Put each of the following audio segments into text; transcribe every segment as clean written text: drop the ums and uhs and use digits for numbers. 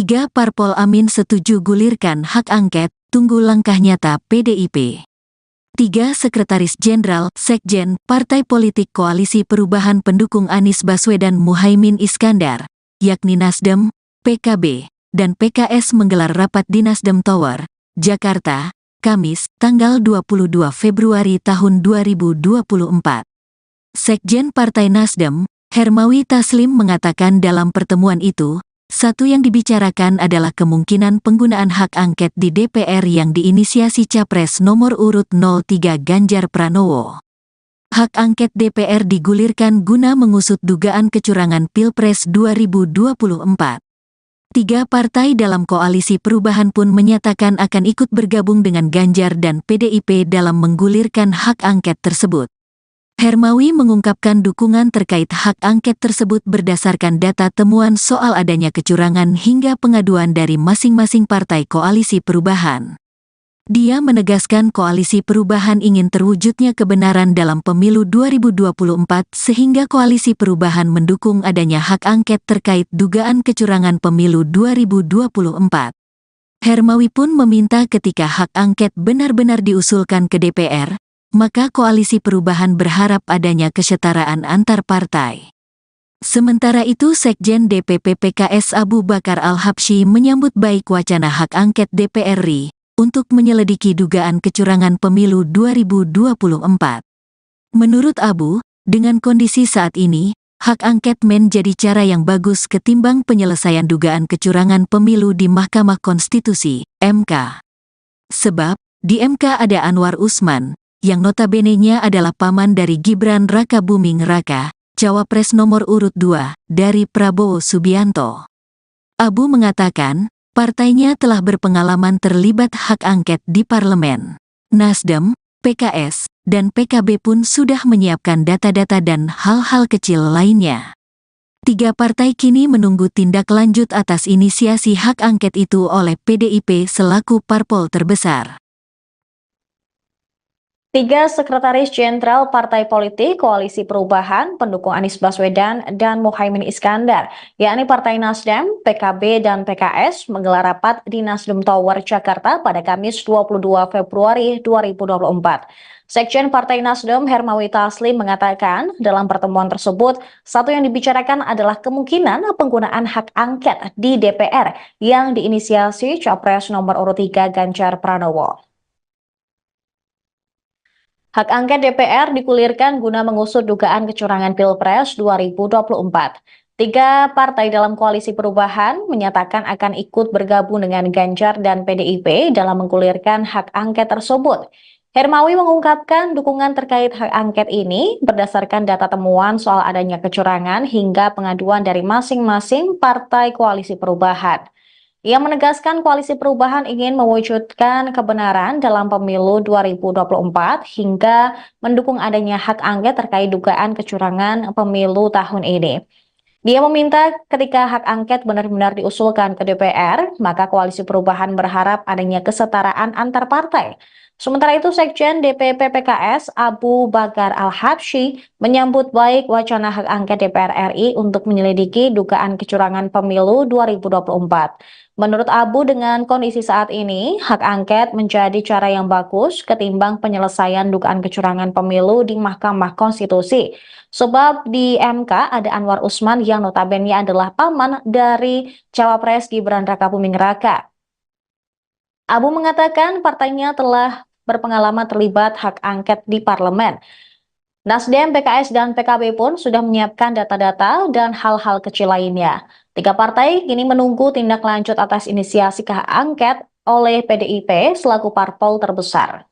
Tiga parpol Amin setuju gulirkan hak angket, tunggu langkah nyata PDIP. Tiga Sekretaris Jenderal, Sekjen, Partai Politik Koalisi Perubahan pendukung Anies Baswedan Muhaimin Iskandar, yakni Nasdem, PKB, dan PKS menggelar rapat di Nasdem Tower, Jakarta, Kamis, tanggal 22 Februari tahun 2024. Sekjen Partai Nasdem, Hermawi Taslim mengatakan dalam pertemuan itu, satu yang dibicarakan adalah kemungkinan penggunaan hak angket di DPR yang diinisiasi Capres nomor urut 03 Ganjar Pranowo. Hak angket DPR digulirkan guna mengusut dugaan kecurangan Pilpres 2024. Tiga partai dalam koalisi perubahan pun menyatakan akan ikut bergabung dengan Ganjar dan PDIP dalam menggulirkan hak angket tersebut. Hermawi mengungkapkan dukungan terkait hak angket tersebut berdasarkan data temuan soal adanya kecurangan hingga pengaduan dari masing-masing partai koalisi perubahan. Dia menegaskan koalisi perubahan ingin terwujudnya kebenaran dalam pemilu 2024 sehingga koalisi perubahan mendukung adanya hak angket terkait dugaan kecurangan pemilu 2024. Hermawi pun meminta ketika hak angket benar-benar diusulkan ke DPR, maka koalisi perubahan berharap adanya kesetaraan antar partai. Sementara itu Sekjen DPP PKS Abu Bakar Al-Habsyi menyambut baik wacana hak angket DPR RI untuk menyelidiki dugaan kecurangan pemilu 2024. Menurut Abu, dengan kondisi saat ini, hak angket menjadi cara yang bagus ketimbang penyelesaian dugaan kecurangan pemilu di Mahkamah Konstitusi, MK. Sebab, di MK ada Anwar Usman, yang notabene-nya adalah paman dari Gibran Rakabuming Raka, Cawapres nomor urut 2, dari Prabowo Subianto. Abu mengatakan, partainya telah berpengalaman terlibat hak angket di parlemen. Nasdem, PKS, dan PKB pun sudah menyiapkan data-data dan hal-hal kecil lainnya. Tiga partai kini menunggu tindak lanjut atas inisiasi hak angket itu oleh PDIP selaku parpol terbesar. Tiga Sekretaris Jenderal Partai Politik Koalisi Perubahan pendukung Anies Baswedan dan Muhaimin Iskandar, yakni Partai Nasdem, PKB, dan PKS menggelar rapat di Nasdem Tower, Jakarta pada Kamis 22 Februari 2024. Sekjen Partai Nasdem Hermawi Taslim mengatakan dalam pertemuan tersebut, satu yang dibicarakan adalah kemungkinan penggunaan hak angket di DPR yang diinisiasi Capres nomor urut 3 Ganjar Pranowo. Hak angket DPR digulirkan guna mengusut dugaan kecurangan Pilpres 2024. Tiga partai dalam koalisi perubahan menyatakan akan ikut bergabung dengan Ganjar dan PDIP dalam menggulirkan hak angket tersebut. Hermawi mengungkapkan dukungan terkait hak angket ini berdasarkan data temuan soal adanya kecurangan hingga pengaduan dari masing-masing partai koalisi perubahan. Ia menegaskan koalisi perubahan ingin mewujudkan kebenaran dalam pemilu 2024 hingga mendukung adanya hak angket terkait dugaan kecurangan pemilu tahun ini. Dia meminta ketika hak angket benar-benar diusulkan ke DPR, maka koalisi perubahan berharap adanya kesetaraan antar partai. Sementara itu, Sekjen DPP PKS Abu Bakar Al-Habsyi menyambut baik wacana hak angket DPR RI untuk menyelidiki dugaan kecurangan pemilu 2024. Menurut Abu, dengan kondisi saat ini, hak angket menjadi cara yang bagus ketimbang penyelesaian dugaan kecurangan pemilu di Mahkamah Konstitusi. Sebab di MK ada Anwar Usman yang notabene adalah paman dari Cawapres Gibran Rakabuming Raka. Abu mengatakan partainya telah berpengalaman terlibat hak angket di parlemen. Nasdem, PKS, dan PKB pun sudah menyiapkan data-data dan hal-hal kecil lainnya. Tiga partai kini menunggu tindak lanjut atas inisiasi hak angket oleh PDIP selaku parpol terbesar.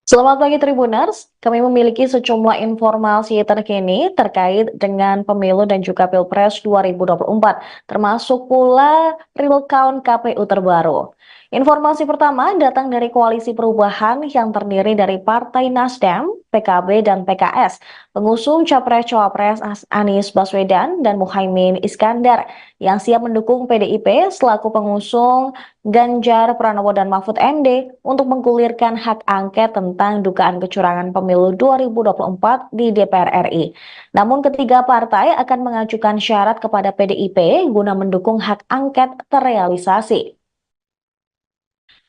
Selamat pagi Tribuners, kami memiliki sejumlah informasi terkini terkait dengan pemilu dan juga Pilpres 2024, termasuk pula real count KPU terbaru. Informasi pertama datang dari Koalisi Perubahan yang terdiri dari Partai Nasdem, PKB, dan PKS, pengusung Capres-Cawapres Anies Baswedan dan Muhaimin Iskandar, yang siap mendukung PDIP selaku pengusung Ganjar Pranowo dan Mahfud MD untuk menggulirkan hak angket tentang dugaan kecurangan pemilu 2024 di DPR RI. Namun ketiga partai akan mengajukan syarat kepada PDIP guna mendukung hak angket terrealisasi.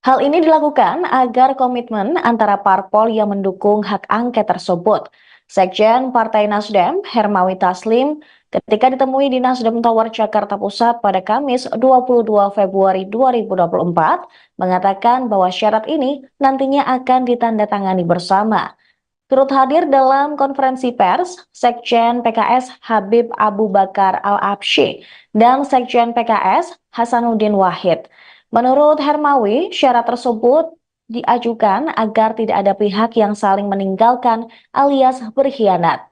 Hal ini dilakukan agar komitmen antara parpol yang mendukung hak angket tersebut. Sekjen Partai Nasdem, Hermawi Taslim, ketika ditemui di Nasdem Tower Jakarta Pusat pada Kamis 22 Februari 2024, mengatakan bahwa syarat ini nantinya akan ditandatangani bersama. Turut hadir dalam konferensi pers, Sekjen PKS Habib Abu Bakar Al-Absyi dan Sekjen PKS Hasanuddin Wahid. Menurut Hermawi, syarat tersebut diajukan agar tidak ada pihak yang saling meninggalkan alias berkhianat.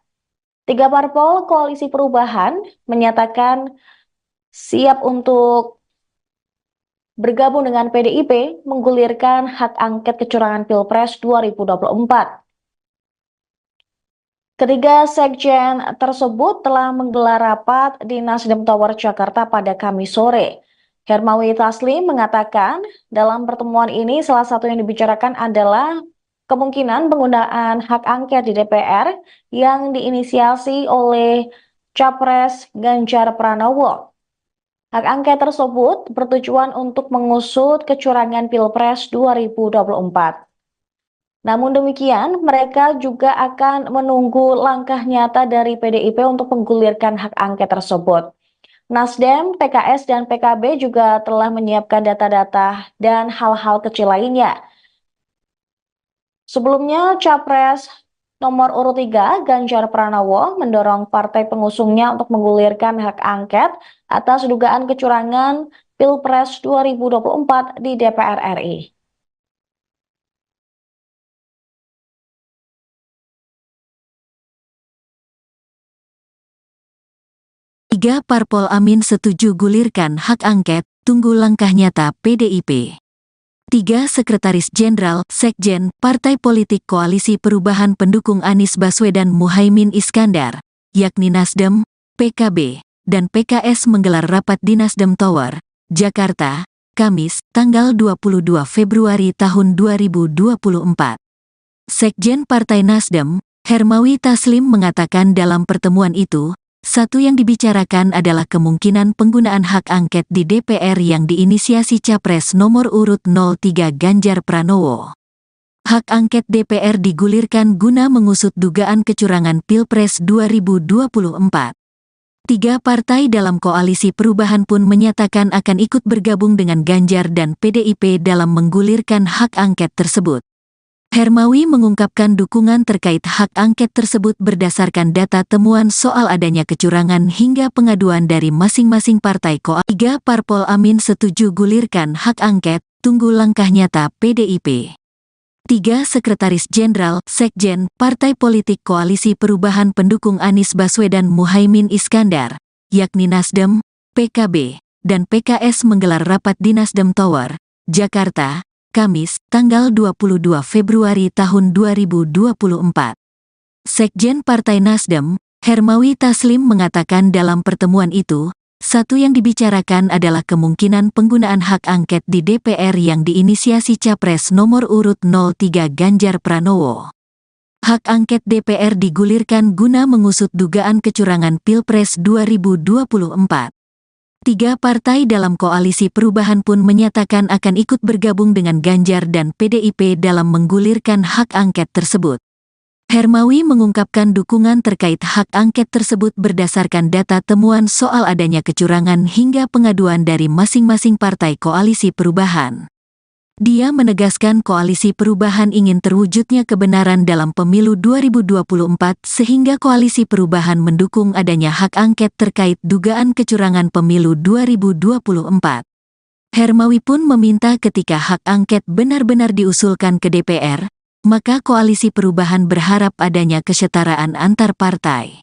Tiga parpol Koalisi Perubahan menyatakan siap untuk bergabung dengan PDIP menggulirkan hak angket kecurangan Pilpres 2024. Ketiga sekjen tersebut telah menggelar rapat di Nasdem Tower Jakarta pada Kamis sore. Hermawi Taslim mengatakan dalam pertemuan ini salah satu yang dibicarakan adalah kemungkinan penggunaan hak angket di DPR yang diinisiasi oleh Capres Ganjar Pranowo. Hak angket tersebut bertujuan untuk mengusut kecurangan Pilpres 2024. Namun demikian, mereka juga akan menunggu langkah nyata dari PDIP untuk menggulirkan hak angket tersebut. Nasdem, PKS, dan PKB juga telah menyiapkan data-data dan hal-hal kecil lainnya. Sebelumnya, Capres nomor urut 3, Ganjar Pranowo, mendorong partai pengusungnya untuk menggulirkan hak angket atas dugaan kecurangan Pilpres 2024 di DPR RI. Tiga parpol Amin setuju gulirkan hak angket, tunggu langkah nyata PDIP. Tiga Sekretaris Jenderal, Sekjen, Partai Politik Koalisi Perubahan pendukung Anies Baswedan Muhaimin Iskandar, yakni Nasdem, PKB, dan PKS menggelar rapat di Nasdem Tower, Jakarta, Kamis, tanggal 22 Februari tahun 2024. Sekjen Partai Nasdem, Hermawi Taslim mengatakan dalam pertemuan itu, satu yang dibicarakan adalah kemungkinan penggunaan hak angket di DPR yang diinisiasi Capres nomor urut 03 Ganjar Pranowo. Hak angket DPR digulirkan guna mengusut dugaan kecurangan Pilpres 2024. Tiga partai dalam Koalisi Perubahan pun menyatakan akan ikut bergabung dengan Ganjar dan PDIP dalam menggulirkan hak angket tersebut. Hermawi mengungkapkan dukungan terkait hak angket tersebut berdasarkan data temuan soal adanya kecurangan hingga pengaduan dari masing-masing partai koalisi. Tiga parpol Amin setuju gulirkan hak angket, tunggu langkah nyata PDIP. Tiga Sekretaris Jenderal, Sekjen, Partai Politik Koalisi Perubahan pendukung Anies Baswedan Muhaimin Iskandar, yakni Nasdem, PKB, dan PKS menggelar rapat di Nasdem Tower, Jakarta, Kamis, tanggal 22 Februari tahun 2024. Sekjen Partai Nasdem, Hermawi Taslim mengatakan dalam pertemuan itu, satu yang dibicarakan adalah kemungkinan penggunaan hak angket di DPR yang diinisiasi Capres nomor urut 03 Ganjar Pranowo. Hak angket DPR digulirkan guna mengusut dugaan kecurangan Pilpres 2024. Tiga partai dalam Koalisi Perubahan pun menyatakan akan ikut bergabung dengan Ganjar dan PDIP dalam menggulirkan hak angket tersebut. Hermawi mengungkapkan dukungan terkait hak angket tersebut berdasarkan data temuan soal adanya kecurangan hingga pengaduan dari masing-masing partai Koalisi Perubahan. Dia menegaskan Koalisi Perubahan ingin terwujudnya kebenaran dalam pemilu 2024 sehingga Koalisi Perubahan mendukung adanya hak angket terkait dugaan kecurangan pemilu 2024. Hermawi pun meminta ketika hak angket benar-benar diusulkan ke DPR, maka Koalisi Perubahan berharap adanya kesetaraan antar partai.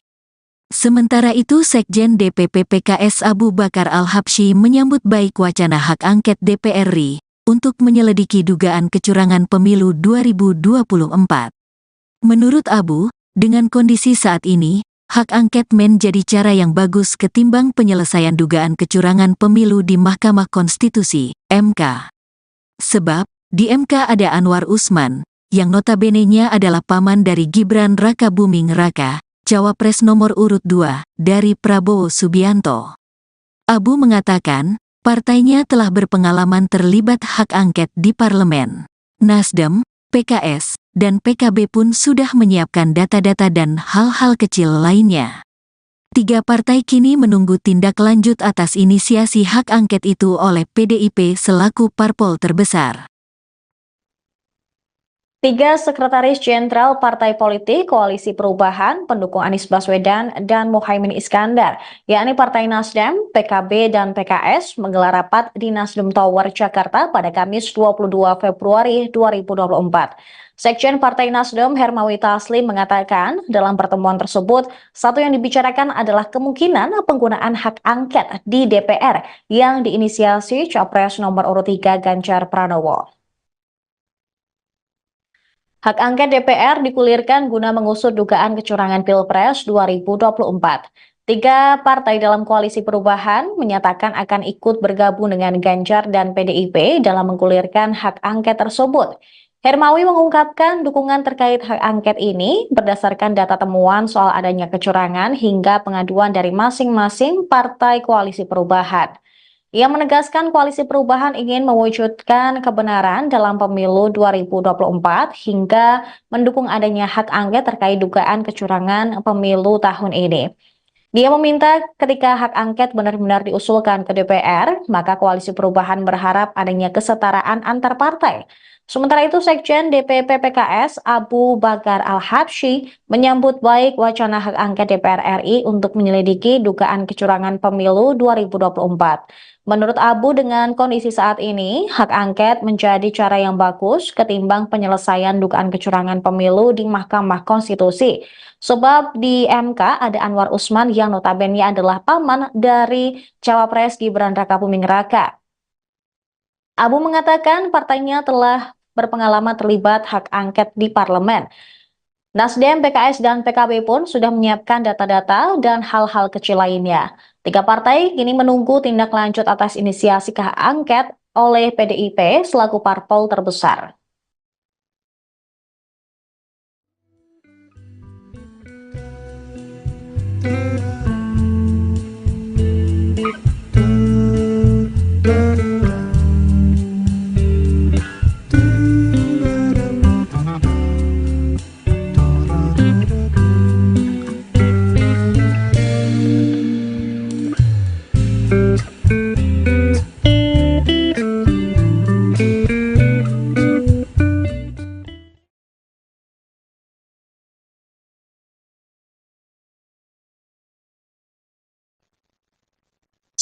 Sementara itu Sekjen DPP PKS Abu Bakar Al-Habsyi menyambut baik wacana hak angket DPR RI untuk menyelidiki dugaan kecurangan pemilu 2024. Menurut Abu, dengan kondisi saat ini, hak angket menjadi cara yang bagus ketimbang penyelesaian dugaan kecurangan pemilu di Mahkamah Konstitusi, MK. Sebab, di MK ada Anwar Usman, yang notabene-nya adalah paman dari Gibran Rakabuming Raka, Cawapres nomor urut 2, dari Prabowo Subianto. Abu mengatakan, partainya telah berpengalaman terlibat hak angket di parlemen. Nasdem, PKS, dan PKB pun sudah menyiapkan data-data dan hal-hal kecil lainnya. 3 partai kini menunggu tindak lanjut atas inisiasi hak angket itu oleh PDIP selaku parpol terbesar. 3 sekretaris jenderal partai politik Koalisi Perubahan pendukung Anies Baswedan dan Muhaimin Iskandar, yakni Partai Nasdem, PKB, dan PKS menggelar rapat di Nasdem Tower, Jakarta pada Kamis 22 Februari 2024. Sekjen Partai Nasdem Hermawi Taslim mengatakan dalam pertemuan tersebut, satu yang dibicarakan adalah kemungkinan penggunaan hak angket di DPR yang diinisiasi Capres nomor urut 3 Ganjar Pranowo. Hak angket DPR digulirkan guna mengusut dugaan kecurangan Pilpres 2024. 3 partai dalam Koalisi Perubahan menyatakan akan ikut bergabung dengan Ganjar dan PDIP dalam menggulirkan hak angket tersebut. Hermawi mengungkapkan dukungan terkait hak angket ini berdasarkan data temuan soal adanya kecurangan hingga pengaduan dari masing-masing partai Koalisi Perubahan. Ia menegaskan Koalisi Perubahan ingin mewujudkan kebenaran dalam pemilu 2024 hingga mendukung adanya hak angket terkait dugaan kecurangan pemilu tahun ini. Dia meminta ketika hak angket benar-benar diusulkan ke DPR, maka Koalisi Perubahan berharap adanya kesetaraan antar partai. Sementara itu, Sekjen DPP PKS Abu Bakar Al-Habsyi menyambut baik wacana hak angket DPR RI untuk menyelidiki dugaan kecurangan pemilu 2024. Menurut Abu, dengan kondisi saat ini, hak angket menjadi cara yang bagus ketimbang penyelesaian dugaan kecurangan pemilu di Mahkamah Konstitusi. Sebab di MK ada Anwar Usman yang notabene adalah paman dari Cawapres Gibran Rakabuming Raka. Abu mengatakan partainya telah berpengalaman terlibat hak angket di parlemen. Nasdem, PKS, dan PKB pun sudah menyiapkan data-data dan hal-hal kecil lainnya. 3 partai kini menunggu tindak lanjut atas inisiasi hak angket oleh PDIP selaku parpol terbesar.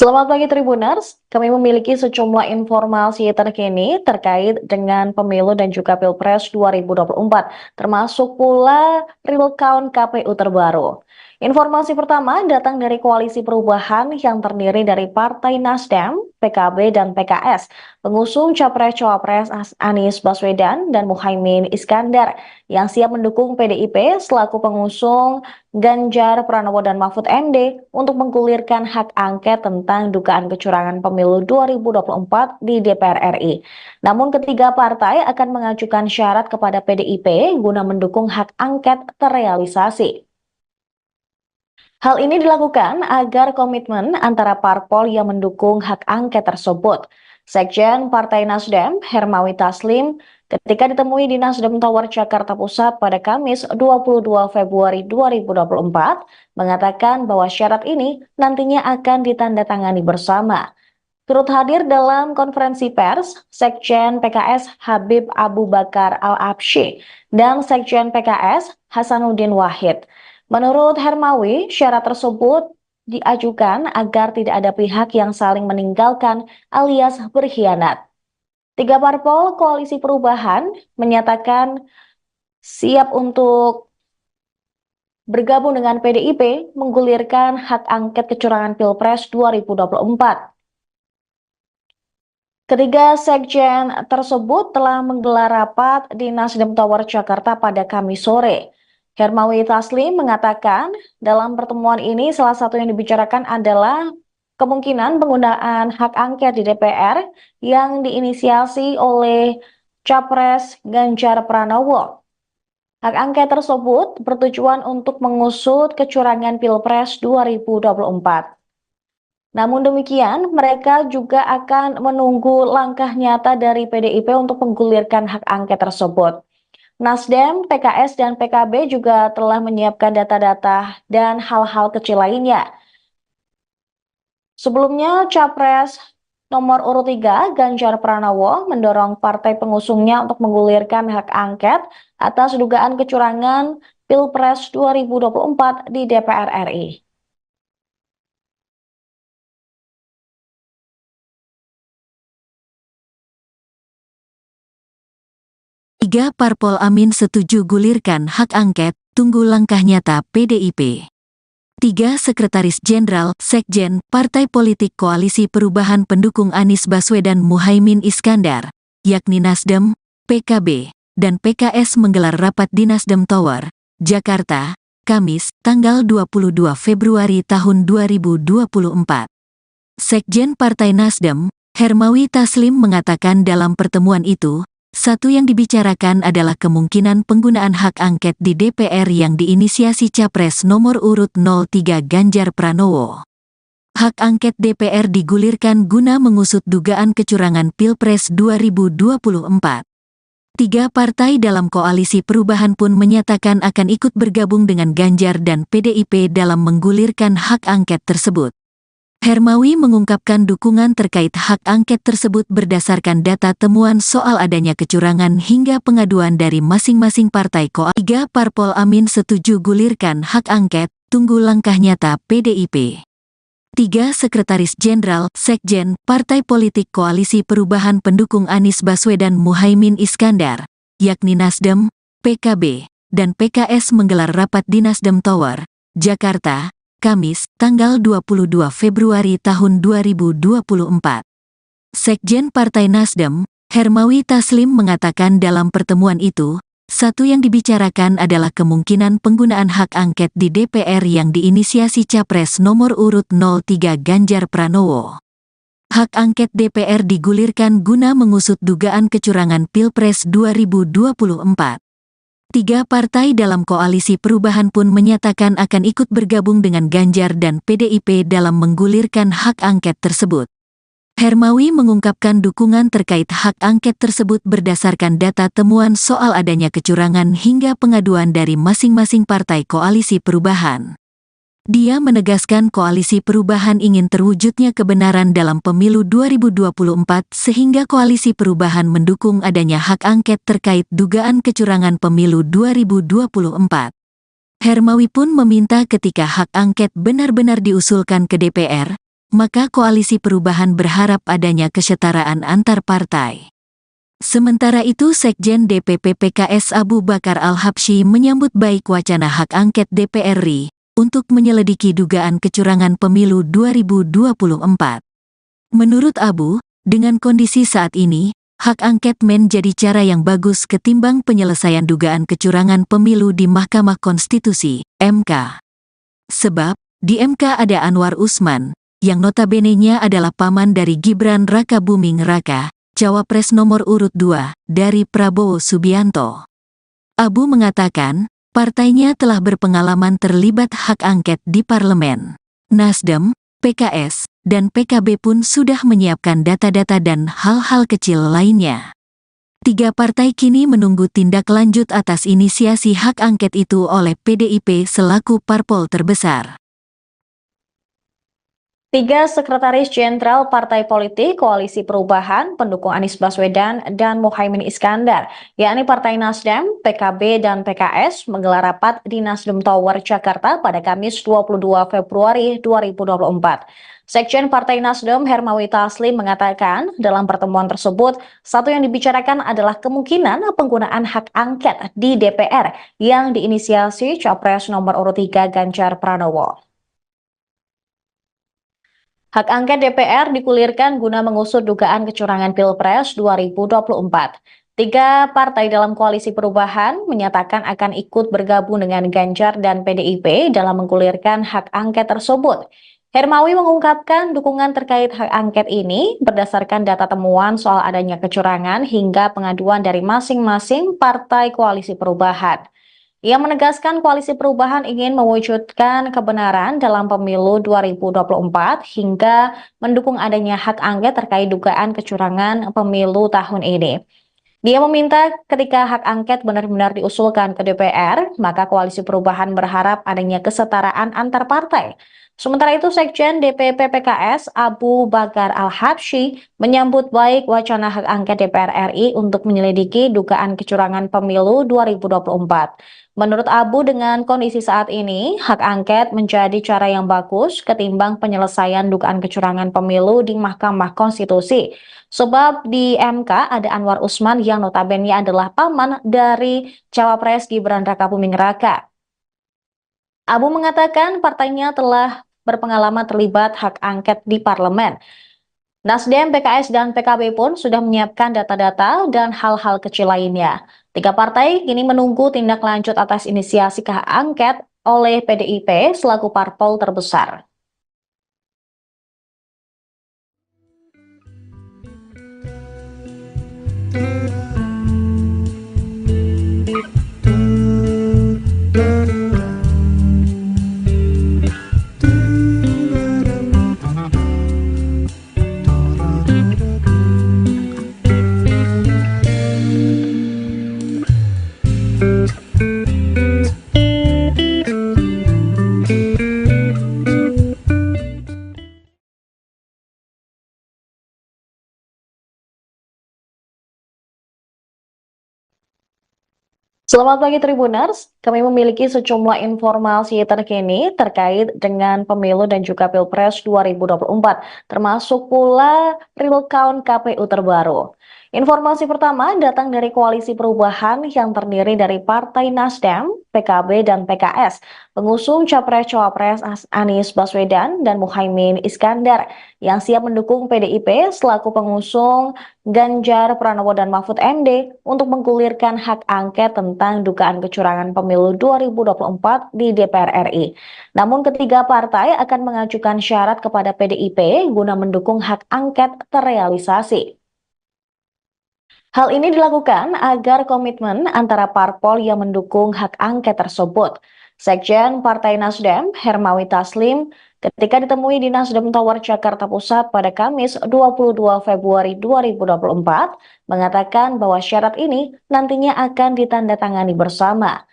Selamat pagi Tribuners, kami memiliki sejumlah informasi terkini terkait dengan pemilu dan juga Pilpres 2024, termasuk pula real count KPU terbaru. Informasi pertama datang dari Koalisi Perubahan yang terdiri dari Partai Nasdem, PKB, dan PKS, pengusung Capres-Cawapres Anies Baswedan dan Muhaimin Iskandar yang siap mendukung PDIP selaku pengusung Ganjar Pranowo dan Mahfud MD untuk menggulirkan hak angket tentang dugaan kecurangan pemilu 2024 di DPR RI. Namun ketiga partai akan mengajukan syarat kepada PDIP guna mendukung hak angket terrealisasi. Hal ini dilakukan agar komitmen antara parpol yang mendukung hak angket tersebut. Sekjen Partai Nasdem, Hermawi Taslim, ketika ditemui di Nasdem Tower Jakarta Pusat pada Kamis 22 Februari 2024, mengatakan bahwa syarat ini nantinya akan ditandatangani bersama. Turut hadir dalam konferensi pers, Sekjen PKS Habib Abu Bakar Al-Habsyi dan Sekjen PKS Hasanuddin Wahid. Menurut Hermawi, syarat tersebut diajukan agar tidak ada pihak yang saling meninggalkan alias berkhianat. 3 parpol Koalisi Perubahan menyatakan siap untuk bergabung dengan PDIP menggulirkan hak angket kecurangan Pilpres 2024. Ketiga sekjen tersebut telah menggelar rapat di Nasdem Tower Jakarta pada Kamis sore. Hermawi Taslim mengatakan dalam pertemuan ini salah satu yang dibicarakan adalah kemungkinan penggunaan hak angket di DPR yang diinisiasi oleh Capres Ganjar Pranowo. Hak angket tersebut bertujuan untuk mengusut kecurangan Pilpres 2024. Namun demikian, mereka juga akan menunggu langkah nyata dari PDIP untuk menggulirkan hak angket tersebut. Nasdem, PKS, dan PKB juga telah menyiapkan data-data dan hal-hal kecil lainnya. Sebelumnya, Capres nomor urut 3, Ganjar Pranowo, mendorong partai pengusungnya untuk menggulirkan hak angket atas dugaan kecurangan Pilpres 2024 di DPR RI. Tiga parpol Amin setuju gulirkan hak angket, tunggu langkah nyata PDIP. Tiga sekretaris jenderal, sekjen, partai politik koalisi perubahan pendukung Anies Baswedan Muhaimin Iskandar, yakni Nasdem, PKB, dan PKS menggelar rapat di Nasdem Tower, Jakarta, Kamis, tanggal 22 Februari tahun 2024. Sekjen Partai Nasdem, Hermawi Taslim mengatakan dalam pertemuan itu, satu yang dibicarakan adalah kemungkinan penggunaan hak angket di DPR yang diinisiasi Capres nomor urut 03 Ganjar Pranowo. Hak angket DPR digulirkan guna mengusut dugaan kecurangan Pilpres 2024. Tiga partai dalam koalisi perubahan pun menyatakan akan ikut bergabung dengan Ganjar dan PDIP dalam menggulirkan hak angket tersebut. Hermawi mengungkapkan dukungan terkait hak angket tersebut berdasarkan data temuan soal adanya kecurangan hingga pengaduan dari masing-masing partai koalisi. Tiga parpol Amin setuju gulirkan hak angket, tunggu langkah nyata PDIP. Tiga sekretaris jenderal, sekjen, partai politik koalisi perubahan pendukung Anies Baswedan Muhaimin Iskandar, yakni Nasdem, PKB, dan PKS menggelar rapat di Nasdem Tower, Jakarta, Kamis, tanggal 22 Februari tahun 2024. Sekjen Partai Nasdem, Hermawi Taslim mengatakan dalam pertemuan itu, satu yang dibicarakan adalah kemungkinan penggunaan hak angket di DPR yang diinisiasi Capres nomor urut 03 Ganjar Pranowo. Hak angket DPR digulirkan guna mengusut dugaan kecurangan Pilpres 2024. Tiga partai dalam koalisi perubahan pun menyatakan akan ikut bergabung dengan Ganjar dan PDIP dalam menggulirkan hak angket tersebut. Hermawi mengungkapkan dukungan terkait hak angket tersebut berdasarkan data temuan soal adanya kecurangan hingga pengaduan dari masing-masing partai koalisi perubahan. Dia menegaskan koalisi perubahan ingin terwujudnya kebenaran dalam pemilu 2024 sehingga koalisi perubahan mendukung adanya hak angket terkait dugaan kecurangan pemilu 2024. Hermawi pun meminta ketika hak angket benar-benar diusulkan ke DPR, maka koalisi perubahan berharap adanya kesetaraan antar partai. Sementara itu Sekjen DPP PKS Abu Bakar Al-Habsyi menyambut baik wacana hak angket DPR RI untuk menyelidiki dugaan kecurangan pemilu 2024. Menurut Abu, dengan kondisi saat ini, hak angket menjadi cara yang bagus ketimbang penyelesaian dugaan kecurangan pemilu di Mahkamah Konstitusi, MK. Sebab, di MK ada Anwar Usman, yang notabene-nya adalah paman dari Gibran Raka Buming Raka, Cawapres nomor urut 2, dari Prabowo Subianto. Abu mengatakan, partainya telah berpengalaman terlibat hak angket di parlemen. Nasdem, PKS, dan PKB pun sudah menyiapkan data-data dan hal-hal kecil lainnya. Tiga partai kini menunggu tindak lanjut atas inisiasi hak angket itu oleh PDIP selaku parpol terbesar. Tiga sekretaris jenderal partai politik Koalisi Perubahan pendukung Anies Baswedan dan Muhaimin Iskandar, yakni Partai Nasdem, PKB, dan PKS menggelar rapat di Nasdem Tower, Jakarta pada Kamis 22 Februari 2024. Sekjen Partai Nasdem Hermawi Taslim mengatakan dalam pertemuan tersebut, satu yang dibicarakan adalah kemungkinan penggunaan hak angket di DPR yang diinisiasi Capres nomor urut 3 Ganjar Pranowo. Hak angket DPR digulirkan guna mengusut dugaan kecurangan Pilpres 2024. Tiga partai dalam koalisi perubahan menyatakan akan ikut bergabung dengan Ganjar dan PDIP dalam menggulirkan hak angket tersebut. Hermawi mengungkapkan dukungan terkait hak angket ini berdasarkan data temuan soal adanya kecurangan hingga pengaduan dari masing-masing partai koalisi perubahan. Ia menegaskan Koalisi Perubahan ingin mewujudkan kebenaran dalam pemilu 2024 hingga mendukung adanya hak angket terkait dugaan kecurangan pemilu tahun ini. Dia meminta ketika hak angket benar-benar diusulkan ke DPR, maka Koalisi Perubahan berharap adanya kesetaraan antar partai. Sementara itu, Sekjen DPP PKS Abu Bakar Al-Habsyi menyambut baik wacana hak angket DPR RI untuk menyelidiki dugaan kecurangan pemilu 2024. Menurut Abu, dengan kondisi saat ini, hak angket menjadi cara yang bagus ketimbang penyelesaian dugaan kecurangan pemilu di Mahkamah Konstitusi. Sebab di MK ada Anwar Usman yang notabene adalah paman dari Cawapres Gibran Rakabuming Raka. Abu mengatakan partainya telah berpengalaman terlibat hak angket di parlemen. Nasdem, PKS, dan PKB pun sudah menyiapkan data-data dan hal-hal kecil lainnya. Tiga partai kini menunggu tindak lanjut atas inisiasi hak angket oleh PDIP selaku parpol terbesar. Selamat pagi Tribuners, kami memiliki sejumlah informasi terkini terkait dengan pemilu dan juga Pilpres 2024, termasuk pula real count KPU terbaru. Informasi pertama datang dari Koalisi Perubahan yang terdiri dari Partai Nasdem, PKB, dan PKS, pengusung Capres-Cawapres Anies Baswedan dan Muhaimin Iskandar, yang siap mendukung PDIP selaku pengusung Ganjar Pranowo dan Mahfud MD untuk menggulirkan hak angket tentang dugaan kecurangan pemilu 2024 di DPR RI. Namun ketiga partai akan mengajukan syarat kepada PDIP guna mendukung hak angket terrealisasi. Hal ini dilakukan agar komitmen antara parpol yang mendukung hak angket tersebut. Sekjen Partai Nasdem, Hermawi Taslim, ketika ditemui di Nasdem Tower Jakarta Pusat pada Kamis 22 Februari 2024, mengatakan bahwa syarat ini nantinya akan ditandatangani bersama.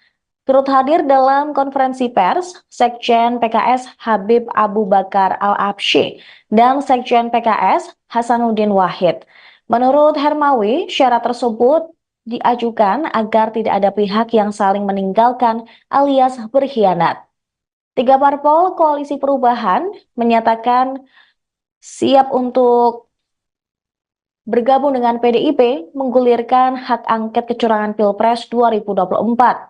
Turut hadir dalam konferensi pers, Sekjen PKS Habib Abu Bakar Al-Habsyi dan Sekjen PKS Hasanuddin Wahid. Menurut Hermawi, syarat tersebut diajukan agar tidak ada pihak yang saling meninggalkan alias berkhianat. Tiga parpol Koalisi Perubahan menyatakan siap untuk bergabung dengan PDIP menggulirkan hak angket kecurangan Pilpres 2024.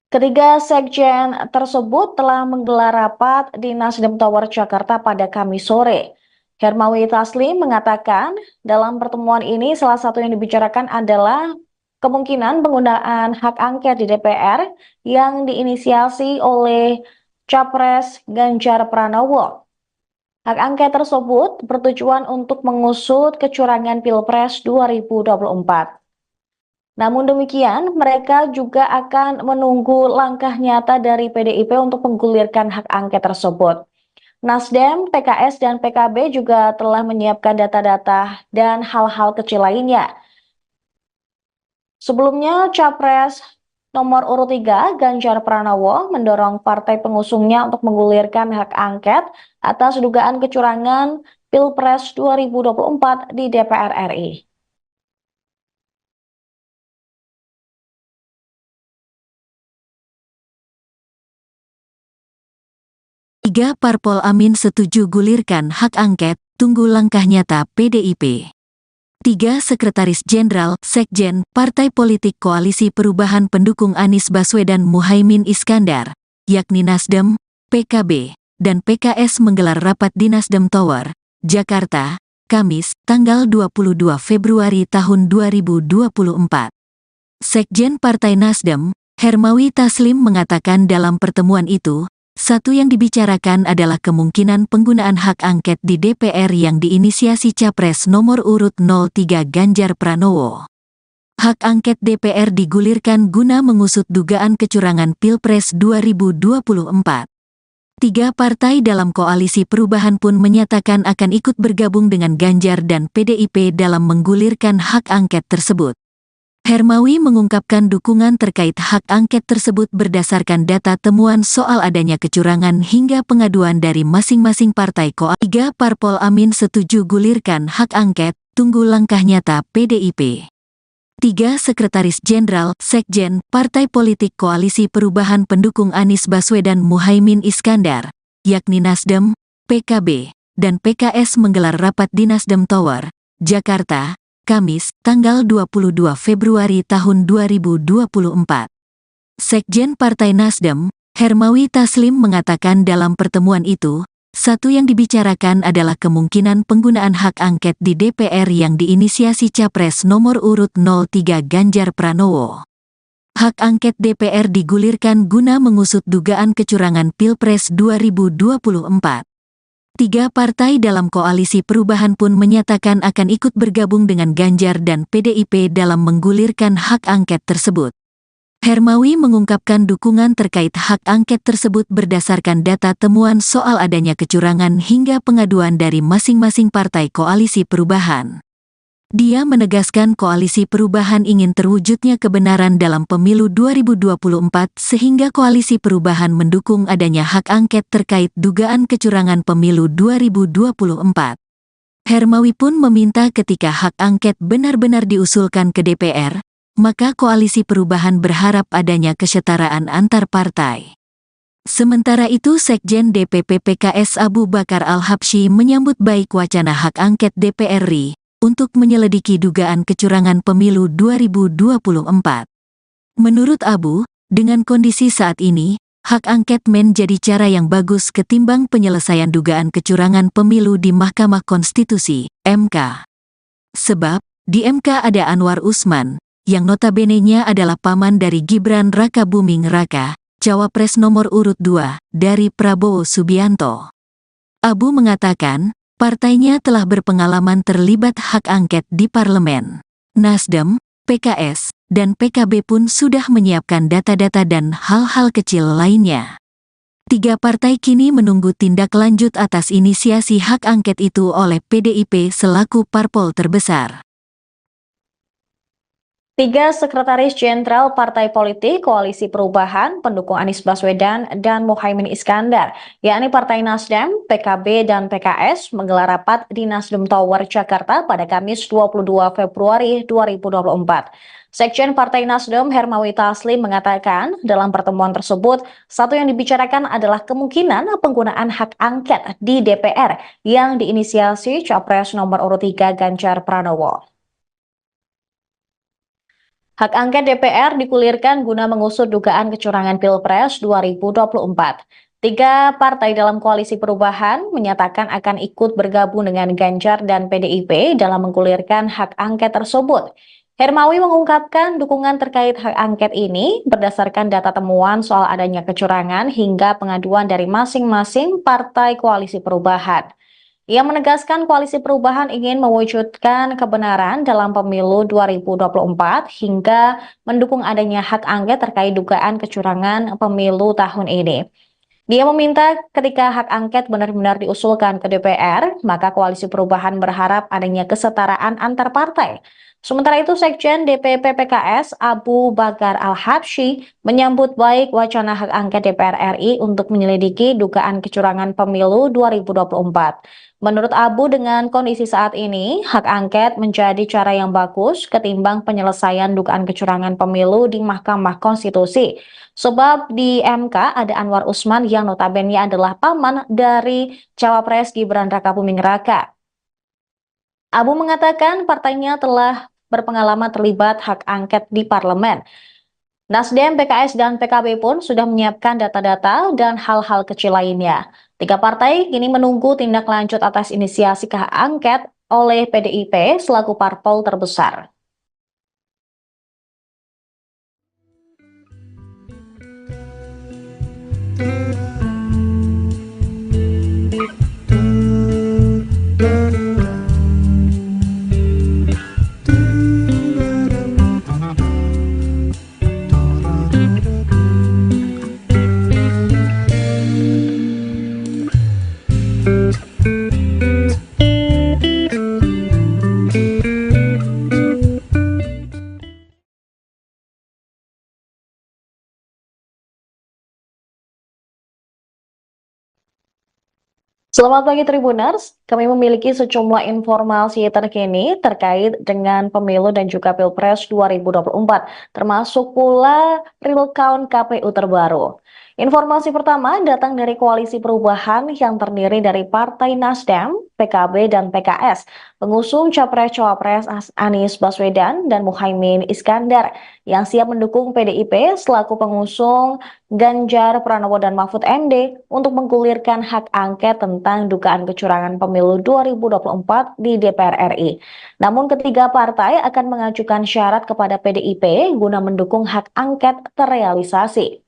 Ketiga sekjen tersebut telah menggelar rapat di Nasdem Tower Jakarta pada Kamis sore. Hermawi Taslim mengatakan dalam pertemuan ini salah satu yang dibicarakan adalah kemungkinan penggunaan hak angket di DPR yang diinisiasi oleh Capres Ganjar Pranowo. Hak angket tersebut bertujuan untuk mengusut kecurangan Pilpres 2024. Namun demikian, mereka juga akan menunggu langkah nyata dari PDIP untuk menggulirkan hak angket tersebut. Nasdem, PKS, dan PKB juga telah menyiapkan data-data dan hal-hal kecil lainnya. Sebelumnya, Capres nomor urut 3, Ganjar Pranowo, mendorong partai pengusungnya untuk menggulirkan hak angket atas dugaan kecurangan Pilpres 2024 di DPR RI. Tiga parpol Amin setuju gulirkan hak angket, tunggu langkah nyata PDIP. Tiga Sekretaris Jenderal, Sekjen, Partai Politik Koalisi Perubahan pendukung Anies Baswedan Muhaimin Iskandar, yakni Nasdem, PKB, dan PKS menggelar rapat di Nasdem Tower, Jakarta, Kamis, tanggal 22 Februari tahun 2024. Sekjen Partai Nasdem, Hermawi Taslim mengatakan dalam pertemuan itu, satu yang dibicarakan adalah kemungkinan penggunaan hak angket di DPR yang diinisiasi Capres nomor urut 03 Ganjar Pranowo. Hak angket DPR digulirkan guna mengusut dugaan kecurangan Pilpres 2024. Tiga partai dalam koalisi perubahan pun menyatakan akan ikut bergabung dengan Ganjar dan PDIP dalam menggulirkan hak angket tersebut. Hermawi mengungkapkan dukungan terkait hak angket tersebut berdasarkan data temuan soal adanya kecurangan hingga pengaduan dari masing-masing partai koalisi. Tiga parpol Amin setuju gulirkan hak angket, tunggu langkah nyata PDIP. Tiga Sekretaris Jenderal, Sekjen, Partai Politik Koalisi Perubahan pendukung Anies Baswedan Muhaimin Iskandar, yakni Nasdem, PKB, dan PKS menggelar rapat di Nasdem Tower, Jakarta, Kamis, tanggal 22 Februari tahun 2024. Sekjen Partai Nasdem, Hermawi Taslim mengatakan dalam pertemuan itu, satu yang dibicarakan adalah kemungkinan penggunaan hak angket di DPR yang diinisiasi Capres nomor urut 03 Ganjar Pranowo. Hak angket DPR digulirkan guna mengusut dugaan kecurangan Pilpres 2024. Tiga partai dalam koalisi perubahan pun menyatakan akan ikut bergabung dengan Ganjar dan PDIP dalam menggulirkan hak angket tersebut. Hermawi mengungkapkan dukungan terkait hak angket tersebut berdasarkan data temuan soal adanya kecurangan hingga pengaduan dari masing-masing partai koalisi perubahan. Dia menegaskan koalisi perubahan ingin terwujudnya kebenaran dalam pemilu 2024 sehingga koalisi perubahan mendukung adanya hak angket terkait dugaan kecurangan pemilu 2024. Hermawi pun meminta ketika hak angket benar-benar diusulkan ke DPR, maka koalisi perubahan berharap adanya kesetaraan antar partai. Sementara itu Sekjen DPP PKS Abu Bakar Al-Habsyi menyambut baik wacana hak angket DPR RI untuk menyelidiki dugaan kecurangan pemilu 2024. Menurut Abu, dengan kondisi saat ini, hak angket menjadi cara yang bagus ketimbang penyelesaian dugaan kecurangan pemilu di Mahkamah Konstitusi, MK. Sebab, di MK ada Anwar Usman, yang notabene-nya adalah paman dari Gibran Raka Buming Raka, Cawapres nomor urut 2, dari Prabowo Subianto. Abu mengatakan, partainya telah berpengalaman terlibat hak angket di parlemen. Nasdem, PKS, dan PKB pun sudah menyiapkan data-data dan hal-hal kecil lainnya. Tiga partai kini menunggu tindak lanjut atas inisiasi hak angket itu oleh PDIP selaku parpol terbesar. Tiga Sekretaris Jenderal Partai Politik Koalisi Perubahan pendukung Anies Baswedan dan Muhaimin Iskandar, yakni Partai Nasdem, PKB, dan PKS menggelar rapat di Nasdem Tower, Jakarta pada Kamis 22 Februari 2024. Sekjen Partai Nasdem Hermawi Taslim mengatakan dalam pertemuan tersebut, satu yang dibicarakan adalah kemungkinan penggunaan hak angket di DPR yang diinisiasi Capres nomor urut 3 Ganjar Pranowo. Hak angket DPR digulirkan guna mengusut dugaan kecurangan Pilpres 2024. Tiga partai dalam koalisi perubahan menyatakan akan ikut bergabung dengan Ganjar dan PDIP dalam menggulirkan hak angket tersebut. Hermawi mengungkapkan dukungan terkait hak angket ini berdasarkan data temuan soal adanya kecurangan hingga pengaduan dari masing-masing partai koalisi perubahan. Ia menegaskan koalisi perubahan ingin mewujudkan kebenaran dalam pemilu 2024 hingga mendukung adanya hak angket terkait dugaan kecurangan pemilu tahun ini. Dia meminta ketika hak angket benar-benar diusulkan ke DPR, maka koalisi perubahan berharap adanya kesetaraan antar partai. Sementara itu, Sekjen DPP PKS Abu Bakar Al-Habsyi menyambut baik wacana hak angket DPR RI untuk menyelidiki dugaan kecurangan pemilu 2024. Menurut Abu, dengan kondisi saat ini, hak angket menjadi cara yang bagus ketimbang penyelesaian dugaan kecurangan pemilu di Mahkamah Konstitusi. Sebab di MK ada Anwar Usman yang notabene adalah paman dari Cawapres Gibran Rakabuming Raka. Abu mengatakan partainya telah berpengalaman terlibat hak angket di parlemen. Nasdem, PKS, dan PKB pun sudah menyiapkan data-data dan hal-hal kecil lainnya. Tiga partai kini menunggu tindak lanjut atas inisiasi hak angket oleh PDIP selaku parpol terbesar. Selamat pagi Tribuners, kami memiliki sejumlah informasi terkini terkait dengan pemilu dan juga Pilpres 2024, termasuk pula real count KPU terbaru. Informasi pertama datang dari Koalisi Perubahan yang terdiri dari Partai Nasdem, PKB, dan PKS, pengusung Capres-Cawapres Anies Baswedan dan Muhaimin Iskandar, yang siap mendukung PDIP selaku pengusung Ganjar Pranowo dan Mahfud MD untuk menggulirkan hak angket tentang dugaan kecurangan pemilu 2024 di DPR RI. Namun ketiga partai akan mengajukan syarat kepada PDIP guna mendukung hak angket terrealisasi.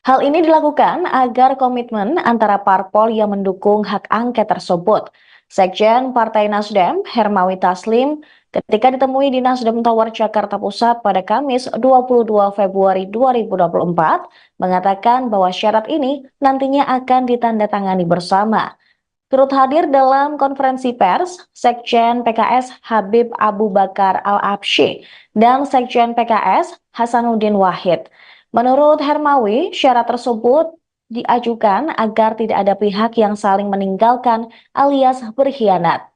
Hal ini dilakukan agar komitmen antara parpol yang mendukung hak angket tersebut. Sekjen Partai Nasdem, Hermawi Taslim, ketika ditemui di Nasdem Tower Jakarta Pusat pada Kamis 22 Februari 2024, mengatakan bahwa syarat ini nantinya akan ditandatangani bersama. Turut hadir dalam konferensi pers, Sekjen PKS Habib Abu Bakar Al-Habsyi dan Sekjen PKS Hasanuddin Wahid. Menurut Hermawi, syarat tersebut diajukan agar tidak ada pihak yang saling meninggalkan alias berkhianat.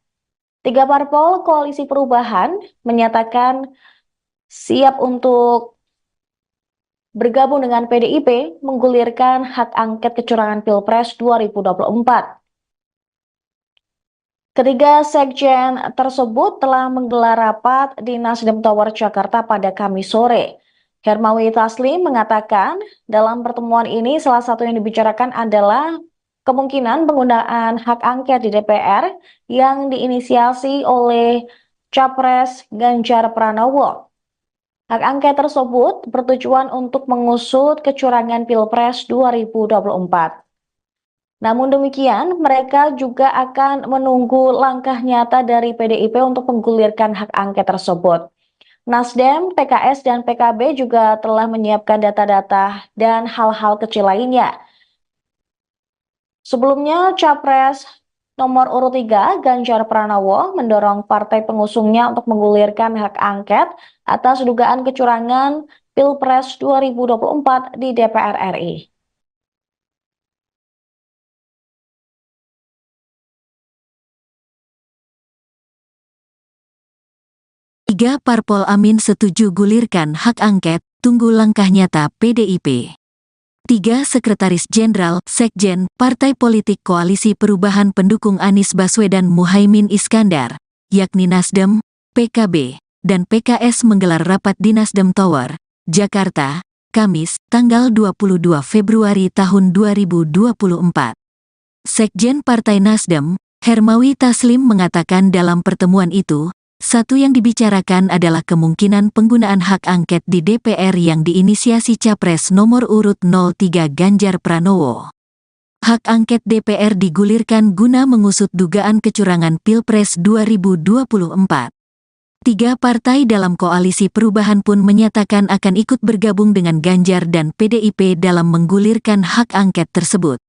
Tiga parpol Koalisi Perubahan menyatakan siap untuk bergabung dengan PDIP menggulirkan hak angket kecurangan Pilpres 2024. Ketiga sekjen tersebut telah menggelar rapat di Nasdem Tower Jakarta pada Kamis sore. Hermawi Taslim mengatakan dalam pertemuan ini salah satu yang dibicarakan adalah kemungkinan penggunaan hak angket di DPR yang diinisiasi oleh Capres Ganjar Pranowo. Hak angket tersebut bertujuan untuk mengusut kecurangan Pilpres 2024. Namun demikian, mereka juga akan menunggu langkah nyata dari PDIP untuk menggulirkan hak angket tersebut. Nasdem, PKS, dan PKB juga telah menyiapkan data-data dan hal-hal kecil lainnya. Sebelumnya, Capres nomor urut 3, Ganjar Pranowo, mendorong partai pengusungnya untuk menggulirkan hak angket atas dugaan kecurangan Pilpres 2024 di DPR RI. Tiga parpol Amin setuju gulirkan hak angket, tunggu langkah nyata PDIP. Tiga Sekretaris Jenderal, Sekjen, Partai Politik Koalisi Perubahan pendukung Anies Baswedan Muhaimin Iskandar, yakni Nasdem, PKB, dan PKS menggelar rapat di Nasdem Tower, Jakarta, Kamis, tanggal 22 Februari tahun 2024. Sekjen Partai Nasdem, Hermawi Taslim mengatakan dalam pertemuan itu, satu yang dibicarakan adalah kemungkinan penggunaan hak angket di DPR yang diinisiasi Capres nomor urut 03 Ganjar Pranowo. Hak angket DPR digulirkan guna mengusut dugaan kecurangan Pilpres 2024. Tiga partai dalam Koalisi Perubahan pun menyatakan akan ikut bergabung dengan Ganjar dan PDIP dalam menggulirkan hak angket tersebut.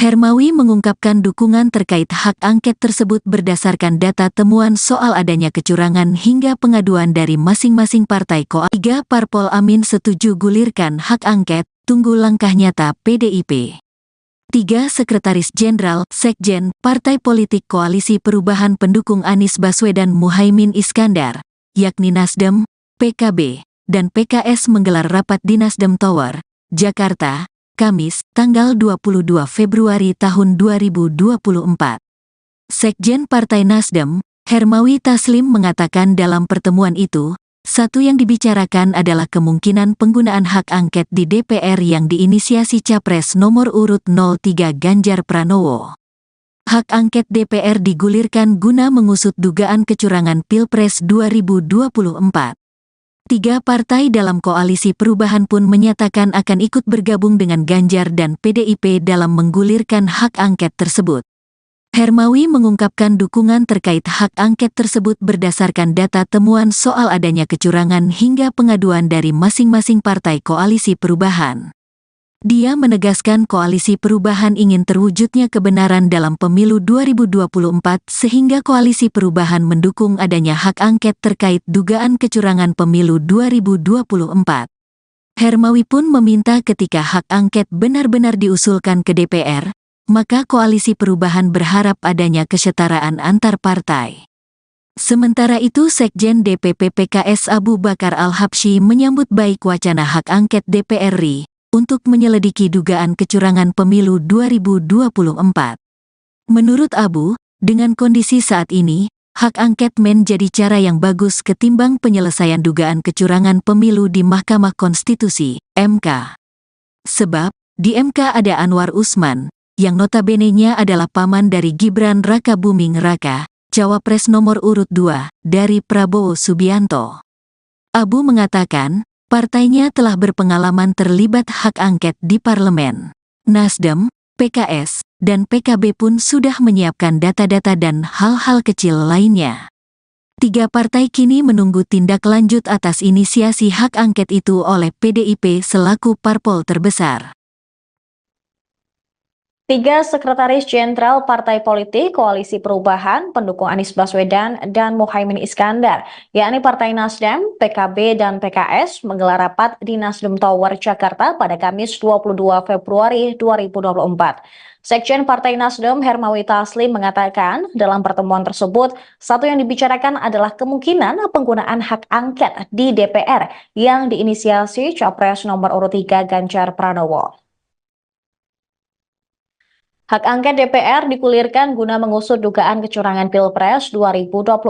Hermawi mengungkapkan dukungan terkait hak angket tersebut berdasarkan data temuan soal adanya kecurangan hingga pengaduan dari masing-masing partai koalisi. 3 parpol Amin setuju gulirkan hak angket, tunggu langkah nyata PDIP. 3 Sekretaris Jenderal, Sekjen, Partai Politik Koalisi Perubahan pendukung Anies Baswedan Muhaimin Iskandar, yakni Nasdem, PKB, dan PKS menggelar rapat di Nasdem Tower, Jakarta, Kamis, tanggal 22 Februari tahun 2024. Sekjen Partai Nasdem, Hermawi Taslim mengatakan dalam pertemuan itu, satu yang dibicarakan adalah kemungkinan penggunaan hak angket di DPR yang diinisiasi Capres nomor urut 03 Ganjar Pranowo. Hak angket DPR digulirkan guna mengusut dugaan kecurangan Pilpres 2024. 3 partai dalam koalisi perubahan pun menyatakan akan ikut bergabung dengan Ganjar dan PDIP dalam menggulirkan hak angket tersebut. Hermawi mengungkapkan dukungan terkait hak angket tersebut berdasarkan data temuan soal adanya kecurangan hingga pengaduan dari masing-masing partai koalisi perubahan. Dia menegaskan koalisi perubahan ingin terwujudnya kebenaran dalam pemilu 2024 sehingga koalisi perubahan mendukung adanya hak angket terkait dugaan kecurangan pemilu 2024. Hermawi pun meminta ketika hak angket benar-benar diusulkan ke DPR, maka koalisi perubahan berharap adanya kesetaraan antar partai. Sementara itu Sekjen DPP PKS Abu Bakar Al-Habsyi menyambut baik wacana hak angket DPR RI untuk menyelidiki dugaan kecurangan pemilu 2024. Menurut Abu, dengan kondisi saat ini, hak angket menjadi cara yang bagus ketimbang penyelesaian dugaan kecurangan pemilu di Mahkamah Konstitusi, MK. Sebab, di MK ada Anwar Usman, yang notabene-nya adalah paman dari Gibran Raka Buming Raka, Cawapres nomor urut 2, dari Prabowo Subianto. Abu mengatakan, partainya telah berpengalaman terlibat hak angket di parlemen. Nasdem, PKS, dan PKB pun sudah menyiapkan data-data dan hal-hal kecil lainnya. 3 partai kini menunggu tindak lanjut atas inisiasi hak angket itu oleh PDIP selaku parpol terbesar. 3 Sekretaris Jenderal Partai Politik Koalisi Perubahan pendukung Anies Baswedan dan Muhaimin Iskandar, yakni Partai Nasdem, PKB, dan PKS menggelar rapat di Nasdem Tower, Jakarta pada Kamis 22 Februari 2024. Sekjen Partai Nasdem Hermawi Taslim mengatakan dalam pertemuan tersebut, satu yang dibicarakan adalah kemungkinan penggunaan hak angket di DPR yang diinisiasi Capres nomor urut 3 Ganjar Pranowo. Hak angket DPR digulirkan guna mengusut dugaan kecurangan Pilpres 2024.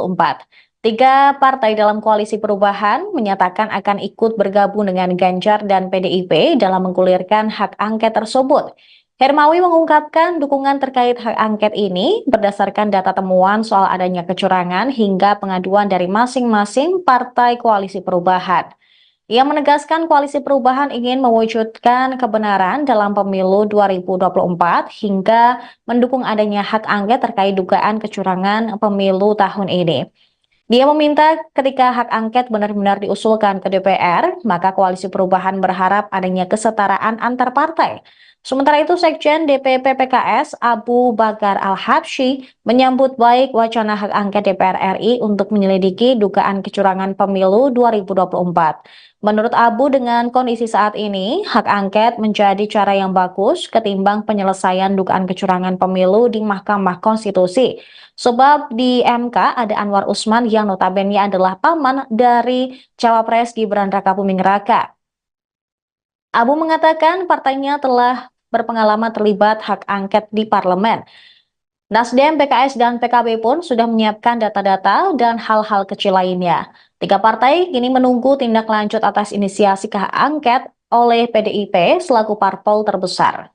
3 partai dalam koalisi perubahan menyatakan akan ikut bergabung dengan Ganjar dan PDIP dalam menggulirkan hak angket tersebut. Hermawi mengungkapkan dukungan terkait hak angket ini berdasarkan data temuan soal adanya kecurangan hingga pengaduan dari masing-masing partai koalisi perubahan. Ia menegaskan koalisi perubahan ingin mewujudkan kebenaran dalam pemilu 2024 hingga mendukung adanya hak angket terkait dugaan kecurangan pemilu tahun ini. Dia meminta ketika hak angket benar-benar diusulkan ke DPR, maka koalisi perubahan berharap adanya kesetaraan antar partai. Sementara itu, Sekjen DPP PKS Abu Bakar Al-Habsyi menyambut baik wacana hak angket DPR RI untuk menyelidiki dugaan kecurangan pemilu 2024. Menurut Abu, dengan kondisi saat ini, hak angket menjadi cara yang bagus ketimbang penyelesaian dugaan kecurangan pemilu di Mahkamah Konstitusi. Sebab di MK ada Anwar Usman yang notabene adalah paman dari Cawapres Gibran Raka Buming Raka. Abu mengatakan partainya telah berpengalaman terlibat hak angket di parlemen. Nasdem, PKS, dan PKB pun sudah menyiapkan data-data dan hal-hal kecil lainnya. 3 partai kini menunggu tindak lanjut atas inisiasi hak angket oleh PDIP selaku parpol terbesar.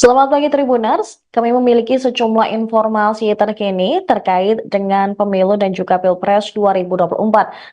Selamat pagi Tribuners, kami memiliki sejumlah informasi terkini terkait dengan pemilu dan juga Pilpres 2024,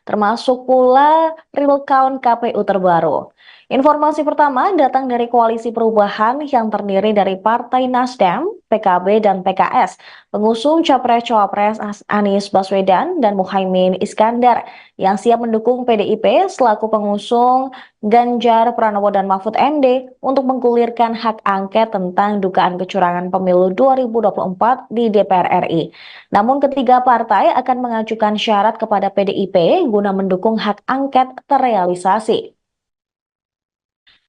termasuk pula real count KPU terbaru. Informasi pertama datang dari Koalisi Perubahan yang terdiri dari Partai Nasdem, PKB, dan PKS, pengusung Capres-Cawapres Anies Baswedan dan Muhaimin Iskandar, yang siap mendukung PDIP selaku pengusung Ganjar Pranowo dan Mahfud MD untuk menggulirkan hak angket tentang dugaan kecurangan pemilu 2024 di DPR RI. Namun ketiga partai akan mengajukan syarat kepada PDIP guna mendukung hak angket terrealisasi.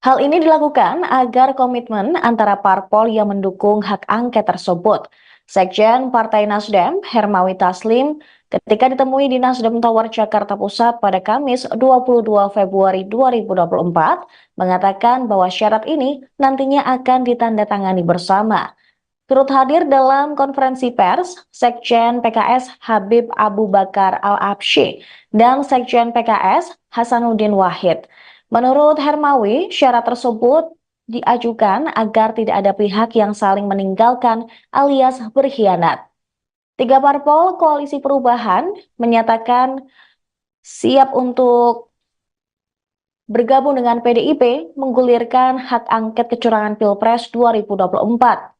Hal ini dilakukan agar komitmen antara parpol yang mendukung hak angket tersebut. Sekjen Partai Nasdem, Hermawi Taslim, ketika ditemui di Nasdem Tower Jakarta Pusat pada Kamis 22 Februari 2024, mengatakan bahwa syarat ini nantinya akan ditandatangani bersama. Turut hadir dalam konferensi pers, Sekjen PKS Habib Abu Bakar Al-Absyi dan Sekjen PKS Hasanuddin Wahid. Menurut Hermawi, syarat tersebut diajukan agar tidak ada pihak yang saling meninggalkan alias berkhianat. Tiga parpol Koalisi Perubahan menyatakan siap untuk bergabung dengan PDIP menggulirkan hak angket kecurangan Pilpres 2024.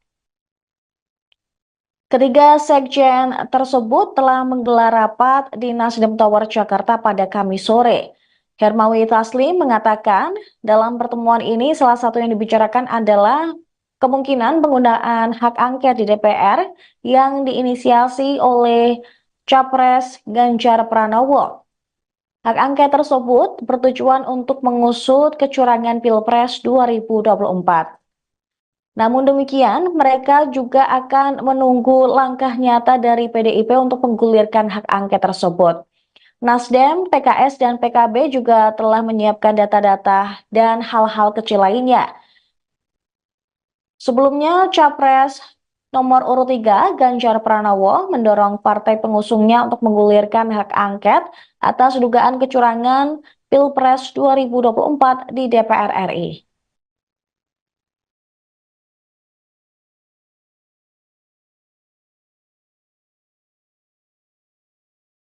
Ketiga sekjen tersebut telah menggelar rapat di Nasdem Tower Jakarta pada Kamis sore. Hermawi Taslim mengatakan dalam pertemuan ini salah satu yang dibicarakan adalah kemungkinan penggunaan hak angket di DPR yang diinisiasi oleh Capres Ganjar Pranowo. Hak angket tersebut bertujuan untuk mengusut kecurangan Pilpres 2024. Namun demikian, mereka juga akan menunggu langkah nyata dari PDIP untuk menggulirkan hak angket tersebut. Nasdem, PKS, dan PKB juga telah menyiapkan data-data dan hal-hal kecil lainnya. Sebelumnya, Capres nomor urut 3, Ganjar Pranowo, mendorong partai pengusungnya untuk menggulirkan hak angket atas dugaan kecurangan Pilpres 2024 di DPR RI.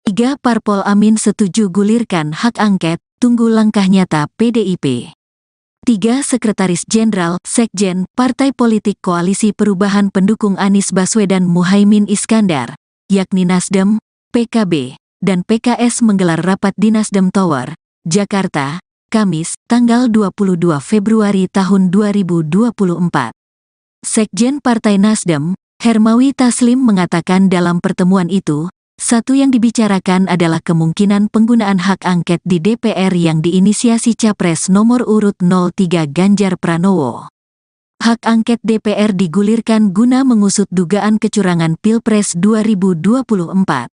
Tiga parpol Amin setuju gulirkan hak angket, tunggu langkah nyata PDIP. Tiga Sekretaris Jenderal, Sekjen, Partai Politik Koalisi Perubahan pendukung Anies Baswedan Muhaimin Iskandar, yakni Nasdem, PKB, dan PKS menggelar rapat di Nasdem Tower, Jakarta, Kamis, tanggal 22 Februari tahun 2024. Sekjen Partai Nasdem, Hermawi Taslim mengatakan dalam pertemuan itu, satu yang dibicarakan adalah kemungkinan penggunaan hak angket di DPR yang diinisiasi Capres nomor urut 03 Ganjar Pranowo. Hak angket DPR digulirkan guna mengusut dugaan kecurangan Pilpres 2024.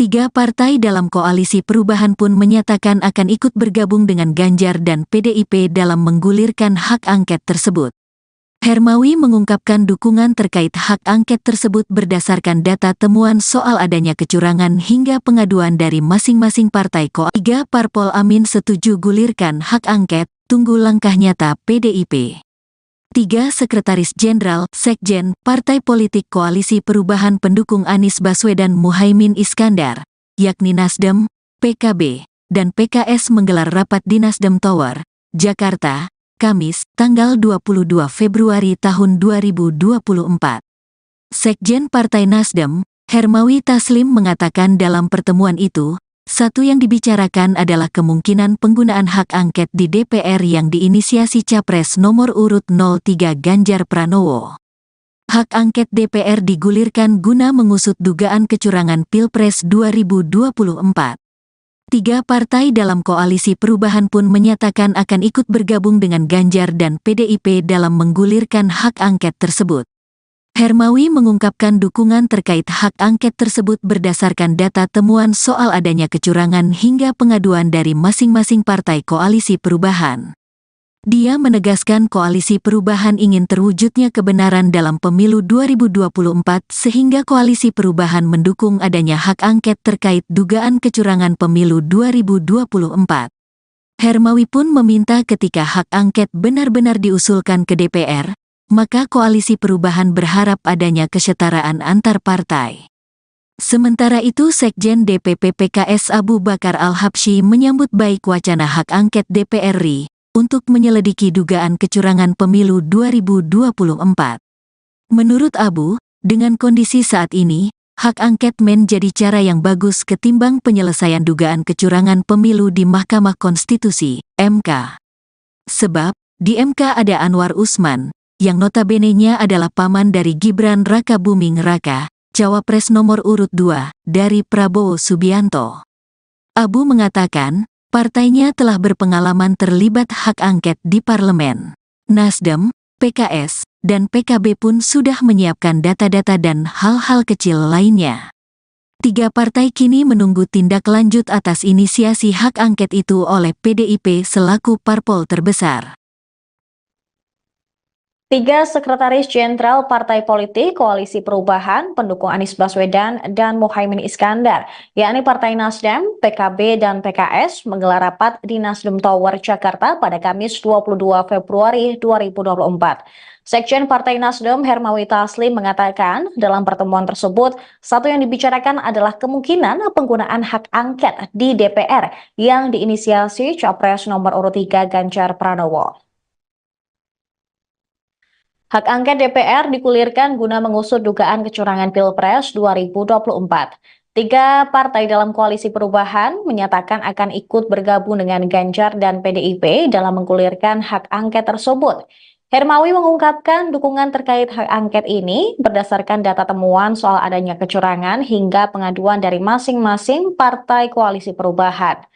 Tiga partai dalam Koalisi Perubahan pun menyatakan akan ikut bergabung dengan Ganjar dan PDIP dalam menggulirkan hak angket tersebut. Hermawi mengungkapkan dukungan terkait hak angket tersebut berdasarkan data temuan soal adanya kecurangan hingga pengaduan dari masing-masing partai. Tiga parpol Amin setuju gulirkan hak angket, tunggu langkah nyata PDIP. Tiga Sekretaris Jenderal, Sekjen, Partai Politik Koalisi Perubahan pendukung Anies Baswedan Muhaimin Iskandar, yakni Nasdem, PKB, dan PKS menggelar rapat di Nasdem Tower, Jakarta, Kamis, tanggal 22 Februari tahun 2024. Sekjen Partai Nasdem, Hermawi Taslim mengatakan dalam pertemuan itu, satu yang dibicarakan adalah kemungkinan penggunaan hak angket di DPR yang diinisiasi Capres nomor urut 03 Ganjar Pranowo. Hak angket DPR digulirkan guna mengusut dugaan kecurangan Pilpres 2024. Tiga partai dalam Koalisi Perubahan pun menyatakan akan ikut bergabung dengan Ganjar dan PDIP dalam menggulirkan hak angket tersebut. Hermawi mengungkapkan dukungan terkait hak angket tersebut berdasarkan data temuan soal adanya kecurangan hingga pengaduan dari masing-masing partai Koalisi Perubahan. Dia menegaskan Koalisi Perubahan ingin terwujudnya kebenaran dalam pemilu 2024 sehingga Koalisi Perubahan mendukung adanya hak angket terkait dugaan kecurangan pemilu 2024. Hermawi pun meminta ketika hak angket benar-benar diusulkan ke DPR, maka Koalisi Perubahan berharap adanya kesetaraan antar partai. Sementara itu Sekjen DPP PKS Abu Bakar Al-Habsyi menyambut baik wacana hak angket DPR RI untuk menyelidiki dugaan kecurangan pemilu 2024. Menurut Abu, dengan kondisi saat ini, hak angket menjadi cara yang bagus ketimbang penyelesaian dugaan kecurangan pemilu di Mahkamah Konstitusi, MK. Sebab, di MK ada Anwar Usman, yang notabene-nya adalah paman dari Gibran Rakabuming Raka, Cawapres nomor urut 2 dari Prabowo Subianto. Abu mengatakan, partainya telah berpengalaman terlibat hak angket di parlemen. Nasdem, PKS, dan PKB pun sudah menyiapkan data-data dan hal-hal kecil lainnya. 3 partai kini menunggu tindak lanjut atas inisiasi hak angket itu oleh PDIP selaku parpol terbesar. 3 sekretaris jenderal partai politik Koalisi Perubahan pendukung Anies Baswedan dan Muhaimin Iskandar, yakni Partai Nasdem, PKB, dan PKS menggelar rapat di Nasdem Tower, Jakarta pada Kamis 22 Februari 2024. Sekjen Partai Nasdem Hermawi Taslim mengatakan dalam pertemuan tersebut, satu yang dibicarakan adalah kemungkinan penggunaan hak angket di DPR yang diinisiasi Capres nomor urut 3 Ganjar Pranowo. Hak angket DPR digulirkan guna mengusut dugaan kecurangan Pilpres 2024. 3 partai dalam Koalisi Perubahan menyatakan akan ikut bergabung dengan Ganjar dan PDIP dalam menggulirkan hak angket tersebut. Hermawi mengungkapkan dukungan terkait hak angket ini berdasarkan data temuan soal adanya kecurangan hingga pengaduan dari masing-masing partai Koalisi Perubahan.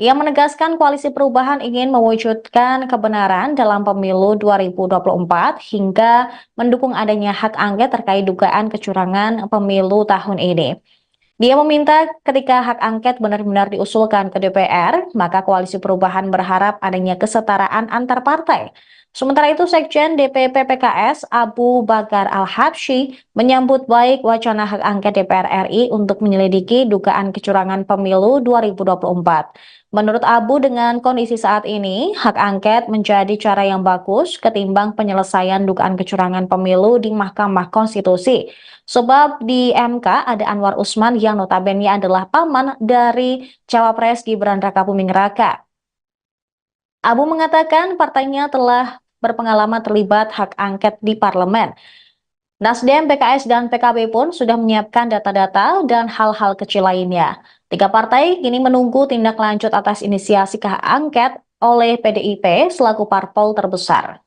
Ia menegaskan Koalisi Perubahan ingin mewujudkan kebenaran dalam pemilu 2024 hingga mendukung adanya hak angket terkait dugaan kecurangan pemilu tahun ini. Dia meminta ketika hak angket benar-benar diusulkan ke DPR, maka Koalisi Perubahan berharap adanya kesetaraan antar partai. Sementara itu, Sekjen DPP PKS Abu Bakar Al-Habsyi menyambut baik wacana hak angket DPR RI untuk menyelidiki dugaan kecurangan pemilu 2024. Menurut Abu, dengan kondisi saat ini, hak angket menjadi cara yang bagus ketimbang penyelesaian dugaan kecurangan pemilu di Mahkamah Konstitusi. Sebab di MK ada Anwar Usman yang notabene adalah paman dari Cawapres Gibran Rakabuming Raka. Abu mengatakan partainya telah berpengalaman terlibat hak angket di parlemen. Nasdem, PKS, dan PKB pun sudah menyiapkan data-data dan hal-hal kecil lainnya. 3 partai kini menunggu tindak lanjut atas inisiasi hak angket oleh PDIP selaku parpol terbesar.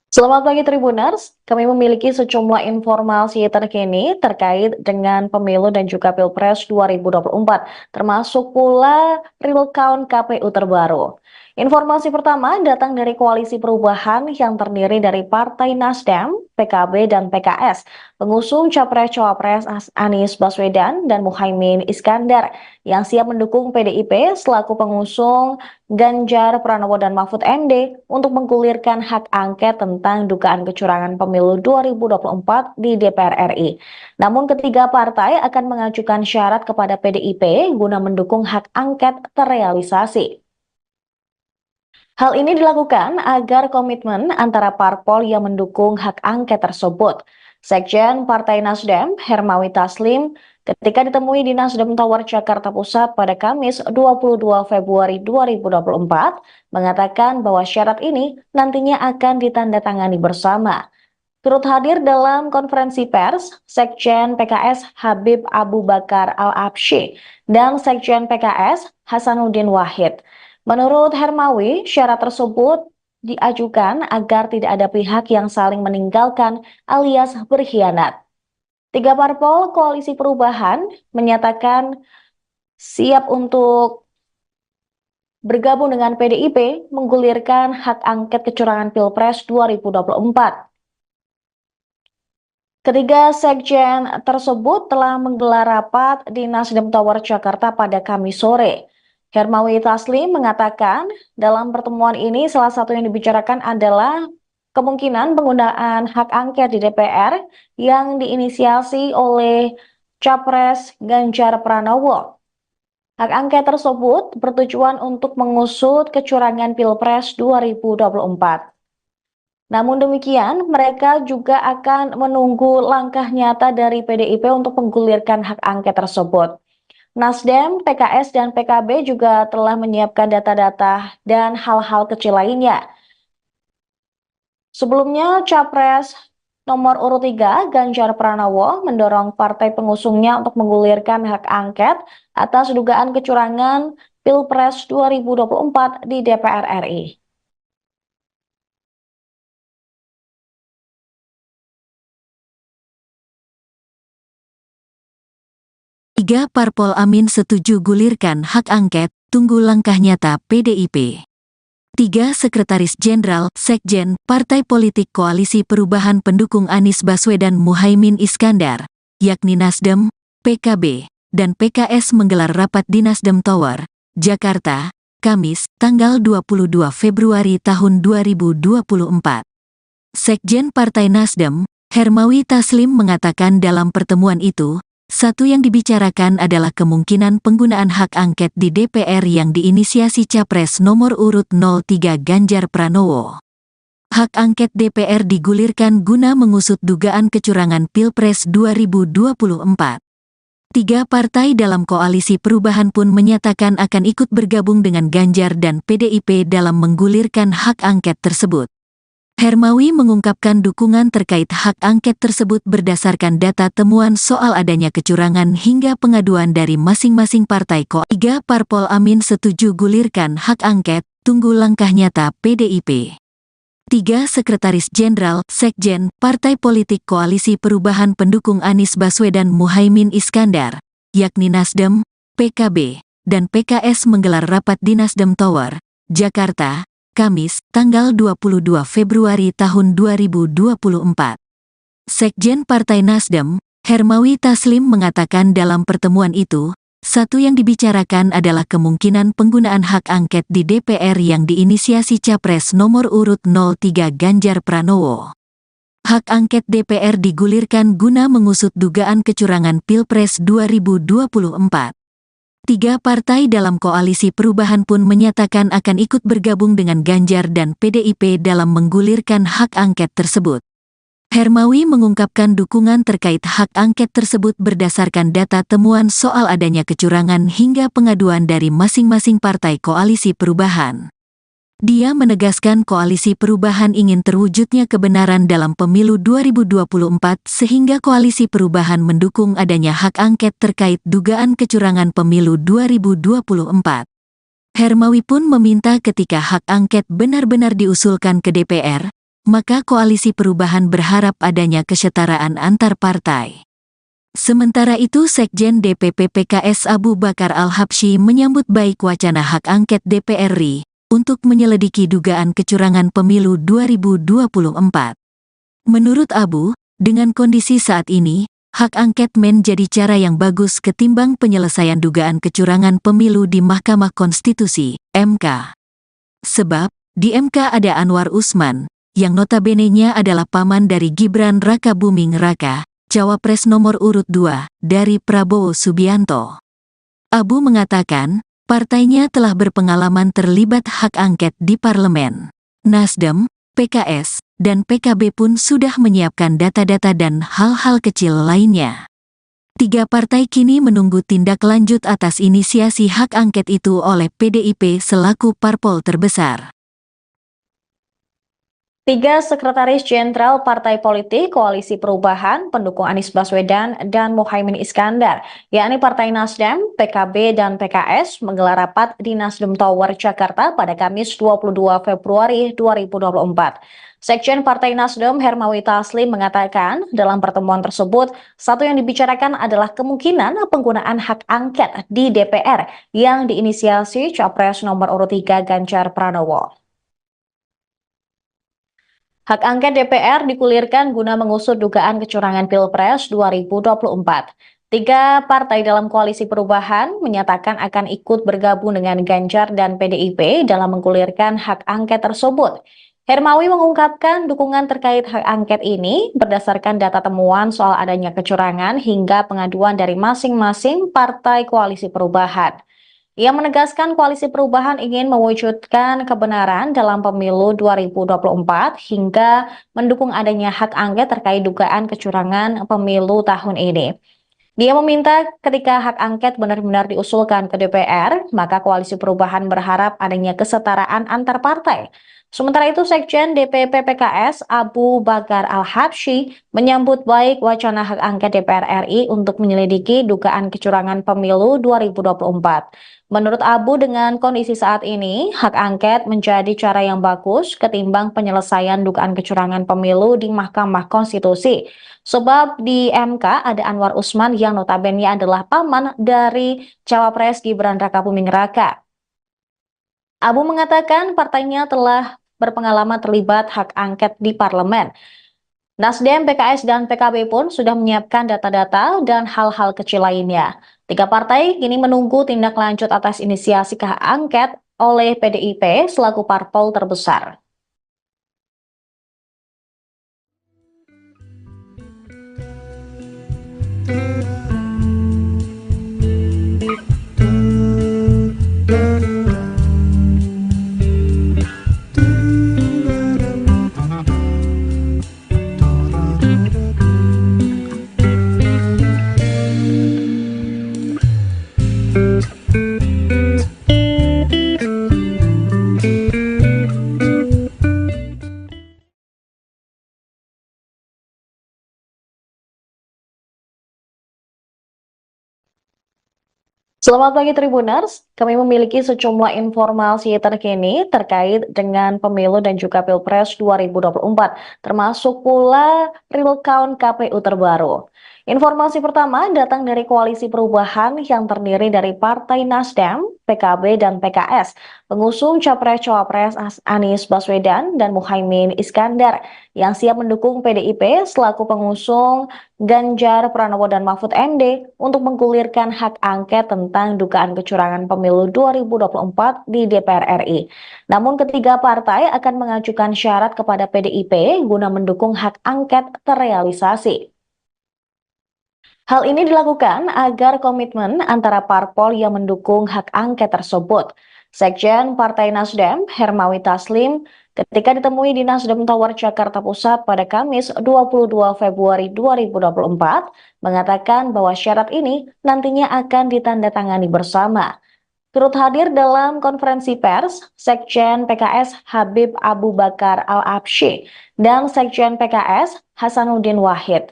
Selamat pagi Tribuners, kami memiliki sejumlah informasi terkini terkait dengan pemilu dan juga Pilpres 2024, termasuk pula real count KPU terbaru. Informasi pertama datang dari Koalisi Perubahan yang terdiri dari Partai Nasdem, PKB, dan PKS, pengusung Capres-Cawapres Anies Baswedan dan Muhaimin Iskandar, yang siap mendukung PDIP selaku pengusung Ganjar Pranowo dan Mahfud MD untuk menggulirkan hak angket tentang dugaan kecurangan pemilu 2024 di DPR RI. Namun ketiga partai akan mengajukan syarat kepada PDIP guna mendukung hak angket terrealisasi. Hal ini dilakukan agar komitmen antara parpol yang mendukung hak angket tersebut. Sekjen Partai Nasdem, Hermawi Taslim, ketika ditemui di Nasdem Tower Jakarta Pusat pada Kamis 22 Februari 2024, mengatakan bahwa syarat ini nantinya akan ditandatangani bersama. Turut hadir dalam konferensi pers, Sekjen PKS Habib Abu Bakar Al-Habsyi dan Sekjen PKS Hasanuddin Wahid. Menurut Hermawi, syarat tersebut diajukan agar tidak ada pihak yang saling meninggalkan alias berkhianat. 3 parpol Koalisi Perubahan menyatakan siap untuk bergabung dengan PDIP menggulirkan hak angket kecurangan Pilpres 2024. Ketiga sekjen tersebut telah menggelar rapat di Nasdem Tower Jakarta pada Kamis sore. Hermawi Taslim mengatakan dalam pertemuan ini salah satu yang dibicarakan adalah kemungkinan penggunaan hak angket di DPR yang diinisiasi oleh Capres Ganjar Pranowo. Hak angket tersebut bertujuan untuk mengusut kecurangan Pilpres 2024. Namun demikian, mereka juga akan menunggu langkah nyata dari PDIP untuk menggulirkan hak angket tersebut. Nasdem, PKS, dan PKB juga telah menyiapkan data-data dan hal-hal kecil lainnya. Sebelumnya, Capres nomor urut 3, Ganjar Pranowo, mendorong partai pengusungnya untuk menggulirkan hak angket atas dugaan kecurangan Pilpres 2024 di DPR RI. Tiga parpol Amin setuju gulirkan hak angket, tunggu langkah nyata PDIP. Tiga sekretaris jenderal, sekjen, partai politik koalisi perubahan pendukung Anies Baswedan Muhaimin Iskandar, yakni Nasdem, PKB, dan PKS menggelar rapat di Nasdem Tower, Jakarta, Kamis, tanggal 22 Februari tahun 2024. Sekjen Partai Nasdem, Hermawi Taslim mengatakan dalam pertemuan itu, satu yang dibicarakan adalah kemungkinan penggunaan hak angket di DPR yang diinisiasi Capres nomor urut 03 Ganjar Pranowo. Hak angket DPR digulirkan guna mengusut dugaan kecurangan Pilpres 2024. Tiga partai dalam koalisi perubahan pun menyatakan akan ikut bergabung dengan Ganjar dan PDIP dalam menggulirkan hak angket tersebut. Hermawi mengungkapkan dukungan terkait hak angket tersebut berdasarkan data temuan soal adanya kecurangan hingga pengaduan dari masing-masing partai. Tiga parpol Amin setuju gulirkan hak angket, tunggu langkah nyata PDIP. Tiga sekretaris jenderal, sekjen, partai politik koalisi perubahan pendukung Anies Baswedan Muhaimin Iskandar, yakni Nasdem, PKB, dan PKS menggelar rapat di Nasdem Tower, Jakarta, Kamis, tanggal 22 Februari tahun 2024. Sekjen Partai Nasdem, Hermawi Taslim mengatakan dalam pertemuan itu, satu yang dibicarakan adalah kemungkinan penggunaan hak angket di DPR yang diinisiasi Capres nomor urut 03 Ganjar Pranowo. Hak angket DPR digulirkan guna mengusut dugaan kecurangan Pilpres 2024. Tiga partai dalam koalisi perubahan pun menyatakan akan ikut bergabung dengan Ganjar dan PDIP dalam menggulirkan hak angket tersebut. Hermawi mengungkapkan dukungan terkait hak angket tersebut berdasarkan data temuan soal adanya kecurangan hingga pengaduan dari masing-masing partai koalisi perubahan. Dia menegaskan koalisi perubahan ingin terwujudnya kebenaran dalam pemilu 2024 sehingga koalisi perubahan mendukung adanya hak angket terkait dugaan kecurangan pemilu 2024. Hermawi pun meminta ketika hak angket benar-benar diusulkan ke DPR, maka koalisi perubahan berharap adanya kesetaraan antar partai. Sementara itu Sekjen DPP PKS Abu Bakar Al-Habsyi menyambut baik wacana hak angket DPR RI untuk menyelidiki dugaan kecurangan pemilu 2024. Menurut Abu, dengan kondisi saat ini, hak angket menjadi cara yang bagus ketimbang penyelesaian dugaan kecurangan pemilu di Mahkamah Konstitusi, MK. Sebab, di MK ada Anwar Usman, yang notabene-nya adalah paman dari Gibran Raka Buming Raka, Cawapres nomor urut 2, dari Prabowo Subianto. Abu mengatakan, partainya telah berpengalaman terlibat hak angket di parlemen. Nasdem, PKS, dan PKB pun sudah menyiapkan data-data dan hal-hal kecil lainnya. Tiga partai kini menunggu tindak lanjut atas inisiasi hak angket itu oleh PDIP selaku parpol terbesar. Tiga sekretaris jenderal partai politik Koalisi Perubahan pendukung Anies Baswedan dan Muhaimin Iskandar, yakni Partai Nasdem, PKB, dan PKS menggelar rapat di Nasdem Tower, Jakarta pada Kamis 22 Februari 2024. Sekjen Partai Nasdem Hermawi Taslim mengatakan dalam pertemuan tersebut, satu yang dibicarakan adalah kemungkinan penggunaan hak angket di DPR yang diinisiasi Capres nomor urut 3 Ganjar Pranowo. Hak angket DPR digulirkan guna mengusut dugaan kecurangan Pilpres 2024. Tiga partai dalam koalisi perubahan menyatakan akan ikut bergabung dengan Ganjar dan PDIP dalam menggulirkan hak angket tersebut. Hermawi mengungkapkan dukungan terkait hak angket ini berdasarkan data temuan soal adanya kecurangan hingga pengaduan dari masing-masing partai koalisi perubahan. Ia menegaskan Koalisi Perubahan ingin mewujudkan kebenaran dalam pemilu 2024 hingga mendukung adanya hak angket terkait dugaan kecurangan pemilu tahun ini. Dia meminta ketika hak angket benar-benar diusulkan ke DPR, maka Koalisi Perubahan berharap adanya kesetaraan antar partai. Sementara itu, Sekjen DPP PKS Abu Bakar Al-Habsyi menyambut baik wacana hak angket DPR RI untuk menyelidiki dugaan kecurangan pemilu 2024. Menurut Abu, dengan kondisi saat ini, hak angket menjadi cara yang bagus ketimbang penyelesaian dugaan kecurangan pemilu di Mahkamah Konstitusi. Sebab di MK ada Anwar Usman yang notabene adalah paman dari Cawapres Gibran Rakabuming Raka. Abu mengatakan partainya telah berpengalaman terlibat hak angket di parlemen. Nasdem, PKS, dan PKB pun sudah menyiapkan data-data dan hal-hal kecil lainnya. Tiga partai kini menunggu tindak lanjut atas inisiasi hak angket oleh PDIP selaku parpol terbesar. Selamat pagi Tribuners, kami memiliki sejumlah informasi terkini terkait dengan pemilu dan juga Pilpres 2024, termasuk pula real count KPU terbaru. Informasi pertama datang dari Koalisi Perubahan yang terdiri dari Partai Nasdem, PKB, dan PKS, pengusung Capres-Cawapres Anies Baswedan dan Muhaimin Iskandar, yang siap mendukung PDIP selaku pengusung Ganjar Pranowo dan Mahfud MD untuk menggulirkan hak angket tentang dugaan kecurangan pemilu 2024 di DPR RI. Namun ketiga partai akan mengajukan syarat kepada PDIP guna mendukung hak angket terrealisasi. Hal ini dilakukan agar komitmen antara parpol yang mendukung hak angket tersebut. Sekjen Partai Nasdem, Hermawi Taslim, ketika ditemui di Nasdem Tower Jakarta Pusat pada Kamis 22 Februari 2024, mengatakan bahwa syarat ini nantinya akan ditandatangani bersama. Turut hadir dalam konferensi pers, Sekjen PKS Habib Abu Bakar Al-Habsyi dan Sekjen PKS Hasanuddin Wahid.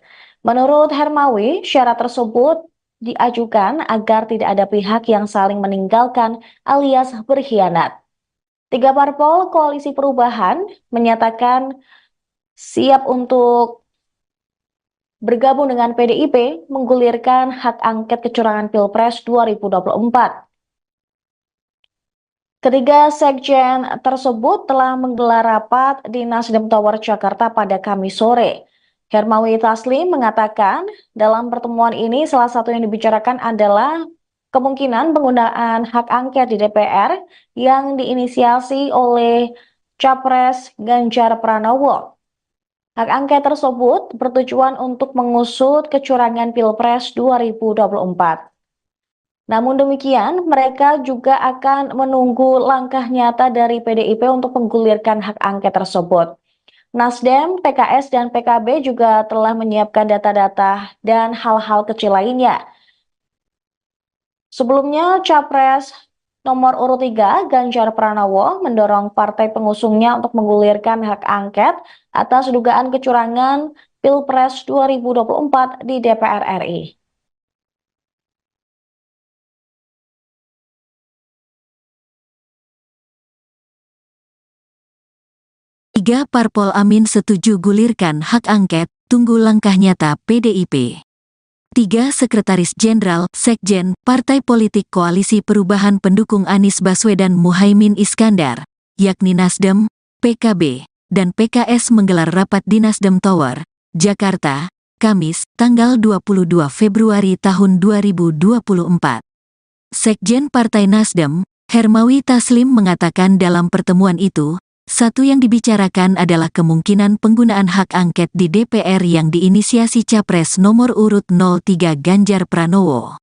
Menurut Hermawi, syarat tersebut diajukan agar tidak ada pihak yang saling meninggalkan alias berkhianat. Tiga parpol Koalisi Perubahan menyatakan siap untuk bergabung dengan PDIP menggulirkan hak angket kecurangan Pilpres 2024. Ketiga sekjen tersebut telah menggelar rapat di Nasdem Tower Jakarta pada Kamis sore. Hermawi Taslim mengatakan dalam pertemuan ini salah satu yang dibicarakan adalah kemungkinan penggunaan hak angket di DPR yang diinisiasi oleh Capres Ganjar Pranowo. Hak angket tersebut bertujuan untuk mengusut kecurangan Pilpres 2024. Namun demikian, mereka juga akan menunggu langkah nyata dari PDIP untuk menggulirkan hak angket tersebut. Nasdem, PKS, dan PKB juga telah menyiapkan data-data dan hal-hal kecil lainnya. Sebelumnya, Capres nomor urut 3 Ganjar Pranowo mendorong partai pengusungnya untuk menggulirkan hak angket atas dugaan kecurangan Pilpres 2024 di DPR RI. Tiga parpol Amin setuju gulirkan hak angket, tunggu langkah nyata PDIP. Tiga Sekretaris Jenderal, Sekjen, Partai Politik Koalisi Perubahan pendukung Anies Baswedan Muhaimin Iskandar, yakni Nasdem, PKB, dan PKS menggelar rapat di Nasdem Tower, Jakarta, Kamis, tanggal 22 Februari tahun 2024. Sekjen Partai Nasdem, Hermawi Taslim mengatakan dalam pertemuan itu, satu yang dibicarakan adalah kemungkinan penggunaan hak angket di DPR yang diinisiasi Capres nomor urut 03 Ganjar Pranowo.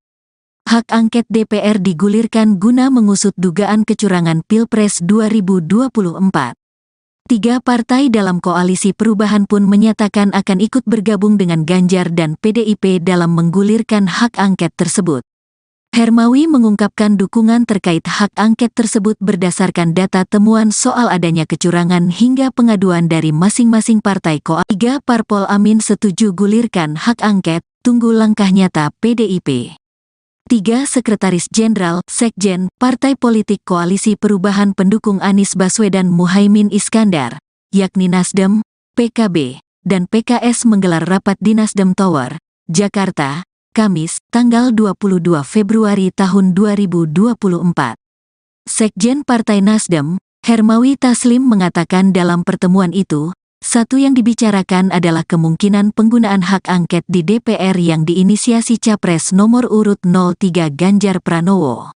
Hak angket DPR digulirkan guna mengusut dugaan kecurangan Pilpres 2024. Tiga partai dalam koalisi perubahan pun menyatakan akan ikut bergabung dengan Ganjar dan PDIP dalam menggulirkan hak angket tersebut. Hermawi mengungkapkan dukungan terkait hak angket tersebut berdasarkan data temuan soal adanya kecurangan hingga pengaduan dari masing-masing partai koalisi. Tiga parpol Amin setuju gulirkan hak angket, tunggu langkah nyata PDIP. Tiga Sekretaris Jenderal, Sekjen, Partai Politik Koalisi Perubahan pendukung Anies Baswedan Muhaimin Iskandar, yakni Nasdem, PKB, dan PKS menggelar rapat di Nasdem Tower, Jakarta, Kamis, tanggal 22 Februari tahun 2024. Sekjen Partai Nasdem, Hermawi Taslim mengatakan dalam pertemuan itu, satu yang dibicarakan adalah kemungkinan penggunaan hak angket di DPR yang diinisiasi Capres nomor urut 03 Ganjar Pranowo.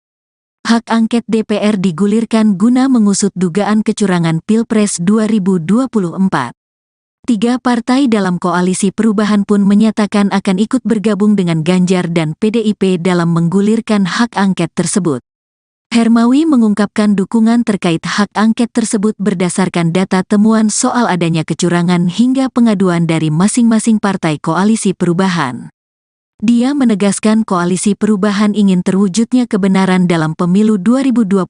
Hak angket DPR digulirkan guna mengusut dugaan kecurangan Pilpres 2024. Tiga partai dalam koalisi perubahan pun menyatakan akan ikut bergabung dengan Ganjar dan PDIP dalam menggulirkan hak angket tersebut. Hermawi mengungkapkan dukungan terkait hak angket tersebut berdasarkan data temuan soal adanya kecurangan hingga pengaduan dari masing-masing partai koalisi perubahan. Dia menegaskan koalisi perubahan ingin terwujudnya kebenaran dalam pemilu 2024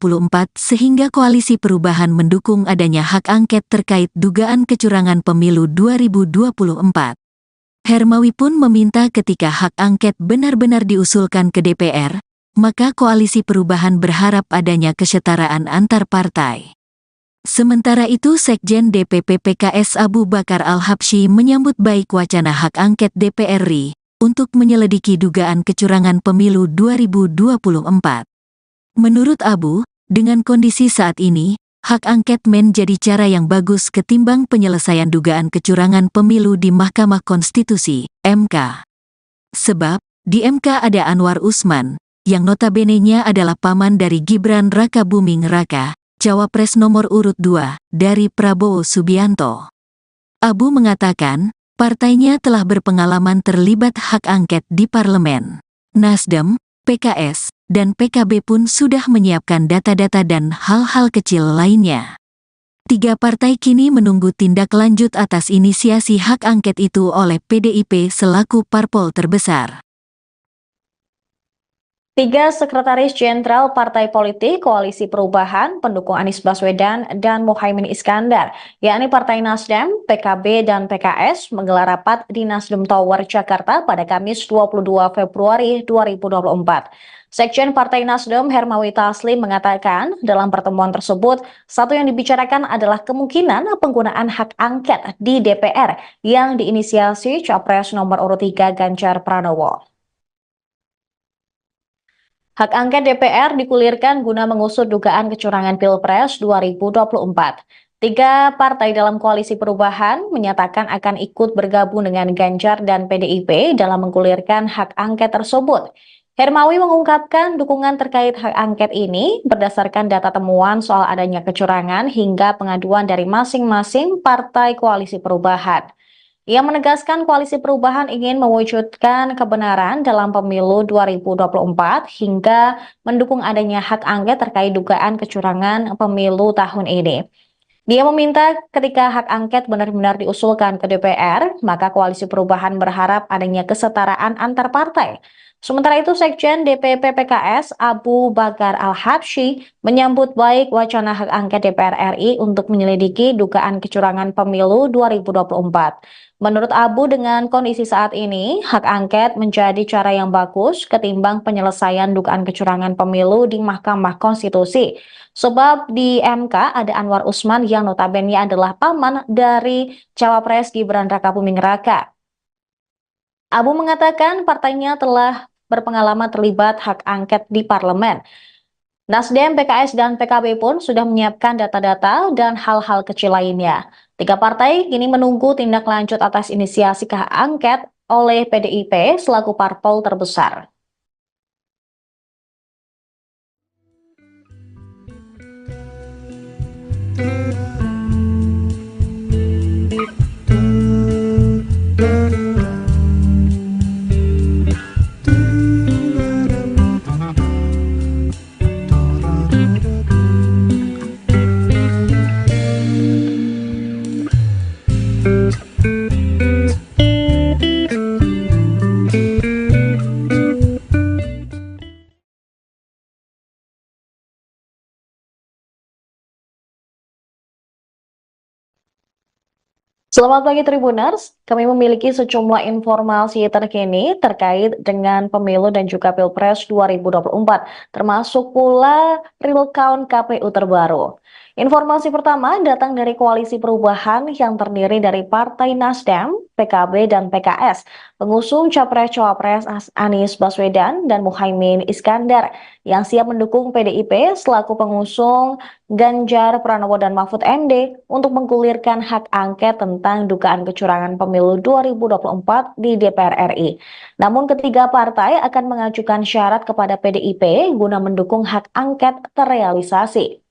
sehingga koalisi perubahan mendukung adanya hak angket terkait dugaan kecurangan pemilu 2024. Hermawi pun meminta ketika hak angket benar-benar diusulkan ke DPR, maka koalisi perubahan berharap adanya kesetaraan antar partai. Sementara itu Sekjen DPP PKS Abu Bakar Al-Habsyi menyambut baik wacana hak angket DPR RI untuk menyelidiki dugaan kecurangan pemilu 2024. Menurut Abu, dengan kondisi saat ini, hak angket menjadi cara yang bagus ketimbang penyelesaian dugaan kecurangan pemilu di Mahkamah Konstitusi, MK. Sebab, di MK ada Anwar Usman, yang notabene-nya adalah paman dari Gibran Raka Buming Raka, Cawapres nomor urut 2, dari Prabowo Subianto. Abu mengatakan, partainya telah berpengalaman terlibat hak angket di parlemen. Nasdem, PKS, dan PKB pun sudah menyiapkan data-data dan hal-hal kecil lainnya. Tiga partai kini menunggu tindak lanjut atas inisiasi hak angket itu oleh PDIP selaku parpol terbesar. Tiga Sekretaris Jenderal Partai Politik Koalisi Perubahan pendukung Anies Baswedan dan Muhaimin Iskandar, yakni Partai Nasdem, PKB, dan PKS menggelar rapat di Nasdem Tower, Jakarta pada Kamis 22 Februari 2024. Sekjen Partai Nasdem Hermawi Taslim mengatakan dalam pertemuan tersebut, satu yang dibicarakan adalah kemungkinan penggunaan hak angket di DPR yang diinisiasi Capres nomor urut 3 Ganjar Pranowo. Hak angket DPR digulirkan guna mengusut dugaan kecurangan Pilpres 2024. Tiga partai dalam koalisi perubahan menyatakan akan ikut bergabung dengan Ganjar dan PDIP dalam menggulirkan hak angket tersebut. Hermawi mengungkapkan dukungan terkait hak angket ini berdasarkan data temuan soal adanya kecurangan hingga pengaduan dari masing-masing partai koalisi perubahan. Ia menegaskan koalisi perubahan ingin mewujudkan kebenaran dalam pemilu 2024 hingga mendukung adanya hak angket terkait dugaan kecurangan pemilu tahun ini. Dia meminta ketika hak angket benar-benar diusulkan ke DPR, maka koalisi perubahan berharap adanya kesetaraan antar partai. Sementara itu, Sekjen DPP PKS Abu Bakar Al-Habsyi menyambut baik wacana hak angket DPR RI untuk menyelidiki dugaan kecurangan pemilu 2024. Menurut Abu, dengan kondisi saat ini, hak angket menjadi cara yang bagus ketimbang penyelesaian dugaan kecurangan pemilu di Mahkamah Konstitusi. Sebab di MK ada Anwar Usman yang notabene adalah paman dari Cawapres Gibran Rakabuming Raka. Abu mengatakan partainya telah berpengalaman terlibat hak angket di parlemen. Nasdem, PKS, dan PKB pun sudah menyiapkan data-data dan hal-hal kecil lainnya. Tiga partai kini menunggu tindak lanjut atas inisiasi hak angket oleh PDIP selaku parpol terbesar. Selamat pagi Tribuners, kami memiliki sejumlah informasi terkini terkait dengan pemilu dan juga Pilpres 2024, termasuk pula real count KPU terbaru. Informasi pertama datang dari Koalisi Perubahan yang terdiri dari Partai Nasdem, PKB, dan PKS, pengusung Capres-Cawapres Anies Baswedan dan Muhaimin Iskandar, yang siap mendukung PDIP selaku pengusung Ganjar Pranowo dan Mahfud MD untuk menggulirkan hak angket tentang dugaan kecurangan pemilu 2024 di DPR RI. Namun ketiga partai akan mengajukan syarat kepada PDIP guna mendukung hak angket terrealisasi.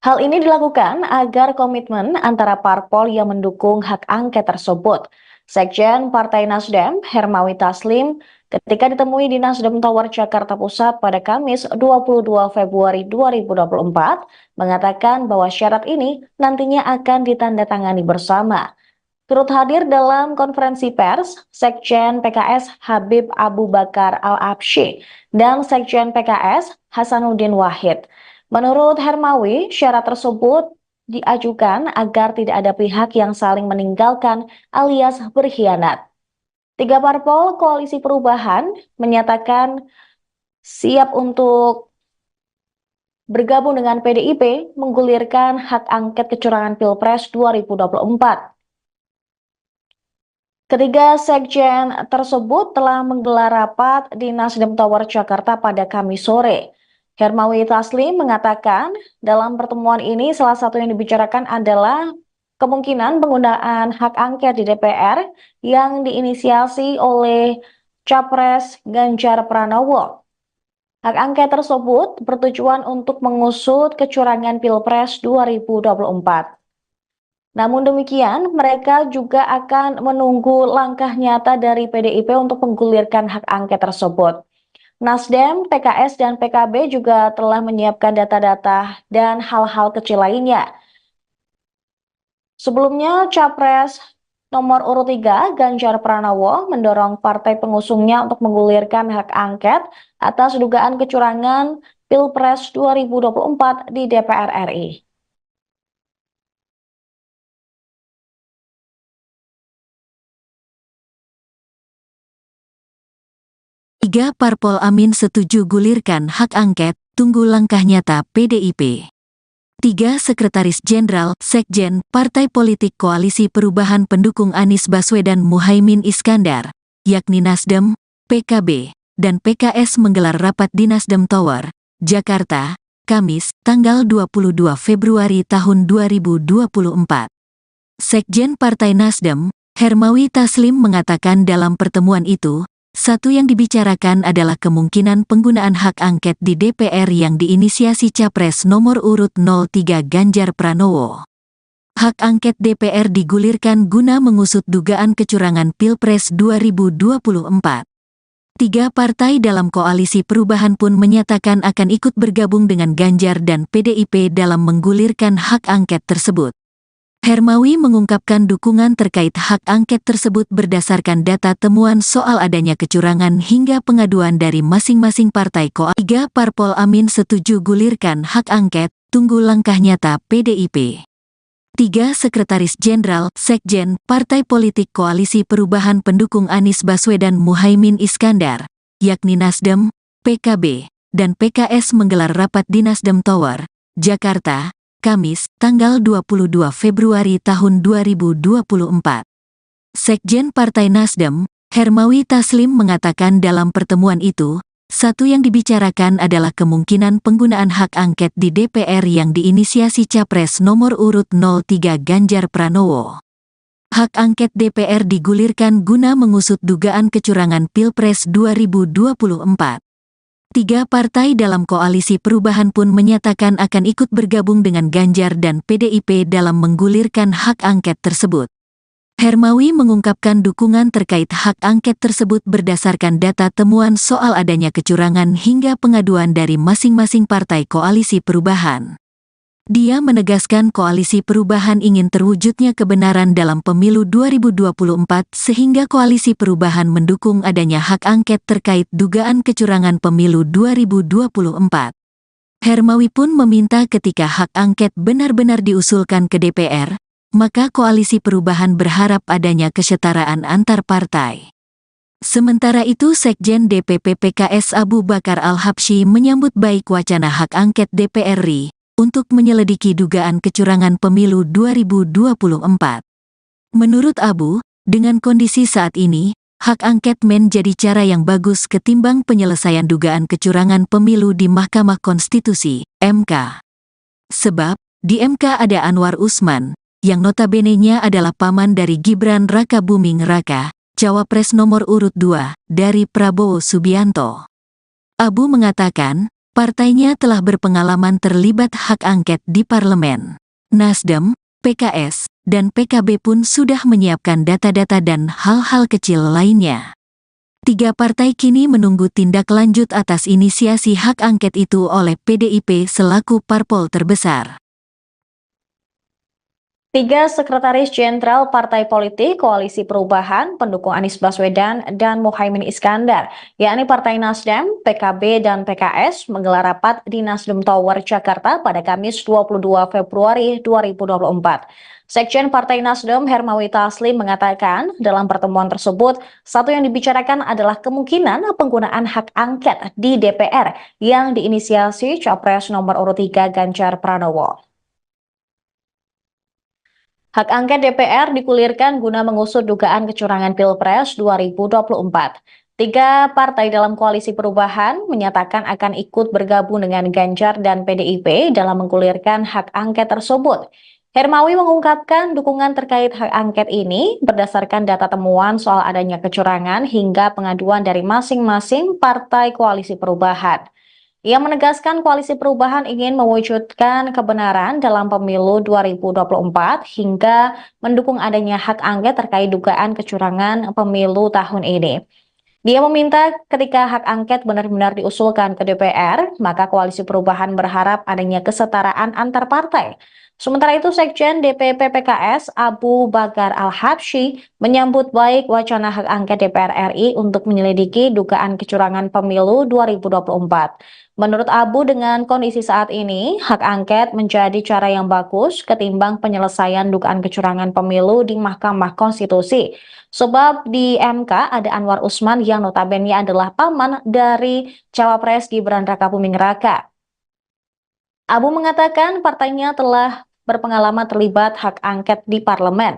Hal ini dilakukan agar komitmen antara parpol yang mendukung hak angket tersebut. Sekjen Partai Nasdem, Hermawi Taslim, ketika ditemui di Nasdem Tower Jakarta Pusat pada Kamis 22 Februari 2024, mengatakan bahwa syarat ini nantinya akan ditandatangani bersama. Turut hadir dalam konferensi pers, Sekjen PKS Habib Abu Bakar Al-Habsyi dan Sekjen PKS Hasanuddin Wahid. Menurut Hermawi, syarat tersebut diajukan agar tidak ada pihak yang saling meninggalkan alias berkhianat. Tiga parpol Koalisi Perubahan menyatakan siap untuk bergabung dengan PDIP menggulirkan hak angket kecurangan Pilpres 2024. Ketiga sekjen tersebut telah menggelar rapat di Nasdem Tower Jakarta pada Kamis sore. Hermawi Taslim mengatakan dalam pertemuan ini salah satu yang dibicarakan adalah kemungkinan penggunaan hak angket di DPR yang diinisiasi oleh Capres Ganjar Pranowo. Hak angket tersebut bertujuan untuk mengusut kecurangan Pilpres 2024. Namun demikian, mereka juga akan menunggu langkah nyata dari PDIP untuk menggulirkan hak angket tersebut. Nasdem, PKS, dan PKB juga telah menyiapkan data-data dan hal-hal kecil lainnya. Sebelumnya, Capres nomor urut 3, Ganjar Pranowo, mendorong partai pengusungnya untuk menggulirkan hak angket atas dugaan kecurangan Pilpres 2024 di DPR RI. Tiga parpol Amin setuju gulirkan hak angket, tunggu langkah nyata PDIP. Tiga Sekretaris Jenderal, Sekjen, Partai Politik Koalisi Perubahan pendukung Anies Baswedan Muhaimin Iskandar, yakni Nasdem, PKB, dan PKS menggelar rapat di Nasdem Tower, Jakarta, Kamis, tanggal 22 Februari tahun 2024. Sekjen Partai Nasdem, Hermawi Taslim mengatakan dalam pertemuan itu, satu yang dibicarakan adalah kemungkinan penggunaan hak angket di DPR yang diinisiasi Capres nomor urut 03 Ganjar Pranowo. Hak angket DPR digulirkan guna mengusut dugaan kecurangan Pilpres 2024. Tiga partai dalam Koalisi Perubahan pun menyatakan akan ikut bergabung dengan Ganjar dan PDIP dalam menggulirkan hak angket tersebut. Hermawi mengungkapkan dukungan terkait hak angket tersebut berdasarkan data temuan soal adanya kecurangan hingga pengaduan dari masing-masing partai koalisi. 3 Parpol Amin setuju gulirkan hak angket, tunggu langkah nyata PDIP. 3 Sekretaris Jenderal, Sekjen, Partai Politik Koalisi Perubahan pendukung Anies Baswedan Muhaimin Iskandar, yakni Nasdem, PKB, dan PKS menggelar rapat di Nasdem Tower, Jakarta, Kamis, tanggal 22 Februari tahun 2024. Sekjen Partai Nasdem, Hermawi Taslim mengatakan dalam pertemuan itu, satu yang dibicarakan adalah kemungkinan penggunaan hak angket di DPR yang diinisiasi Capres nomor urut 03 Ganjar Pranowo. Hak angket DPR digulirkan guna mengusut dugaan kecurangan Pilpres 2024. 3 partai dalam koalisi perubahan pun menyatakan akan ikut bergabung dengan Ganjar dan PDIP dalam menggulirkan hak angket tersebut. Hermawi mengungkapkan dukungan terkait hak angket tersebut berdasarkan data temuan soal adanya kecurangan hingga pengaduan dari masing-masing partai koalisi perubahan. Dia menegaskan koalisi perubahan ingin terwujudnya kebenaran dalam pemilu 2024 sehingga koalisi perubahan mendukung adanya hak angket terkait dugaan kecurangan pemilu 2024. Hermawi pun meminta ketika hak angket benar-benar diusulkan ke DPR, maka koalisi perubahan berharap adanya kesetaraan antar partai. Sementara itu Sekjen DPP PKS Abu Bakar Al-Habsyi menyambut baik wacana hak angket DPR RI untuk menyelidiki dugaan kecurangan pemilu 2024. Menurut Abu, dengan kondisi saat ini, hak angket menjadi cara yang bagus ketimbang penyelesaian dugaan kecurangan pemilu di Mahkamah Konstitusi, MK. Sebab, di MK ada Anwar Usman, yang notabene-nya adalah paman dari Gibran Raka Buming Raka, Cawapres nomor urut 2, dari Prabowo Subianto. Abu mengatakan, partainya telah berpengalaman terlibat hak angket di parlemen. Nasdem, PKS, dan PKB pun sudah menyiapkan data-data dan hal-hal kecil lainnya. 3 partai kini menunggu tindak lanjut atas inisiasi hak angket itu oleh PDIP selaku parpol terbesar. 3 Sekretaris Jenderal Partai Politik Koalisi Perubahan pendukung Anies Baswedan dan Muhaimin Iskandar, yakni Partai Nasdem, PKB, dan PKS menggelar rapat di Nasdem Tower, Jakarta pada Kamis 22 Februari 2024. Sekjen Partai Nasdem Hermawi Taslim mengatakan dalam pertemuan tersebut, satu yang dibicarakan adalah kemungkinan penggunaan hak angket di DPR yang diinisiasi Capres nomor urut 3 Ganjar Pranowo. Hak angket DPR digulirkan guna mengusut dugaan kecurangan Pilpres 2024. 3 partai dalam koalisi perubahan menyatakan akan ikut bergabung dengan Ganjar dan PDIP dalam menggulirkan hak angket tersebut. Hermawi mengungkapkan dukungan terkait hak angket ini berdasarkan data temuan soal adanya kecurangan hingga pengaduan dari masing-masing partai koalisi perubahan. Ia menegaskan koalisi perubahan ingin mewujudkan kebenaran dalam pemilu 2024 hingga mendukung adanya hak angket terkait dugaan kecurangan pemilu tahun ini. Dia meminta ketika hak angket benar-benar diusulkan ke DPR, maka koalisi perubahan berharap adanya kesetaraan antar partai. Sementara itu, Sekjen DPP PKS Abu Bakar Al-Habsyi menyambut baik wacana hak angket DPR RI untuk menyelidiki dugaan kecurangan pemilu 2024. Menurut Abu, dengan kondisi saat ini, hak angket menjadi cara yang bagus ketimbang penyelesaian dugaan kecurangan pemilu di Mahkamah Konstitusi. Sebab di MK ada Anwar Usman yang notabene adalah paman dari Cawapres Gibran Raka Buming Raka. Abu mengatakan partainya telah berpengalaman terlibat hak angket di parlemen.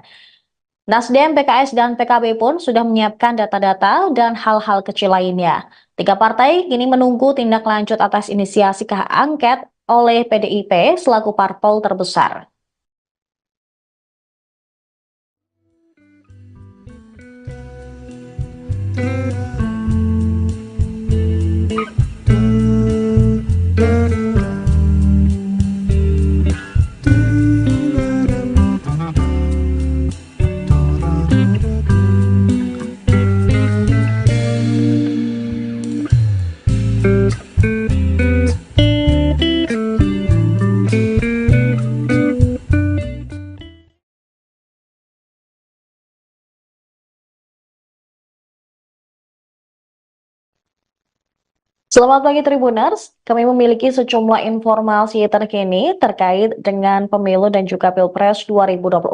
Nasdem, PKS, dan PKB pun sudah menyiapkan data-data dan hal-hal kecil lainnya. 3 partai kini menunggu tindak lanjut atas inisiasi hak angket oleh PDIP selaku parpol terbesar. Selamat pagi Tribuners, kami memiliki sejumlah informasi terkini terkait dengan pemilu dan juga Pilpres 2024,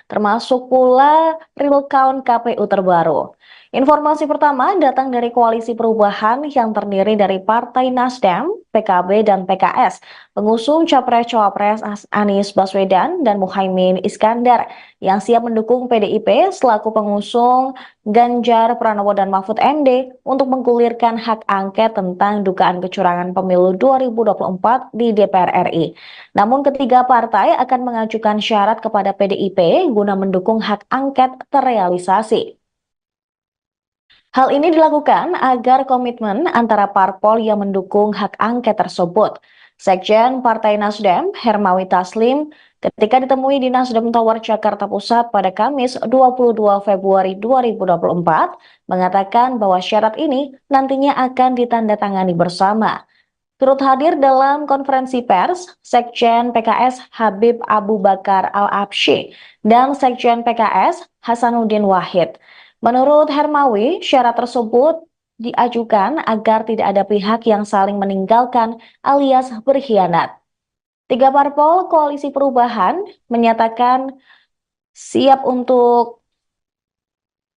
termasuk pula real count KPU terbaru. Informasi pertama datang dari Koalisi Perubahan yang terdiri dari Partai Nasdem, PKB, dan PKS, pengusung Capres-Cawapres Anies Baswedan dan Muhaimin Iskandar, yang siap mendukung PDIP selaku pengusung Ganjar Pranowo dan Mahfud MD untuk menggulirkan hak angket tentang dugaan kecurangan pemilu 2024 di DPR RI. Namun ketiga partai akan mengajukan syarat kepada PDIP guna mendukung hak angket terrealisasi. Hal ini dilakukan agar komitmen antara parpol yang mendukung hak angket tersebut. Sekjen Partai Nasdem, Hermawi Taslim, ketika ditemui di Nasdem Tower Jakarta Pusat pada Kamis 22 Februari 2024, mengatakan bahwa syarat ini nantinya akan ditandatangani bersama. Turut hadir dalam konferensi pers, Sekjen PKS Habib Abu Bakar Al-Absyi dan Sekjen PKS Hasanuddin Wahid. Menurut Hermawi, syarat tersebut diajukan agar tidak ada pihak yang saling meninggalkan alias berkhianat. Tiga parpol Koalisi Perubahan menyatakan siap untuk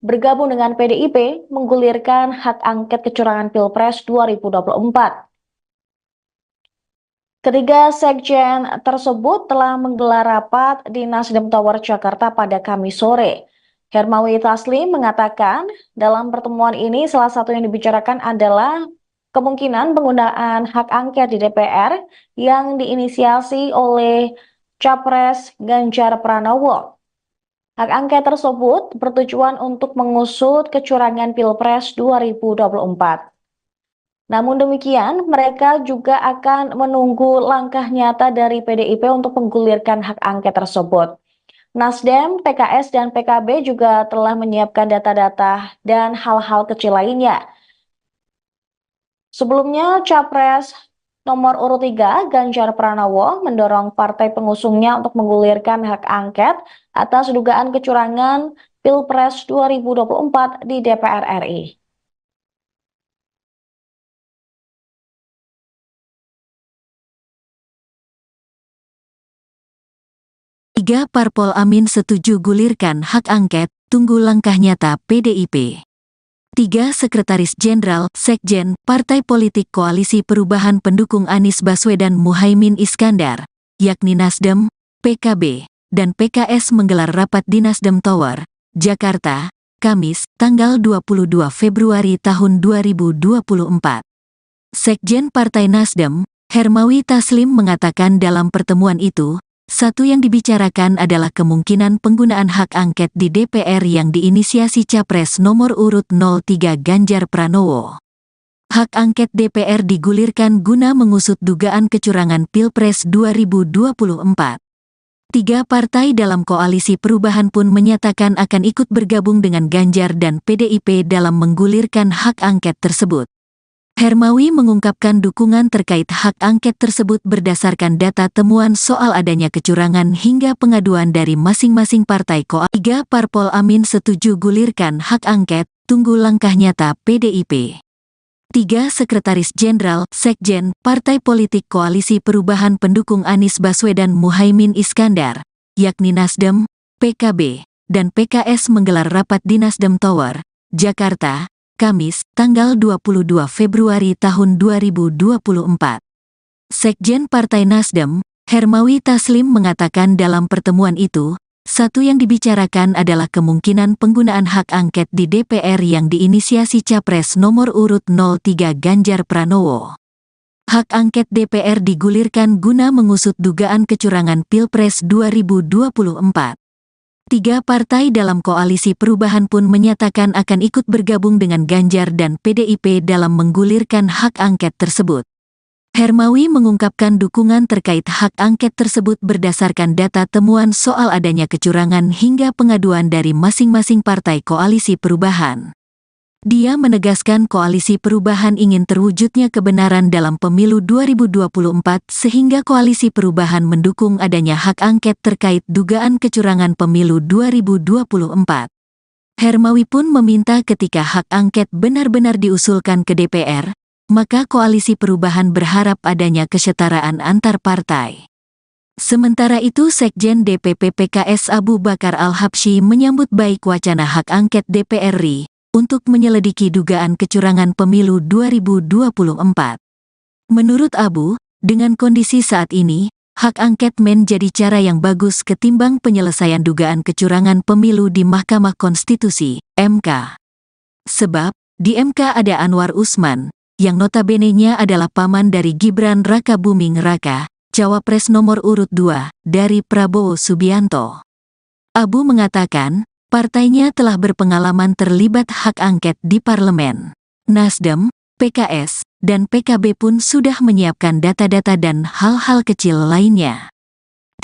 bergabung dengan PDIP menggulirkan hak angket kecurangan Pilpres 2024. Ketiga sekjen tersebut telah menggelar rapat di Nasdem Tower Jakarta pada Kamis sore. Hermawi Taslim mengatakan dalam pertemuan ini salah satu yang dibicarakan adalah kemungkinan penggunaan hak angket di DPR yang diinisiasi oleh Capres Ganjar Pranowo. Hak angket tersebut bertujuan untuk mengusut kecurangan Pilpres 2024. Namun demikian, mereka juga akan menunggu langkah nyata dari PDIP untuk menggulirkan hak angket tersebut. Nasdem, PKS, dan PKB juga telah menyiapkan data-data dan hal-hal kecil lainnya. Sebelumnya, Capres nomor urut 3, Ganjar Pranowo, mendorong partai pengusungnya untuk menggulirkan hak angket atas dugaan kecurangan Pilpres 2024 di DPR RI. Tiga parpol Amin setuju gulirkan hak angket, tunggu langkah nyata PDIP. Tiga Sekretaris Jenderal, Sekjen, Partai Politik Koalisi Perubahan pendukung Anies Baswedan Muhaimin Iskandar, yakni Nasdem, PKB, dan PKS menggelar rapat di Nasdem Tower, Jakarta, Kamis, tanggal 22 Februari tahun 2024. Sekjen Partai Nasdem, Hermawi Taslim mengatakan dalam pertemuan itu, satu yang dibicarakan adalah kemungkinan penggunaan hak angket di DPR yang diinisiasi Capres nomor urut 03 Ganjar Pranowo. Hak angket DPR digulirkan guna mengusut dugaan kecurangan Pilpres 2024. Tiga partai dalam Koalisi Perubahan pun menyatakan akan ikut bergabung dengan Ganjar dan PDIP dalam menggulirkan hak angket tersebut. Hermawi mengungkapkan dukungan terkait hak angket tersebut berdasarkan data temuan soal adanya kecurangan hingga pengaduan dari masing-masing partai koalisi. Tiga parpol Amin setuju gulirkan hak angket, tunggu langkah nyata PDIP. Tiga Sekretaris Jenderal, Sekjen, Partai Politik Koalisi Perubahan pendukung Anies Baswedan Muhaimin Iskandar, yakni Nasdem, PKB, dan PKS menggelar rapat di Nasdem Tower, Jakarta, Kamis, tanggal 22 Februari tahun 2024. Sekjen Partai Nasdem, Hermawi Taslim mengatakan dalam pertemuan itu, satu yang dibicarakan adalah kemungkinan penggunaan hak angket di DPR yang diinisiasi Capres nomor urut 03 Ganjar Pranowo. Hak angket DPR digulirkan guna mengusut dugaan kecurangan Pilpres 2024. Tiga partai dalam Koalisi Perubahan pun menyatakan akan ikut bergabung dengan Ganjar dan PDIP dalam menggulirkan hak angket tersebut. Hermawi mengungkapkan dukungan terkait hak angket tersebut berdasarkan data temuan soal adanya kecurangan hingga pengaduan dari masing-masing partai Koalisi Perubahan. Dia menegaskan Koalisi Perubahan ingin terwujudnya kebenaran dalam pemilu 2024 sehingga Koalisi Perubahan mendukung adanya hak angket terkait dugaan kecurangan pemilu 2024. Hermawi pun meminta ketika hak angket benar-benar diusulkan ke DPR, maka Koalisi Perubahan berharap adanya kesetaraan antar partai. Sementara itu Sekjen DPP PKS Abu Bakar Al-Habsyi menyambut baik wacana hak angket DPR RI untuk menyelidiki dugaan kecurangan pemilu 2024. Menurut Abu, dengan kondisi saat ini, hak angket menjadi cara yang bagus ketimbang penyelesaian dugaan kecurangan pemilu di Mahkamah Konstitusi, MK. Sebab, di MK ada Anwar Usman, yang notabene-nya adalah paman dari Gibran Rakabuming Raka, Cawapres nomor urut 2 dari Prabowo Subianto. Abu mengatakan, partainya telah berpengalaman terlibat hak angket di parlemen. Nasdem, PKS, dan PKB pun sudah menyiapkan data-data dan hal-hal kecil lainnya.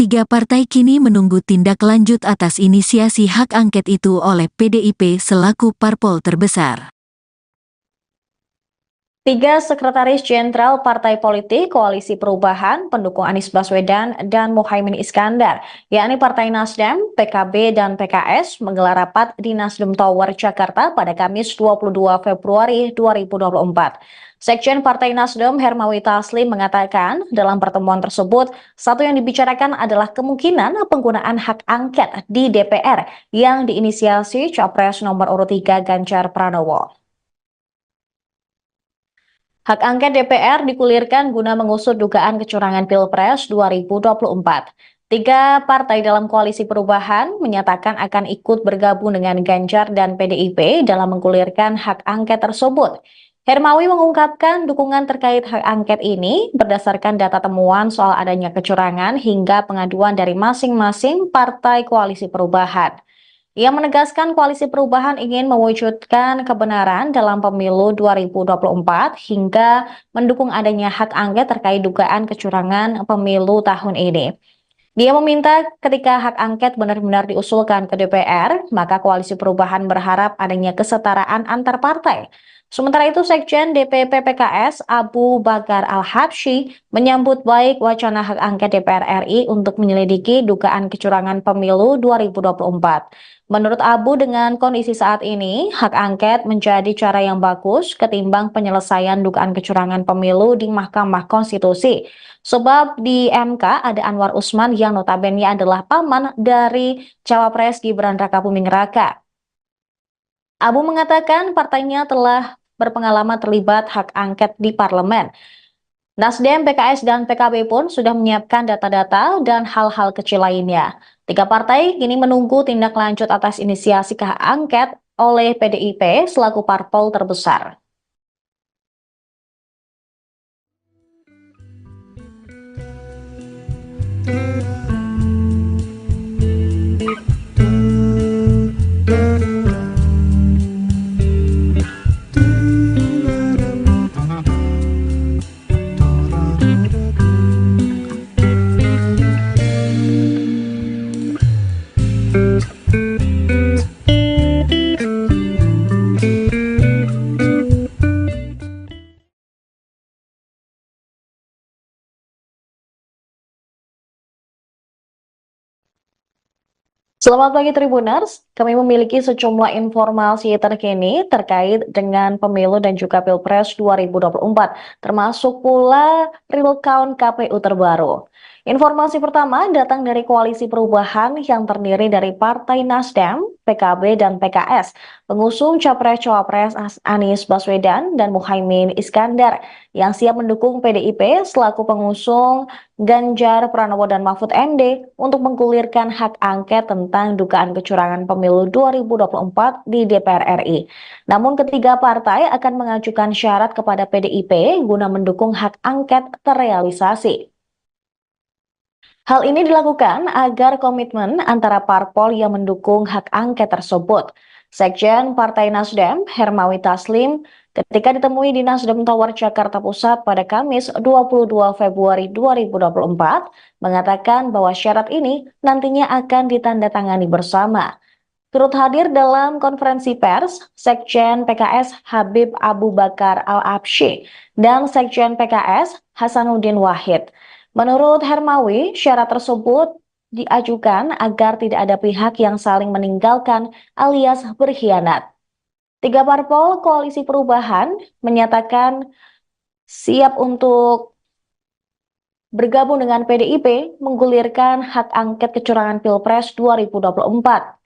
3 partai kini menunggu tindak lanjut atas inisiasi hak angket itu oleh PDIP selaku parpol terbesar. 3 Sekretaris Jenderal Partai Politik Koalisi Perubahan pendukung Anies Baswedan dan Muhaimin Iskandar, yakni Partai Nasdem, PKB, dan PKS menggelar rapat di Nasdem Tower, Jakarta pada Kamis 22 Februari 2024. Sekjen Partai Nasdem Hermawi Taslim mengatakan dalam pertemuan tersebut, satu yang dibicarakan adalah kemungkinan penggunaan hak angket di DPR yang diinisiasi Capres nomor urut 3 Ganjar Pranowo. Hak angket DPR digulirkan guna mengusut dugaan kecurangan Pilpres 2024. 3 partai dalam Koalisi Perubahan menyatakan akan ikut bergabung dengan Ganjar dan PDIP dalam menggulirkan hak angket tersebut. Hermawi mengungkapkan dukungan terkait hak angket ini berdasarkan data temuan soal adanya kecurangan hingga pengaduan dari masing-masing partai Koalisi Perubahan. Ia menegaskan Koalisi Perubahan ingin mewujudkan kebenaran dalam pemilu 2024 hingga mendukung adanya hak angket terkait dugaan kecurangan pemilu tahun ini. Dia meminta ketika hak angket benar-benar diusulkan ke DPR, maka Koalisi Perubahan berharap adanya kesetaraan antar partai. Sementara itu, Sekjen DPP PKS Abu Bakar Al-Habsyi menyambut baik wacana hak angket DPR RI untuk menyelidiki dugaan kecurangan pemilu 2024. Menurut Abu, dengan kondisi saat ini, hak angket menjadi cara yang bagus ketimbang penyelesaian dugaan kecurangan pemilu di Mahkamah Konstitusi. Sebab di MK ada Anwar Usman yang notabene adalah paman dari Cawapres Gibran Rakabuming Raka. Abu mengatakan partainya telah berpengalaman terlibat hak angket di parlemen. Nasdem, PKS, dan PKB pun sudah menyiapkan data-data dan hal-hal kecil lainnya. 3 partai kini menunggu tindak lanjut atas inisiasi hak angket oleh PDIP selaku parpol terbesar. Selamat pagi Tribuners, kami memiliki sejumlah informasi terkini terkait dengan pemilu dan juga Pilpres 2024, termasuk pula real count KPU terbaru. Informasi pertama datang dari Koalisi Perubahan yang terdiri dari Partai Nasdem, PKB, dan PKS, pengusung Capres-Cawapres Anies Baswedan dan Muhaimin Iskandar, yang siap mendukung PDIP selaku pengusung Ganjar Pranowo dan Mahfud MD untuk menggulirkan hak angket tentang dugaan kecurangan pemilu 2024 di DPR RI. Namun ketiga partai akan mengajukan syarat kepada PDIP guna mendukung hak angket terrealisasi. Hal ini dilakukan agar komitmen antara parpol yang mendukung hak angket tersebut. Sekjen Partai Nasdem, Hermawi Taslim, ketika ditemui di Nasdem Tower Jakarta Pusat pada Kamis 22 Februari 2024, mengatakan bahwa syarat ini nantinya akan ditandatangani bersama. Turut hadir dalam konferensi pers, Sekjen PKS Habib Abu Bakar Al-Habsyi dan Sekjen PKS Hasanuddin Wahid. Menurut Hermawi, syarat tersebut diajukan agar tidak ada pihak yang saling meninggalkan alias berkhianat. 3 parpol Koalisi Perubahan menyatakan siap untuk bergabung dengan PDIP menggulirkan hak angket kecurangan Pilpres 2024.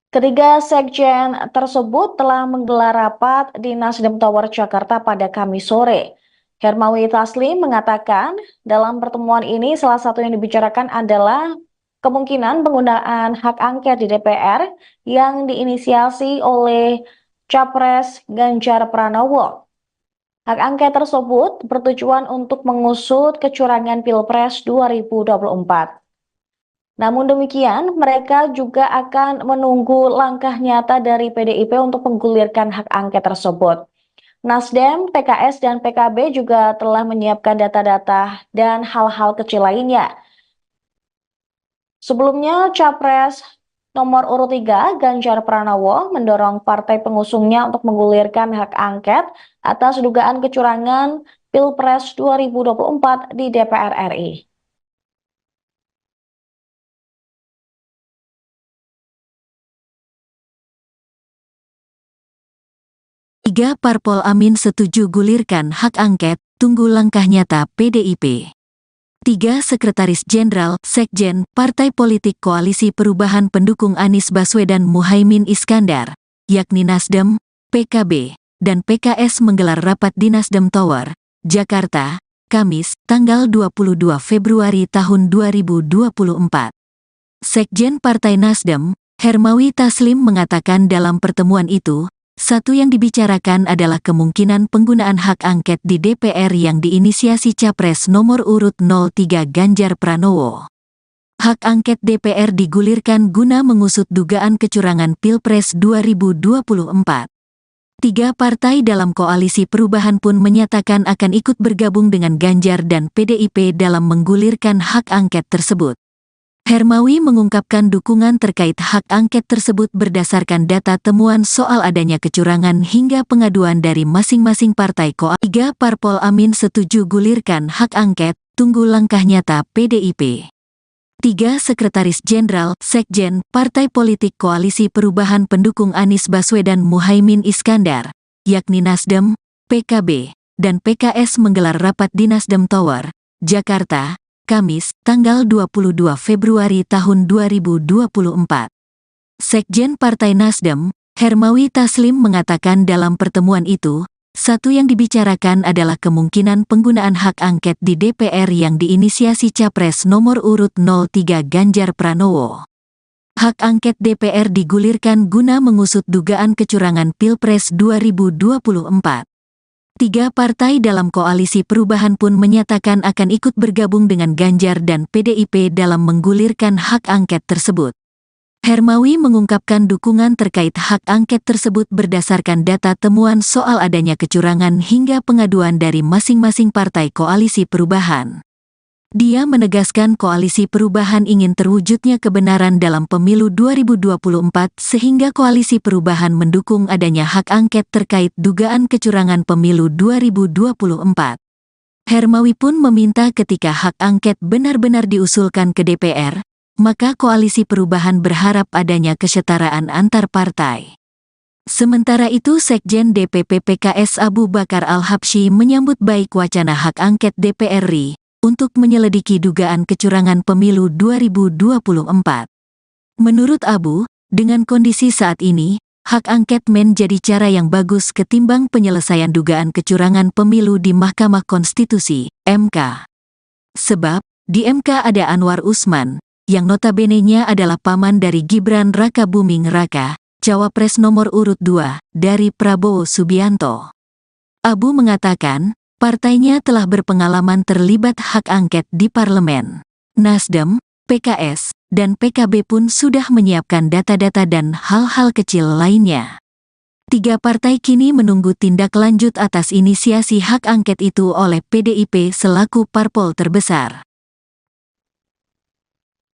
Ketiga sekjen tersebut telah menggelar rapat di Nasdem Tower Jakarta pada Kamis sore. Hermawi Taslim mengatakan dalam pertemuan ini salah satu yang dibicarakan adalah kemungkinan penggunaan hak angket di DPR yang diinisiasi oleh Capres Ganjar Pranowo. Hak angket tersebut bertujuan untuk mengusut kecurangan Pilpres 2024. Namun demikian, mereka juga akan menunggu langkah nyata dari PDIP untuk menggulirkan hak angket tersebut. Nasdem, PKS, dan PKB juga telah menyiapkan data-data dan hal-hal kecil lainnya. Sebelumnya, Capres nomor urut 3, Ganjar Pranowo, mendorong partai pengusungnya untuk menggulirkan hak angket atas dugaan kecurangan Pilpres 2024 di DPR RI. Tiga parpol Amin setuju gulirkan hak angket, tunggu langkah nyata PDIP. Tiga Sekretaris Jenderal, Sekjen, Partai Politik Koalisi Perubahan pendukung Anies Baswedan Muhaimin Iskandar, yakni Nasdem, PKB, dan PKS menggelar rapat di Nasdem Tower, Jakarta, Kamis, tanggal 22 Februari tahun 2024. Sekjen Partai Nasdem, Hermawi Taslim mengatakan dalam pertemuan itu, satu yang dibicarakan adalah kemungkinan penggunaan hak angket di DPR yang diinisiasi Capres nomor urut 03 Ganjar Pranowo. Hak angket DPR digulirkan guna mengusut dugaan kecurangan Pilpres 2024. Tiga partai dalam koalisi perubahan pun menyatakan akan ikut bergabung dengan Ganjar dan PDIP dalam menggulirkan hak angket tersebut. Hermawi mengungkapkan dukungan terkait hak angket tersebut berdasarkan data temuan soal adanya kecurangan hingga pengaduan dari masing-masing partai koalisi. Tiga parpol Amin setuju gulirkan hak angket, tunggu langkah nyata PDIP. Tiga Sekretaris Jenderal, Sekjen, Partai Politik Koalisi Perubahan pendukung Anies Baswedan Muhaimin Iskandar, yakni Nasdem, PKB, dan PKS menggelar rapat di Nasdem Tower, Jakarta, Kamis, tanggal 22 Februari tahun 2024. Sekjen Partai Nasdem, Hermawi Taslim mengatakan dalam pertemuan itu, satu yang dibicarakan adalah kemungkinan penggunaan hak angket di DPR yang diinisiasi Capres nomor urut 03 Ganjar Pranowo. Hak angket DPR digulirkan guna mengusut dugaan kecurangan Pilpres 2024. Tiga partai dalam koalisi perubahan pun menyatakan akan ikut bergabung dengan Ganjar dan PDIP dalam menggulirkan hak angket tersebut. Hermawi mengungkapkan dukungan terkait hak angket tersebut berdasarkan data temuan soal adanya kecurangan hingga pengaduan dari masing-masing partai koalisi perubahan. Dia menegaskan koalisi perubahan ingin terwujudnya kebenaran dalam pemilu 2024 sehingga koalisi perubahan mendukung adanya hak angket terkait dugaan kecurangan pemilu 2024. Hermawi pun meminta ketika hak angket benar-benar diusulkan ke DPR, maka koalisi perubahan berharap adanya kesetaraan antar partai. Sementara itu Sekjen DPP PKS Abu Bakar Al-Habsyi menyambut baik wacana hak angket DPR RI untuk menyelidiki dugaan kecurangan pemilu 2024. Menurut Abu, dengan kondisi saat ini, hak angket menjadi cara yang bagus ketimbang penyelesaian dugaan kecurangan pemilu di Mahkamah Konstitusi, MK. Sebab, di MK ada Anwar Usman, yang notabene-nya adalah paman dari Gibran Raka Buming Raka, Cawapres nomor urut 2, dari Prabowo Subianto. Abu mengatakan, partainya telah berpengalaman terlibat hak angket di parlemen. Nasdem, PKS, dan PKB pun sudah menyiapkan data-data dan hal-hal kecil lainnya. Tiga partai kini menunggu tindak lanjut atas inisiasi hak angket itu oleh PDIP selaku parpol terbesar.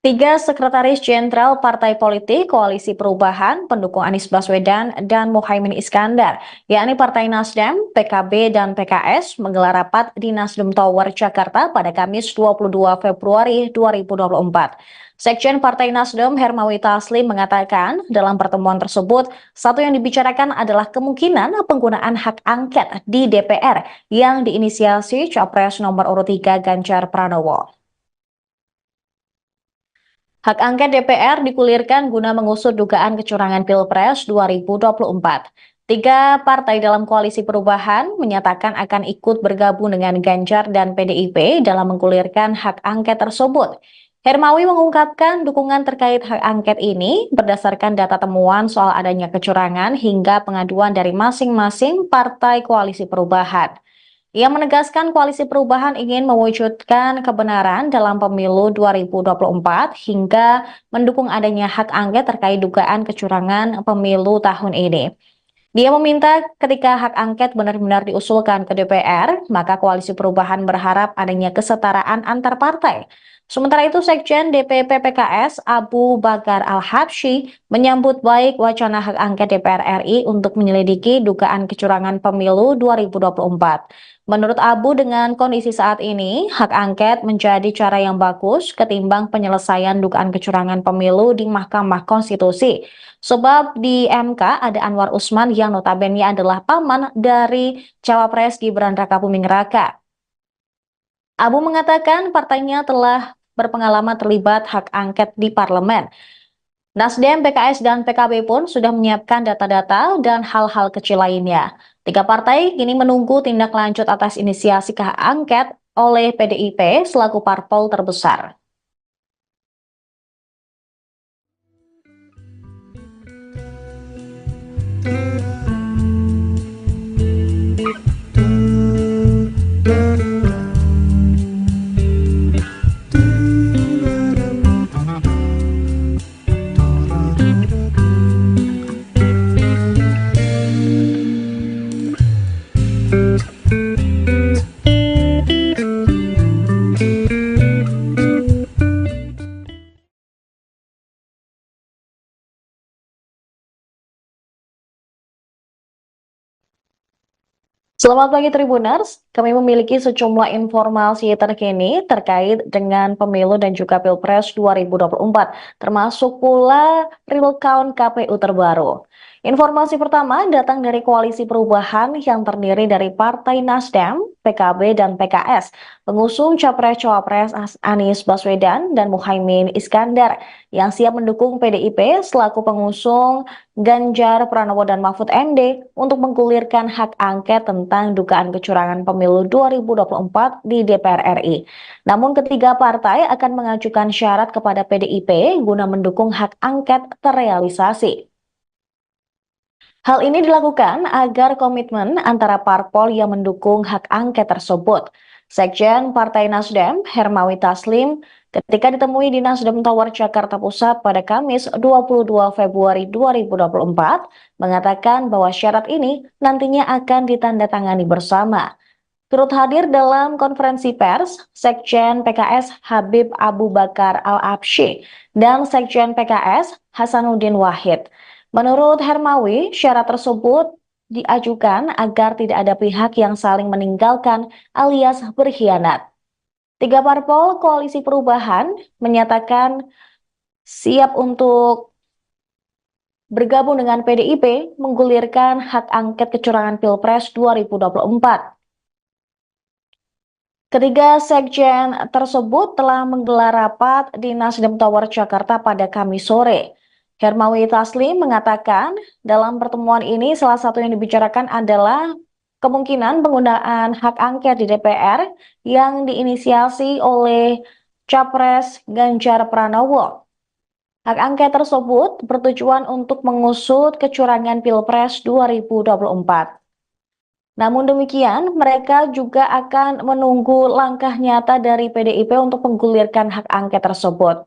Tiga sekretaris jenderal partai politik Koalisi Perubahan pendukung Anies Baswedan dan Muhaimin Iskandar, yakni Partai Nasdem, PKB, dan PKS menggelar rapat di Nasdem Tower, Jakarta pada Kamis 22 Februari 2024. Sekjen Partai Nasdem Hermawi Taslim mengatakan dalam pertemuan tersebut, satu yang dibicarakan adalah kemungkinan penggunaan hak angket di DPR yang diinisiasi Capres nomor urut 3 Ganjar Pranowo. Hak angket DPR digulirkan guna mengusut dugaan kecurangan Pilpres 2024. Tiga partai dalam koalisi perubahan menyatakan akan ikut bergabung dengan Ganjar dan PDIP dalam menggulirkan hak angket tersebut. Hermawi mengungkapkan dukungan terkait hak angket ini berdasarkan data temuan soal adanya kecurangan hingga pengaduan dari masing-masing partai koalisi perubahan. Ia menegaskan Koalisi Perubahan ingin mewujudkan kebenaran dalam pemilu 2024 hingga mendukung adanya hak angket terkait dugaan kecurangan pemilu tahun ini. Dia meminta ketika hak angket benar-benar diusulkan ke DPR, maka Koalisi Perubahan berharap adanya kesetaraan antar partai. Sementara itu, Sekjen DPP PKS Abu Bakar Al-Habsyi menyambut baik wacana hak angket DPR RI untuk menyelidiki dugaan kecurangan pemilu 2024. Menurut Abu, dengan kondisi saat ini, hak angket menjadi cara yang bagus ketimbang penyelesaian dugaan kecurangan pemilu di Mahkamah Konstitusi. Sebab di MK ada Anwar Usman yang notabene adalah paman dari Cawapres Gibran Rakabuming Raka. Abu mengatakan partainya telah berpengalaman terlibat hak angket di parlemen. Nasdem, PKS, dan PKB pun sudah menyiapkan data-data dan hal-hal kecil lainnya. Tiga partai kini menunggu tindak lanjut atas inisiasi hak angket oleh PDIP selaku parpol terbesar. Selamat pagi Tribuners, kami memiliki sejumlah informasi terkini terkait dengan pemilu dan juga Pilpres 2024, termasuk pula real count KPU terbaru. Informasi pertama datang dari Koalisi Perubahan yang terdiri dari Partai Nasdem, PKB, dan PKS, pengusung Capres-Cawapres Anies Baswedan dan Muhaimin Iskandar, yang siap mendukung PDIP selaku pengusung Ganjar Pranowo dan Mahfud MD untuk menggulirkan hak angket tentang dugaan kecurangan pemilu 2024 di DPR RI. Namun ketiga partai akan mengajukan syarat kepada PDIP guna mendukung hak angket terrealisasi. Hal ini dilakukan agar komitmen antara parpol yang mendukung hak angket tersebut. Sekjen Partai Nasdem, Hermawi Taslim, ketika ditemui di Nasdem Tower Jakarta Pusat pada Kamis 22 Februari 2024, mengatakan bahwa syarat ini nantinya akan ditandatangani bersama. Turut hadir dalam konferensi pers, Sekjen PKS Habib Abu Bakar Al-Habsyi dan Sekjen PKS Hasanuddin Wahid. Menurut Hermawi, syarat tersebut diajukan agar tidak ada pihak yang saling meninggalkan alias berkhianat. Tiga parpol Koalisi Perubahan menyatakan siap untuk bergabung dengan PDIP menggulirkan hak angket kecurangan Pilpres 2024. Ketiga sekjen tersebut telah menggelar rapat di Nasdem Tower Jakarta pada Kamis sore. Hermawi Taslim mengatakan dalam pertemuan ini salah satu yang dibicarakan adalah kemungkinan penggunaan hak angket di DPR yang diinisiasi oleh Capres Ganjar Pranowo. Hak angket tersebut bertujuan untuk mengusut kecurangan Pilpres 2024. Namun demikian, mereka juga akan menunggu langkah nyata dari PDIP untuk menggulirkan hak angket tersebut.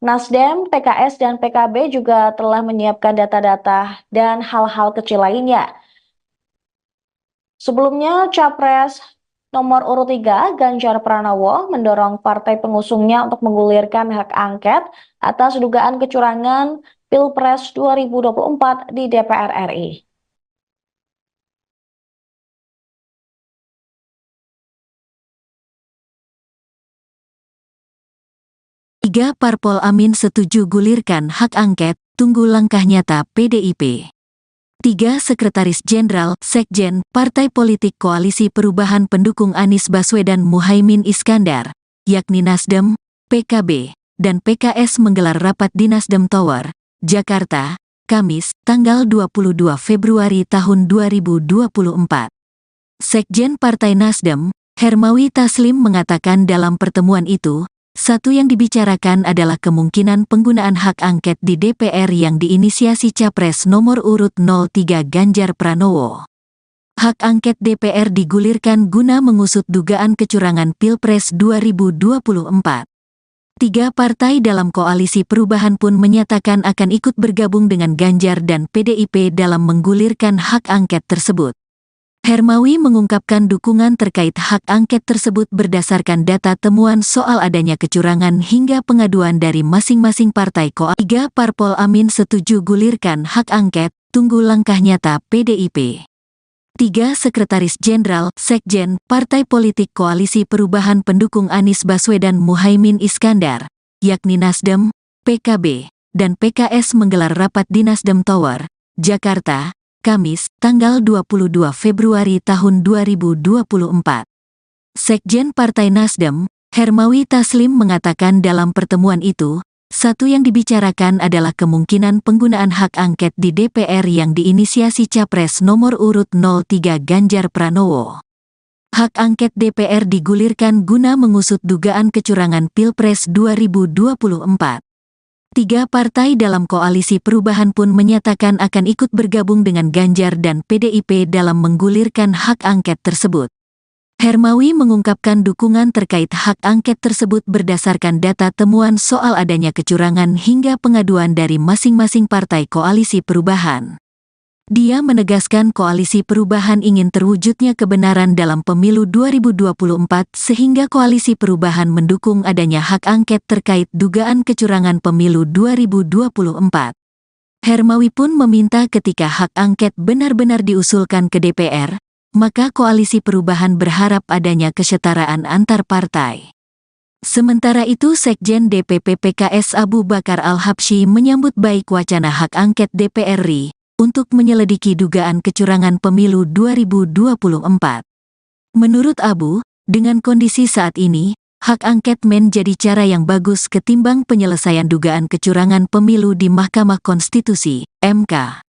Nasdem, PKS, dan PKB juga telah menyiapkan data-data dan hal-hal kecil lainnya. Sebelumnya, Capres nomor urut 3, Ganjar Pranowo, mendorong partai pengusungnya untuk menggulirkan hak angket atas dugaan kecurangan Pilpres 2024 di DPR RI. Tiga parpol Amin setuju gulirkan hak angket, tunggu langkah nyata PDIP. Tiga Sekretaris Jenderal, Sekjen, Partai Politik Koalisi Perubahan pendukung Anies Baswedan Muhaimin Iskandar, yakni Nasdem, PKB, dan PKS menggelar rapat di Nasdem Tower, Jakarta, Kamis, tanggal 22 Februari tahun 2024. Sekjen Partai Nasdem, Hermawi Taslim mengatakan dalam pertemuan itu, satu yang dibicarakan adalah kemungkinan penggunaan hak angket di DPR yang diinisiasi Capres nomor urut 03 Ganjar Pranowo. Hak angket DPR digulirkan guna mengusut dugaan kecurangan Pilpres 2024. Tiga partai dalam koalisi perubahan pun menyatakan akan ikut bergabung dengan Ganjar dan PDIP dalam menggulirkan hak angket tersebut. Hermawi mengungkapkan dukungan terkait hak angket tersebut berdasarkan data temuan soal adanya kecurangan hingga pengaduan dari masing-masing partai koalisi. Tiga parpol Amin setuju gulirkan hak angket, tunggu langkah nyata PDIP. Tiga Sekretaris Jenderal, Sekjen, Partai Politik Koalisi Perubahan pendukung Anies Baswedan Muhaimin Iskandar, yakni Nasdem, PKB, dan PKS menggelar rapat di Nasdem Tower, Jakarta, Kamis, tanggal 22 Februari tahun 2024. Sekjen Partai Nasdem, Hermawi Taslim mengatakan dalam pertemuan itu, satu yang dibicarakan adalah kemungkinan penggunaan hak angket di DPR yang diinisiasi Capres nomor urut 03 Ganjar Pranowo. Hak angket DPR digulirkan guna mengusut dugaan kecurangan Pilpres 2024. Tiga partai dalam koalisi perubahan pun menyatakan akan ikut bergabung dengan Ganjar dan PDIP dalam menggulirkan hak angket tersebut. Hermawi mengungkapkan dukungan terkait hak angket tersebut berdasarkan data temuan soal adanya kecurangan hingga pengaduan dari masing-masing partai koalisi perubahan. Dia menegaskan koalisi perubahan ingin terwujudnya kebenaran dalam pemilu 2024 sehingga koalisi perubahan mendukung adanya hak angket terkait dugaan kecurangan pemilu 2024. Hermawi pun meminta ketika hak angket benar-benar diusulkan ke DPR, maka koalisi perubahan berharap adanya kesetaraan antar partai. Sementara itu Sekjen DPP PKS Abu Bakar Al-Habsyi menyambut baik wacana hak angket DPR RI untuk menyelidiki dugaan kecurangan pemilu 2024. Menurut Abu, dengan kondisi saat ini, hak angket menjadi cara yang bagus ketimbang penyelesaian dugaan kecurangan pemilu di Mahkamah Konstitusi, MK.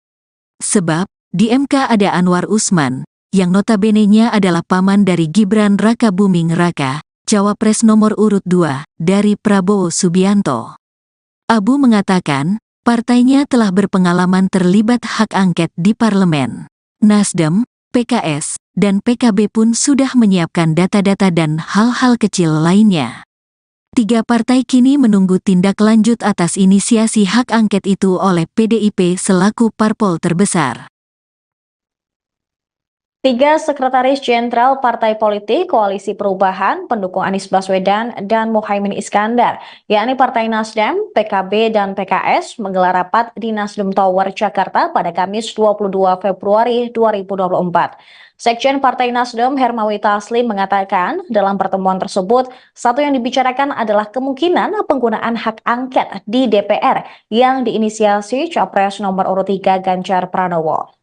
Sebab, di MK ada Anwar Usman, yang notabene-nya adalah paman dari Gibran Raka Buming Raka, Cawapres nomor urut 2, dari Prabowo Subianto. Abu mengatakan, partainya telah berpengalaman terlibat hak angket di parlemen. Nasdem, PKS, dan PKB pun sudah menyiapkan data-data dan hal-hal kecil lainnya. Tiga partai kini menunggu tindak lanjut atas inisiasi hak angket itu oleh PDIP selaku parpol terbesar. Tiga Sekretaris Jenderal Partai Politik Koalisi Perubahan pendukung Anies Baswedan dan Muhaimin Iskandar, yakni Partai Nasdem, PKB, dan PKS menggelar rapat di Nasdem Tower, Jakarta pada Kamis 22 Februari 2024. Sekjen Partai Nasdem Hermawi Taslim mengatakan dalam pertemuan tersebut, satu yang dibicarakan adalah kemungkinan penggunaan hak angket di DPR yang diinisiasi Capres nomor urut 3 Ganjar Pranowo.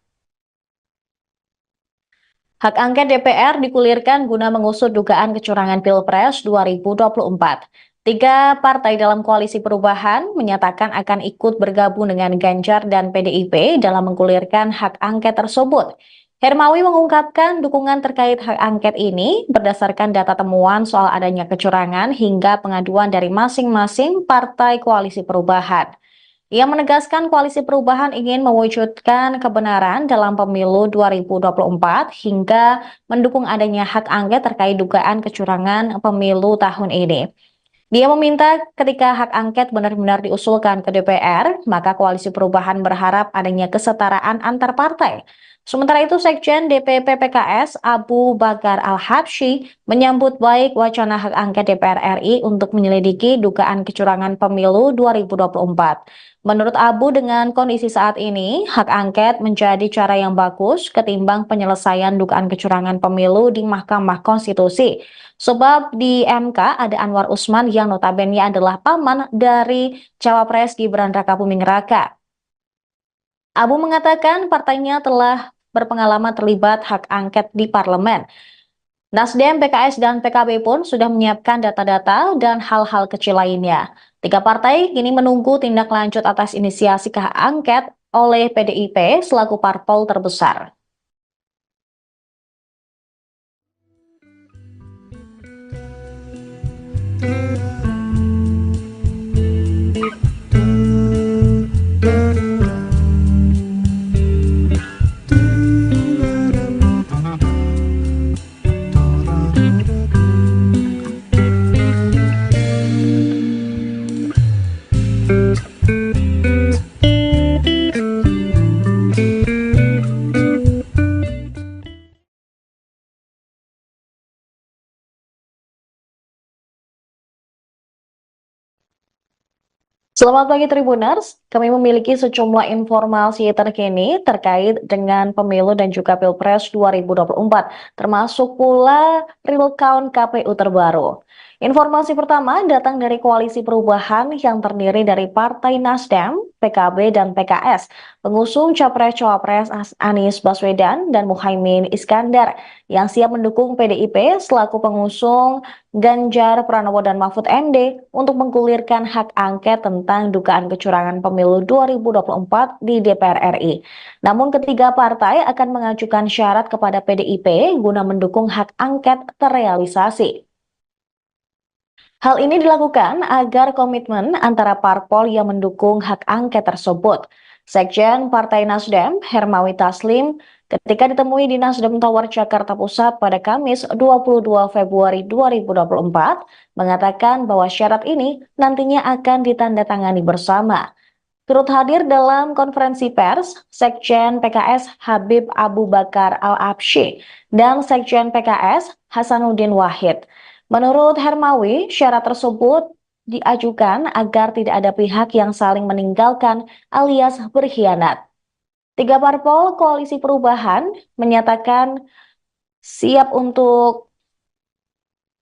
Hak angket DPR digulirkan guna mengusut dugaan kecurangan Pilpres 2024. Tiga partai dalam koalisi perubahan menyatakan akan ikut bergabung dengan Ganjar dan PDIP dalam menggulirkan hak angket tersebut. Hermawi mengungkapkan dukungan terkait hak angket ini berdasarkan data temuan soal adanya kecurangan hingga pengaduan dari masing-masing partai koalisi perubahan. Ia menegaskan koalisi perubahan ingin mewujudkan kebenaran dalam pemilu 2024 hingga mendukung adanya hak angket terkait dugaan kecurangan pemilu tahun ini. Dia meminta ketika hak angket benar-benar diusulkan ke DPR, maka koalisi perubahan berharap adanya kesetaraan antar partai. Sementara itu, Sekjen DPP PKS Abu Bakar Al-Habsyi menyambut baik wacana hak angket DPR RI untuk menyelidiki dugaan kecurangan pemilu 2024. Menurut Abu, dengan kondisi saat ini, hak angket menjadi cara yang bagus ketimbang penyelesaian dugaan kecurangan pemilu di Mahkamah Konstitusi. Sebab di MK ada Anwar Usman yang notabene adalah paman dari Cawapres Gibran Rakabuming Raka. Abu mengatakan partainya telah berpengalaman terlibat hak angket di parlemen. Nasdem, PKS, dan PKB pun sudah menyiapkan data-data dan hal-hal kecil lainnya. Tiga partai kini menunggu tindak lanjut atas inisiasi hak angket oleh PDIP selaku parpol terbesar. Selamat pagi Tribuners, kami memiliki sejumlah informasi terkini terkait dengan pemilu dan juga Pilpres 2024, termasuk pula real count KPU terbaru. Informasi pertama datang dari Koalisi Perubahan yang terdiri dari Partai Nasdem, PKB, dan PKS, pengusung Capres-Cawapres Anies Baswedan dan Muhaimin Iskandar, yang siap mendukung PDIP selaku pengusung Ganjar Pranowo dan Mahfud MD untuk menggulirkan hak angket tentang dugaan kecurangan pemilu 2024 di DPR RI. Namun ketiga partai akan mengajukan syarat kepada PDIP guna mendukung hak angket terrealisasi. Hal ini dilakukan agar komitmen antara parpol yang mendukung hak angket tersebut. Sekjen Partai Nasdem, Hermawi Taslim, ketika ditemui di Nasdem Tower Jakarta Pusat pada Kamis 22 Februari 2024, mengatakan bahwa syarat ini nantinya akan ditandatangani bersama. Turut hadir dalam konferensi pers, Sekjen PKS Habib Abu Bakar Al-Habsyi dan Sekjen PKS Hasanuddin Wahid. Menurut Hermawi, syarat tersebut diajukan agar tidak ada pihak yang saling meninggalkan alias berkhianat. Tiga parpol Koalisi Perubahan menyatakan siap untuk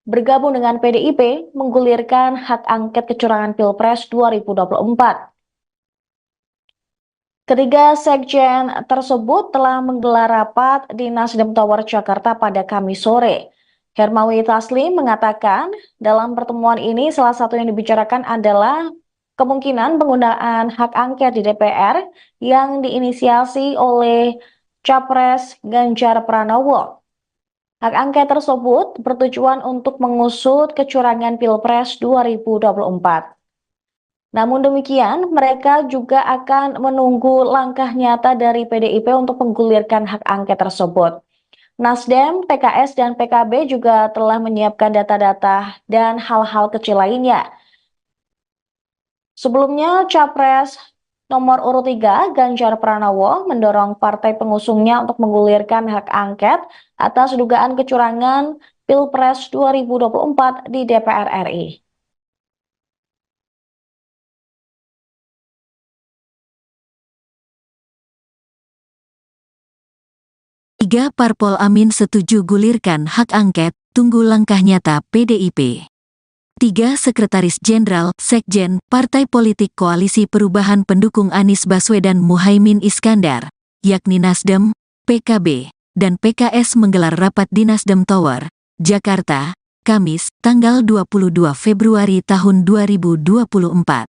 bergabung dengan PDIP menggulirkan hak angket kecurangan Pilpres 2024. Ketiga sekjen tersebut telah menggelar rapat di Nasdem Tower Jakarta pada Kamis sore. Hermawi Taslim mengatakan dalam pertemuan ini salah satu yang dibicarakan adalah kemungkinan penggunaan hak angket di DPR yang diinisiasi oleh Capres Ganjar Pranowo. Hak angket tersebut bertujuan untuk mengusut kecurangan Pilpres 2024. Namun demikian, mereka juga akan menunggu langkah nyata dari PDIP untuk menggulirkan hak angket tersebut. Nasdem, PKS, dan PKB juga telah menyiapkan data-data dan hal-hal kecil lainnya. Sebelumnya, Capres nomor urut 3, Ganjar Pranowo, mendorong partai pengusungnya untuk menggulirkan hak angket atas dugaan kecurangan Pilpres 2024 di DPR RI. Tiga parpol Amin setuju gulirkan hak angket, tunggu langkah nyata PDIP. Tiga Sekretaris Jenderal, Sekjen, Partai Politik Koalisi Perubahan pendukung Anies Baswedan Muhaimin Iskandar, yakni Nasdem, PKB, dan PKS menggelar rapat di Nasdem Tower, Jakarta, Kamis, tanggal 22 Februari tahun 2024.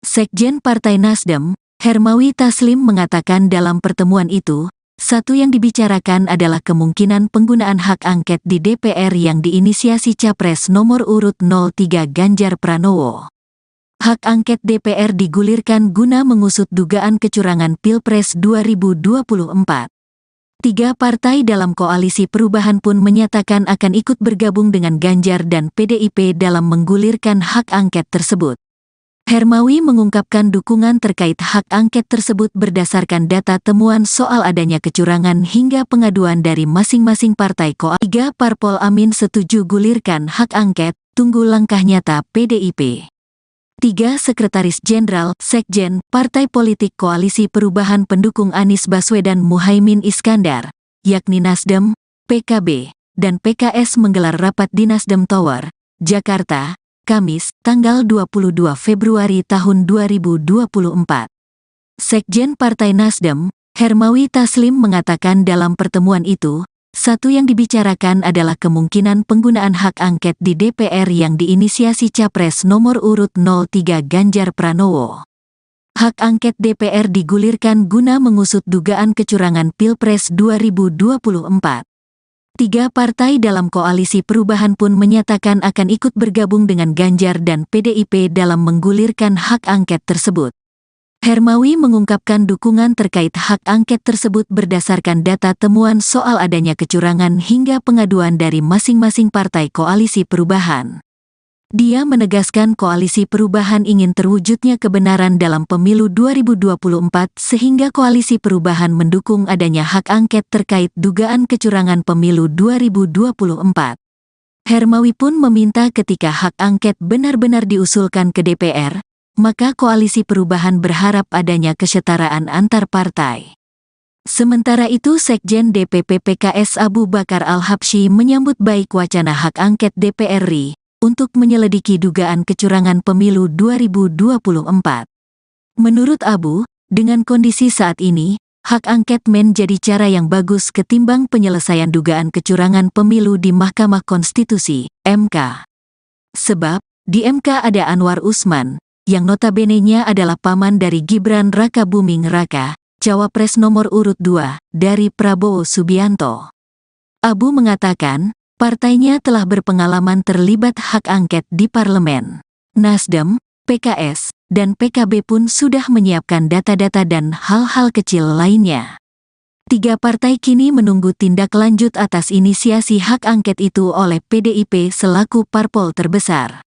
Sekjen Partai Nasdem, Hermawi Taslim mengatakan dalam pertemuan itu, satu yang dibicarakan adalah kemungkinan penggunaan hak angket di DPR yang diinisiasi Capres nomor urut 03 Ganjar Pranowo. Hak angket DPR digulirkan guna mengusut dugaan kecurangan Pilpres 2024. Tiga partai dalam Koalisi Perubahan pun menyatakan akan ikut bergabung dengan Ganjar dan PDIP dalam menggulirkan hak angket tersebut. Hermawi mengungkapkan dukungan terkait hak angket tersebut berdasarkan data temuan soal adanya kecurangan hingga pengaduan dari masing-masing partai koalisi. 3 parpol Amin setuju gulirkan hak angket, tunggu langkah nyata PDIP. 3 Sekretaris Jenderal, Sekjen, Partai Politik Koalisi Perubahan pendukung Anies Baswedan Muhaimin Iskandar, yakni Nasdem, PKB, dan PKS menggelar rapat di Nasdem Tower, Jakarta, Kamis, tanggal 22 Februari tahun 2024. Sekjen Partai Nasdem, Hermawi Taslim mengatakan dalam pertemuan itu, satu yang dibicarakan adalah kemungkinan penggunaan hak angket di DPR yang diinisiasi Capres nomor urut 03 Ganjar Pranowo. Hak angket DPR digulirkan guna mengusut dugaan kecurangan Pilpres 2024. 3 partai dalam koalisi perubahan pun menyatakan akan ikut bergabung dengan Ganjar dan PDIP dalam menggulirkan hak angket tersebut. Hermawi mengungkapkan dukungan terkait hak angket tersebut berdasarkan data temuan soal adanya kecurangan hingga pengaduan dari masing-masing partai koalisi perubahan. Dia menegaskan koalisi perubahan ingin terwujudnya kebenaran dalam pemilu 2024 sehingga koalisi perubahan mendukung adanya hak angket terkait dugaan kecurangan pemilu 2024. Hermawi pun meminta ketika hak angket benar-benar diusulkan ke DPR, maka koalisi perubahan berharap adanya kesetaraan antar partai. Sementara itu Sekjen DPP PKS Abu Bakar Al-Habsyi menyambut baik wacana hak angket DPR RI untuk menyelidiki dugaan kecurangan pemilu 2024. Menurut Abu, dengan kondisi saat ini, hak angket menjadi cara yang bagus ketimbang penyelesaian dugaan kecurangan pemilu di Mahkamah Konstitusi, MK. Sebab, di MK ada Anwar Usman, yang notabene-nya adalah paman dari Gibran Raka Buming Raka, Cawapres nomor urut 2, dari Prabowo Subianto. Abu mengatakan, partainya telah berpengalaman terlibat hak angket di parlemen. Nasdem, PKS, dan PKB pun sudah menyiapkan data-data dan hal-hal kecil lainnya. 3 partai kini menunggu tindak lanjut atas inisiasi hak angket itu oleh PDIP selaku parpol terbesar.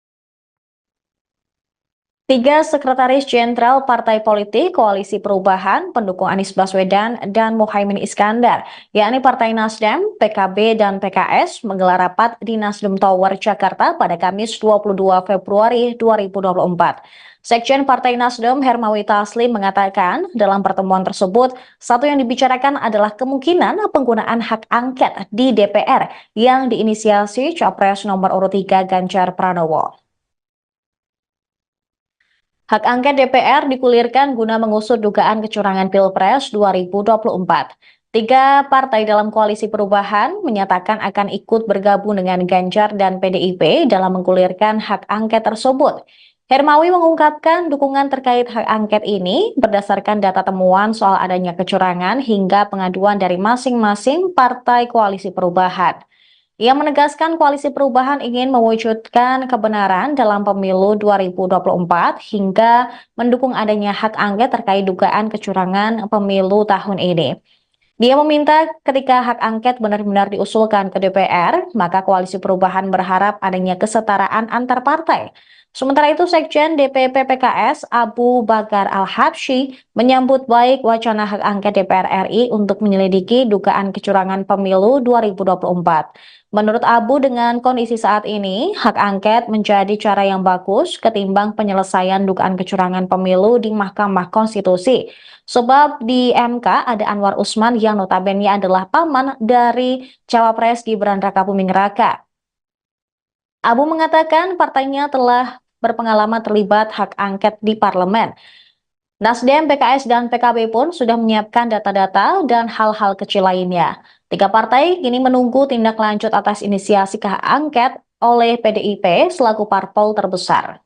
3 Sekretaris Jenderal Partai Politik Koalisi Perubahan pendukung Anies Baswedan dan Muhaimin Iskandar, yakni Partai Nasdem, PKB, dan PKS menggelar rapat di Nasdem Tower, Jakarta pada Kamis 22 Februari 2024. Sekjen Partai Nasdem Hermawi Taslim mengatakan dalam pertemuan tersebut, satu yang dibicarakan adalah kemungkinan penggunaan hak angket di DPR yang diinisiasi Capres nomor urut 3 Ganjar Pranowo. Hak angket DPR digulirkan guna mengusut dugaan kecurangan Pilpres 2024. 3 partai dalam koalisi perubahan menyatakan akan ikut bergabung dengan Ganjar dan PDIP dalam menggulirkan hak angket tersebut. Hermawi mengungkapkan dukungan terkait hak angket ini berdasarkan data temuan soal adanya kecurangan hingga pengaduan dari masing-masing partai koalisi perubahan. Ia menegaskan koalisi perubahan ingin mewujudkan kebenaran dalam pemilu 2024 hingga mendukung adanya hak angket terkait dugaan kecurangan pemilu tahun ini. Dia meminta ketika hak angket benar-benar diusulkan ke DPR, maka koalisi perubahan berharap adanya kesetaraan antar partai. Sementara itu, Sekjen DPP PKS Abu Bakar Al-Habsyi menyambut baik wacana hak angket DPR RI untuk menyelidiki dugaan kecurangan pemilu 2024. Menurut Abu, dengan kondisi saat ini, hak angket menjadi cara yang bagus ketimbang penyelesaian dugaan kecurangan pemilu di Mahkamah Konstitusi. Sebab di MK ada Anwar Usman yang notabene adalah paman dari Cawapres Gibran Raka Buming Raka. Abu mengatakan partainya telah berpengalaman terlibat hak angket di parlemen. Nasdem, PKS, dan PKB pun sudah menyiapkan data-data dan hal-hal kecil lainnya. 3 partai kini menunggu tindak lanjut atas inisiasi hak angket oleh PDIP selaku parpol terbesar.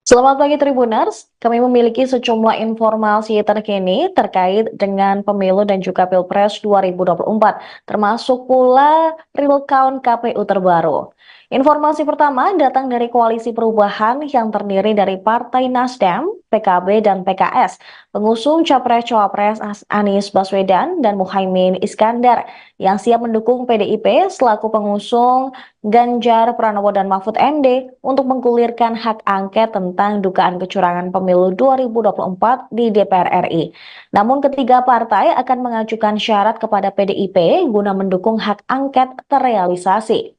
Selamat pagi Tribuners, kami memiliki sejumlah informasi terkini terkait dengan pemilu dan juga Pilpres 2024, termasuk pula real count KPU terbaru. Informasi pertama datang dari Koalisi Perubahan yang terdiri dari Partai Nasdem, PKB, dan PKS, pengusung Capres-Cawapres Anies Baswedan dan Muhaimin Iskandar, yang siap mendukung PDIP selaku pengusung Ganjar Pranowo dan Mahfud MD untuk menggulirkan hak angket tentang dugaan kecurangan pemilu 2024 di DPR RI. Namun ketiga partai akan mengajukan syarat kepada PDIP guna mendukung hak angket terrealisasi.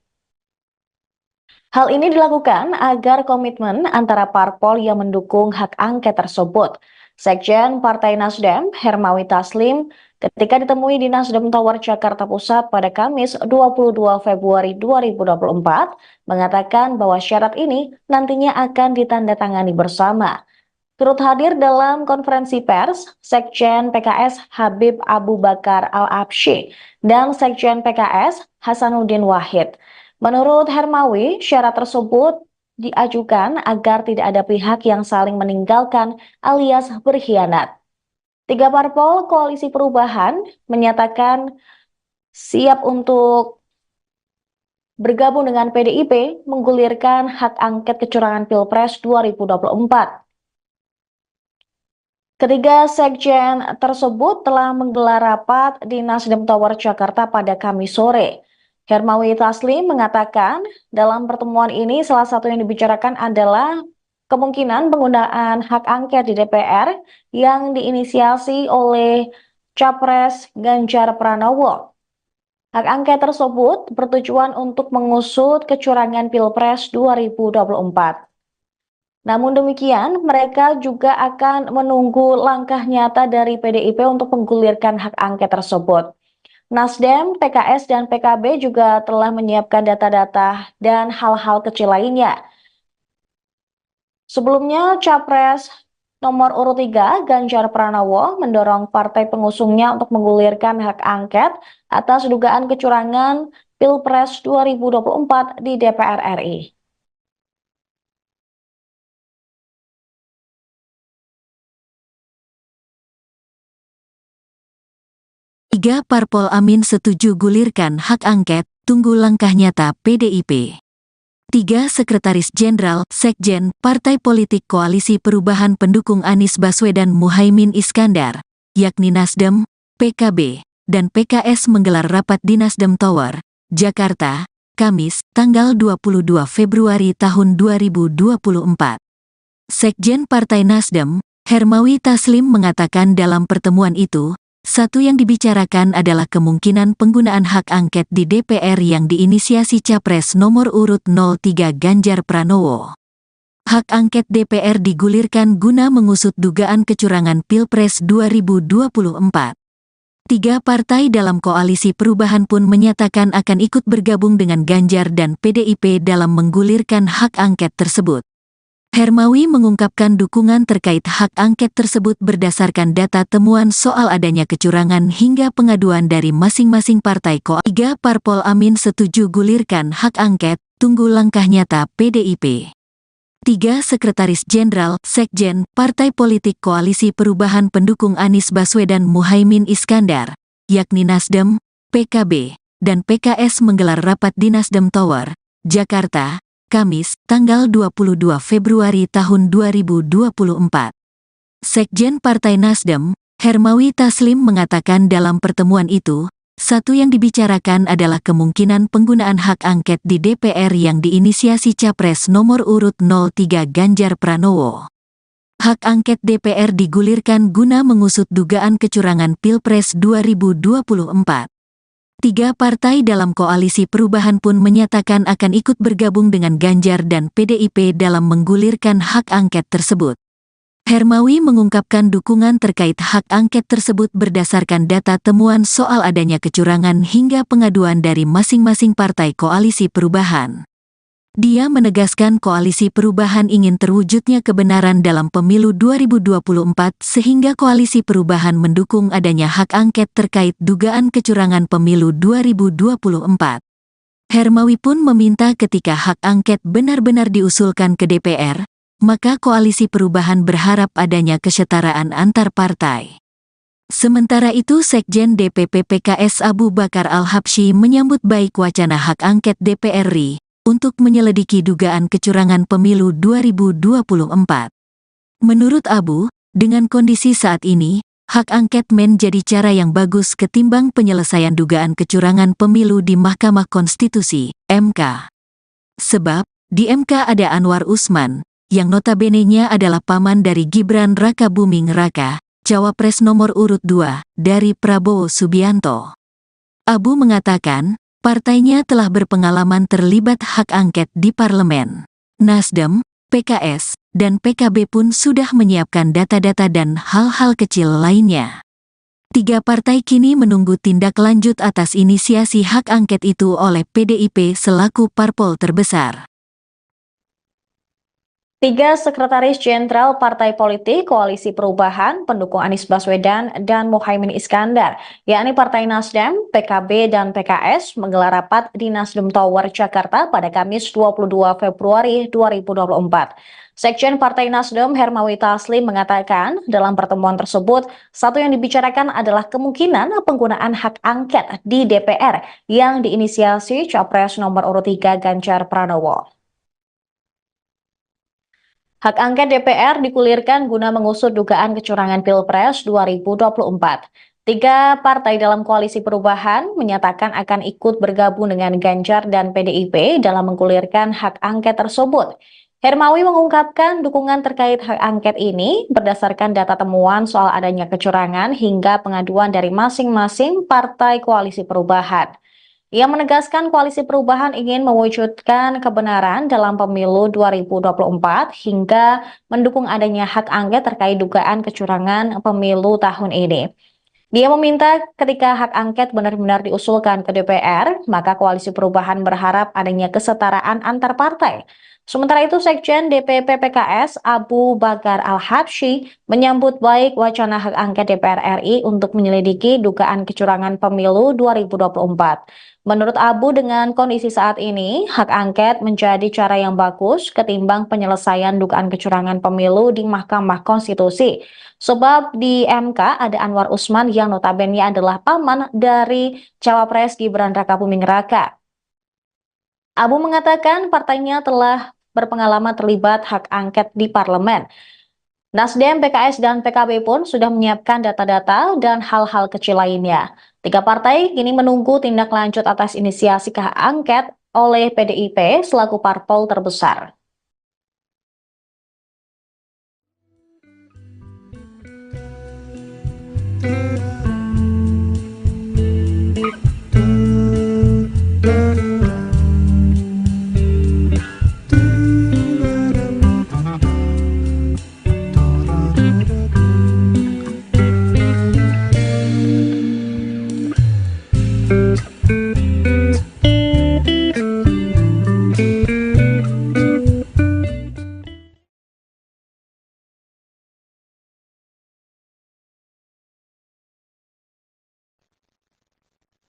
Hal ini dilakukan agar komitmen antara parpol yang mendukung hak angket tersebut. Sekjen Partai Nasdem, Hermawi Taslim, ketika ditemui di Nasdem Tower Jakarta Pusat pada Kamis 22 Februari 2024, mengatakan bahwa syarat ini nantinya akan ditandatangani bersama. Turut hadir dalam konferensi pers, Sekjen PKS Habib Abu Bakar Al-Absyi dan Sekjen PKS Hasanuddin Wahid. Menurut Hermawi, syarat tersebut diajukan agar tidak ada pihak yang saling meninggalkan alias berkhianat. Tiga parpol Koalisi Perubahan menyatakan siap untuk bergabung dengan PDIP menggulirkan hak angket kecurangan Pilpres 2024. Ketiga sekjen tersebut telah menggelar rapat di Nasdem Tower Jakarta pada Kamis sore. Hermawi Taslim mengatakan dalam pertemuan ini salah satu yang dibicarakan adalah kemungkinan penggunaan hak angket di DPR yang diinisiasi oleh Capres Ganjar Pranowo. Hak angket tersebut bertujuan untuk mengusut kecurangan Pilpres 2024. Namun demikian, mereka juga akan menunggu langkah nyata dari PDIP untuk menggulirkan hak angket tersebut. Nasdem, PKS, dan PKB juga telah menyiapkan data-data dan hal-hal kecil lainnya. Sebelumnya, Capres nomor urut 3, Ganjar Pranowo, mendorong partai pengusungnya untuk menggulirkan hak angket atas dugaan kecurangan Pilpres 2024 di DPR RI. Tiga parpol Amin setuju gulirkan hak angket, tunggu langkah nyata PDIP. Tiga Sekretaris Jenderal, Sekjen, Partai Politik Koalisi Perubahan pendukung Anies Baswedan Muhaimin Iskandar, yakni Nasdem, PKB, dan PKS menggelar rapat di Nasdem Tower, Jakarta, Kamis, tanggal 22 Februari tahun 2024. Sekjen Partai Nasdem, Hermawi Taslim mengatakan dalam pertemuan itu, satu yang dibicarakan adalah kemungkinan penggunaan hak angket di DPR yang diinisiasi Capres nomor urut 03 Ganjar Pranowo. Hak angket DPR digulirkan guna mengusut dugaan kecurangan Pilpres 2024. Tiga partai dalam Koalisi Perubahan pun menyatakan akan ikut bergabung dengan Ganjar dan PDIP dalam menggulirkan hak angket tersebut. Hermawi mengungkapkan dukungan terkait hak angket tersebut berdasarkan data temuan soal adanya kecurangan hingga pengaduan dari masing-masing partai. Tiga parpol Amin setuju gulirkan hak angket, tunggu langkah nyata PDIP. Tiga Sekretaris Jenderal, Sekjen, Partai Politik Koalisi Perubahan pendukung Anies Baswedan Muhaimin Iskandar, yakni Nasdem, PKB, dan PKS menggelar rapat di Nasdem Tower, Jakarta, Kamis, tanggal 22 Februari tahun 2024. Sekjen Partai Nasdem, Hermawi Taslim mengatakan dalam pertemuan itu, satu yang dibicarakan adalah kemungkinan penggunaan hak angket di DPR yang diinisiasi Capres nomor urut 03 Ganjar Pranowo. Hak angket DPR digulirkan guna mengusut dugaan kecurangan Pilpres 2024. Tiga partai dalam Koalisi Perubahan pun menyatakan akan ikut bergabung dengan Ganjar dan PDIP dalam menggulirkan hak angket tersebut. Hermawi mengungkapkan dukungan terkait hak angket tersebut berdasarkan data temuan soal adanya kecurangan hingga pengaduan dari masing-masing partai Koalisi Perubahan. Dia menegaskan Koalisi Perubahan ingin terwujudnya kebenaran dalam pemilu 2024 sehingga Koalisi Perubahan mendukung adanya hak angket terkait dugaan kecurangan pemilu 2024. Hermawi pun meminta ketika hak angket benar-benar diusulkan ke DPR, maka Koalisi Perubahan berharap adanya kesetaraan antar partai. Sementara itu, Sekjen DPP PKS Abu Bakar Al-Habsyi menyambut baik wacana hak angket DPR RI untuk menyelidiki dugaan kecurangan pemilu 2024. Menurut Abu, dengan kondisi saat ini, hak angket menjadi cara yang bagus ketimbang penyelesaian dugaan kecurangan pemilu di Mahkamah Konstitusi, MK. Sebab, di MK ada Anwar Usman, yang notabene-nya adalah paman dari Gibran Rakabuming Raka, Cawapres nomor urut 2, dari Prabowo Subianto. Abu mengatakan, partainya telah berpengalaman terlibat hak angket di parlemen. Nasdem, PKS, dan PKB pun sudah menyiapkan data-data dan hal-hal kecil lainnya. 3 partai kini menunggu tindak lanjut atas inisiasi hak angket itu oleh PDIP selaku parpol terbesar. 3 sekretaris jenderal partai politik Koalisi Perubahan pendukung Anies Baswedan dan Muhaimin Iskandar, yakni Partai Nasdem, PKB, dan PKS menggelar rapat di Nasdem Tower, Jakarta pada Kamis 22 Februari 2024. Sekjen Partai Nasdem Hermawi Taslim mengatakan dalam pertemuan tersebut, satu yang dibicarakan adalah kemungkinan penggunaan hak angket di DPR yang diinisiasi Capres nomor urut 3 Ganjar Pranowo. Hak angket DPR digulirkan guna mengusut dugaan kecurangan Pilpres 2024. 3 partai dalam Koalisi Perubahan menyatakan akan ikut bergabung dengan Ganjar dan PDIP dalam menggulirkan hak angket tersebut. Hermawi mengungkapkan dukungan terkait hak angket ini berdasarkan data temuan soal adanya kecurangan hingga pengaduan dari masing-masing partai Koalisi Perubahan. Ia menegaskan Koalisi Perubahan ingin mewujudkan kebenaran dalam pemilu 2024 hingga mendukung adanya hak angket terkait dugaan kecurangan pemilu tahun ini. Dia meminta ketika hak angket benar-benar diusulkan ke DPR, maka Koalisi Perubahan berharap adanya kesetaraan antar partai. Sementara itu, Sekjen DPP PKS Abu Bakar Al-Habsyi menyambut baik wacana hak angket DPR RI untuk menyelidiki dugaan kecurangan pemilu 2024. Menurut Abu, dengan kondisi saat ini, hak angket menjadi cara yang bagus ketimbang penyelesaian dugaan kecurangan pemilu di Mahkamah Konstitusi. Sebab di MK ada Anwar Usman yang notabene adalah paman dari Cawapres Gibran Rakabuming Raka. Abu mengatakan partainya telah berpengalaman terlibat hak angket di parlemen. Nasdem, PKS, dan PKB pun sudah menyiapkan data-data dan hal-hal kecil lainnya. 3 partai kini menunggu tindak lanjut atas inisiasi hak angket oleh PDIP selaku parpol terbesar.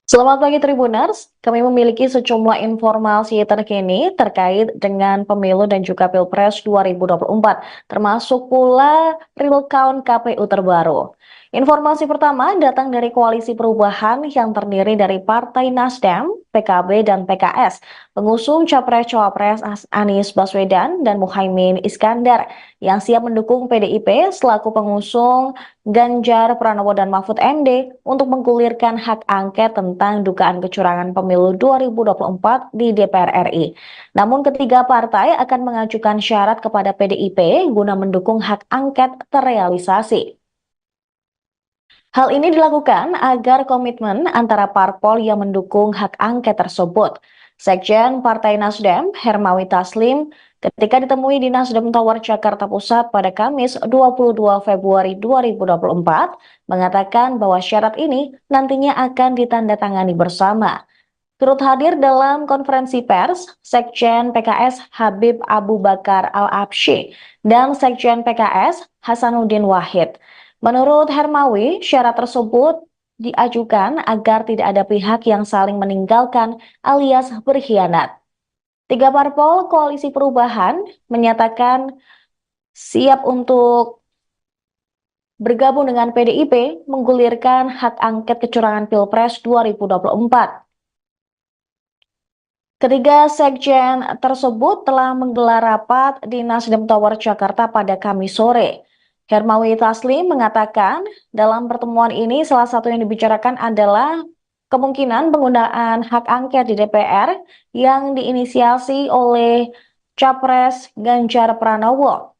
Selamat pagi Tribuners, kami memiliki sejumlah informasi terkini terkait dengan pemilu dan juga Pilpres 2024, termasuk pula real count KPU terbaru. Informasi pertama datang dari Koalisi Perubahan yang terdiri dari Partai Nasdem, PKB, dan PKS, pengusung Capres-Cawapres Anies Baswedan dan Muhaimin Iskandar, yang siap mendukung PDIP selaku pengusung Ganjar Pranowo dan Mahfud MD untuk menggulirkan hak angket tentang dugaan kecurangan pemilu 2024 di DPR RI. Namun ketiga partai akan mengajukan syarat kepada PDIP guna mendukung hak angket terrealisasi. Hal ini dilakukan agar komitmen antara parpol yang mendukung hak angket tersebut. Sekjen Partai Nasdem, Hermawi Taslim, ketika ditemui di Nasdem Tower Jakarta Pusat pada Kamis 22 Februari 2024, mengatakan bahwa syarat ini nantinya akan ditandatangani bersama. Turut hadir dalam konferensi pers, Sekjen PKS Habib Abu Bakar Al-Habsyi dan Sekjen PKS Hasanuddin Wahid. Menurut Hermawi, syarat tersebut diajukan agar tidak ada pihak yang saling meninggalkan alias berkhianat. 3 parpol Koalisi Perubahan menyatakan siap untuk bergabung dengan PDIP menggulirkan hak angket kecurangan Pilpres 2024. Ketiga sekjen tersebut telah menggelar rapat di Nasdem Tower Jakarta pada Kamis sore. Hermawi Taslim mengatakan dalam pertemuan ini salah satu yang dibicarakan adalah kemungkinan penggunaan hak angket di DPR yang diinisiasi oleh Capres Ganjar Pranowo.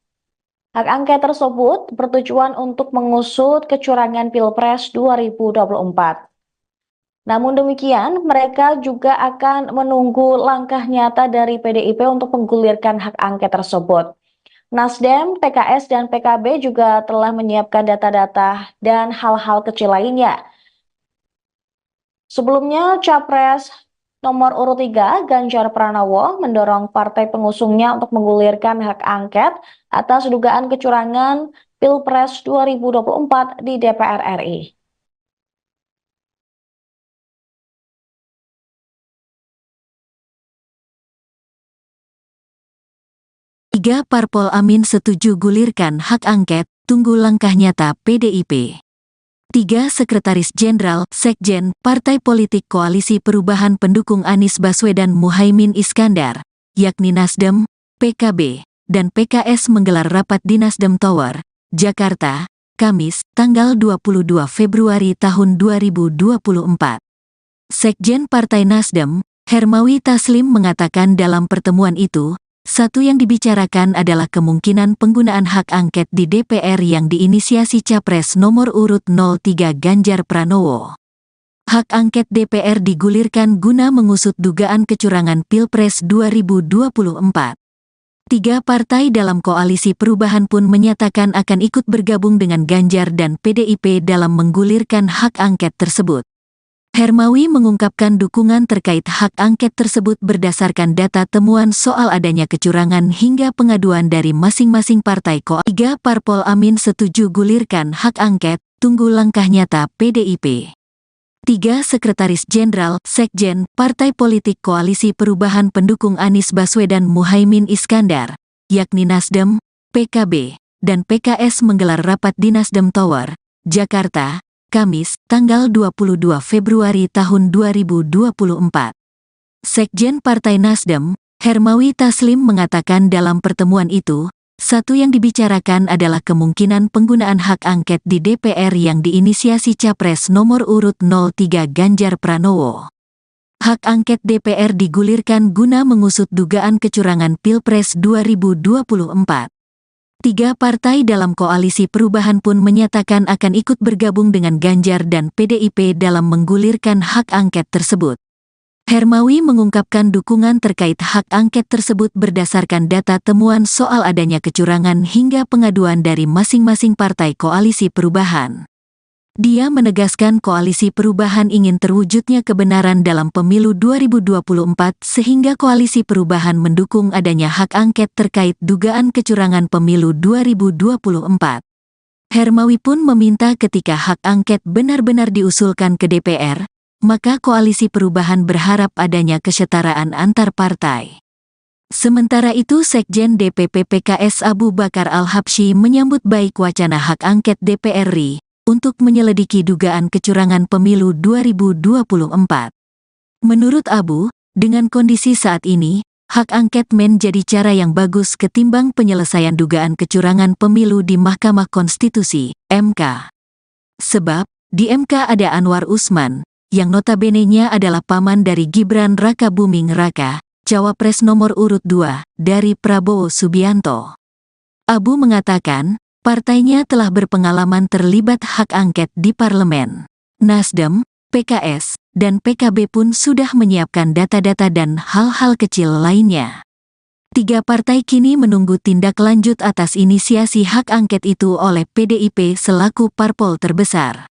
Hak angket tersebut bertujuan untuk mengusut kecurangan Pilpres 2024. Namun demikian, mereka juga akan menunggu langkah nyata dari PDIP untuk menggulirkan hak angket tersebut. Nasdem, PKS, dan PKB juga telah menyiapkan data-data dan hal-hal kecil lainnya. Sebelumnya, Capres nomor urut 3, Ganjar Pranowo, mendorong partai pengusungnya untuk menggulirkan hak angket atas dugaan kecurangan Pilpres 2024 di DPR RI. Tiga parpol Amin setuju gulirkan hak angket, tunggu langkah nyata PDIP. Tiga Sekretaris Jenderal, Sekjen, Partai Politik Koalisi Perubahan pendukung Anies Baswedan Muhaimin Iskandar, yakni Nasdem, PKB, dan PKS menggelar rapat di Nasdem Tower, Jakarta, Kamis, tanggal 22 Februari tahun 2024. Sekjen Partai Nasdem, Hermawi Taslim mengatakan dalam pertemuan itu, satu yang dibicarakan adalah kemungkinan penggunaan hak angket di DPR yang diinisiasi Capres nomor urut 03 Ganjar Pranowo. Hak angket DPR digulirkan guna mengusut dugaan kecurangan Pilpres 2024. Tiga partai dalam koalisi perubahan pun menyatakan akan ikut bergabung dengan Ganjar dan PDIP dalam menggulirkan hak angket tersebut. Hermawi mengungkapkan dukungan terkait hak angket tersebut berdasarkan data temuan soal adanya kecurangan hingga pengaduan dari masing-masing partai koalisi. Tiga parpol Amin setuju gulirkan hak angket, tunggu langkah nyata PDIP. Tiga Sekretaris Jenderal, Sekjen, Partai Politik Koalisi Perubahan pendukung Anies Baswedan Muhaimin Iskandar, yakni Nasdem, PKB, dan PKS menggelar rapat di Nasdem Tower, Jakarta, Kamis, tanggal 22 Februari tahun 2024. Sekjen Partai Nasdem, Hermawi Taslim mengatakan dalam pertemuan itu, satu yang dibicarakan adalah kemungkinan penggunaan hak angket di DPR yang diinisiasi Capres nomor urut 03 Ganjar Pranowo. Hak angket DPR digulirkan guna mengusut dugaan kecurangan Pilpres 2024. Tiga partai dalam koalisi perubahan pun menyatakan akan ikut bergabung dengan Ganjar dan PDIP dalam menggulirkan hak angket tersebut. Hermawi mengungkapkan dukungan terkait hak angket tersebut berdasarkan data temuan soal adanya kecurangan hingga pengaduan dari masing-masing partai koalisi perubahan. Dia menegaskan koalisi perubahan ingin terwujudnya kebenaran dalam pemilu 2024 sehingga koalisi perubahan mendukung adanya hak angket terkait dugaan kecurangan pemilu 2024. Hermawi pun meminta ketika hak angket benar-benar diusulkan ke DPR, maka koalisi perubahan berharap adanya kesetaraan antar partai. Sementara itu Sekjen DPP PKS Abu Bakar Al-Habsyi menyambut baik wacana hak angket DPR RI untuk menyelidiki dugaan kecurangan pemilu 2024. Menurut Abu, dengan kondisi saat ini, hak angket menjadi cara yang bagus ketimbang penyelesaian dugaan kecurangan pemilu di Mahkamah Konstitusi, MK. Sebab, di MK ada Anwar Usman, yang notabene-nya adalah paman dari Gibran Raka Buming Raka, Cawapres nomor urut 2, dari Prabowo Subianto. Abu mengatakan, partainya telah berpengalaman terlibat hak angket di parlemen. Nasdem, PKS, dan PKB pun sudah menyiapkan data-data dan hal-hal kecil lainnya. Tiga partai kini menunggu tindak lanjut atas inisiasi hak angket itu oleh PDIP selaku parpol terbesar.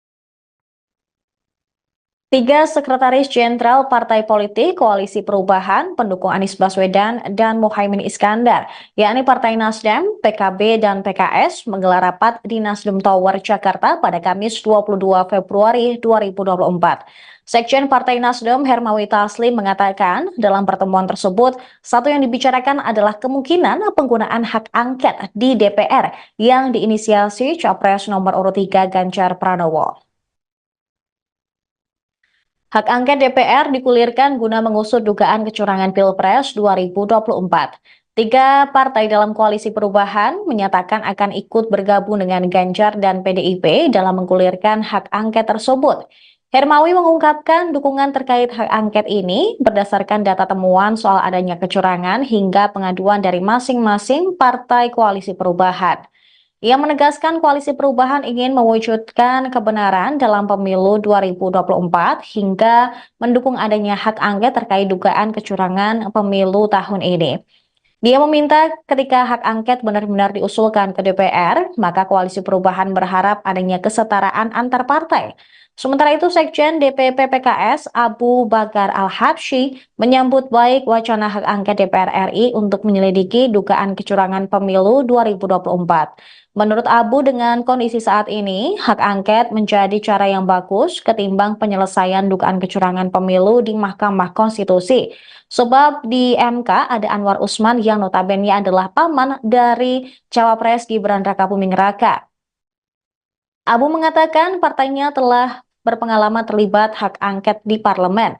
Tiga sekretaris jenderal partai politik Koalisi Perubahan pendukung Anies Baswedan dan Muhaimin Iskandar, yakni Partai Nasdem, PKB, dan PKS menggelar rapat di Nasdem Tower, Jakarta pada Kamis 22 Februari 2024. Sekjen Partai Nasdem Hermawi Taslim mengatakan dalam pertemuan tersebut, satu yang dibicarakan adalah kemungkinan penggunaan hak angket di DPR yang diinisiasi Capres nomor urut 3 Ganjar Pranowo. Hak angket DPR digulirkan guna mengusut dugaan kecurangan Pilpres 2024. Tiga partai dalam koalisi perubahan menyatakan akan ikut bergabung dengan Ganjar dan PDIP dalam menggulirkan hak angket tersebut. Hermawi mengungkapkan dukungan terkait hak angket ini berdasarkan data temuan soal adanya kecurangan hingga pengaduan dari masing-masing partai koalisi perubahan. Ia menegaskan Koalisi Perubahan ingin mewujudkan kebenaran dalam pemilu 2024 hingga mendukung adanya hak angket terkait dugaan kecurangan pemilu tahun ini. Dia meminta ketika hak angket benar-benar diusulkan ke DPR, maka Koalisi Perubahan berharap adanya kesetaraan antar partai. Sementara itu, Sekjen DPP PKS Abu Bakar Al-Habsyi menyambut baik wacana hak angket DPR RI untuk menyelidiki dugaan kecurangan pemilu 2024. Menurut Abu, dengan kondisi saat ini, hak angket menjadi cara yang bagus ketimbang penyelesaian dugaan kecurangan pemilu di Mahkamah Konstitusi. Sebab di MK ada Anwar Usman yang notabene adalah paman dari Cawapres Gibran Rakabuming Raka. Abu mengatakan partainya telah berpengalaman terlibat hak angket di parlemen.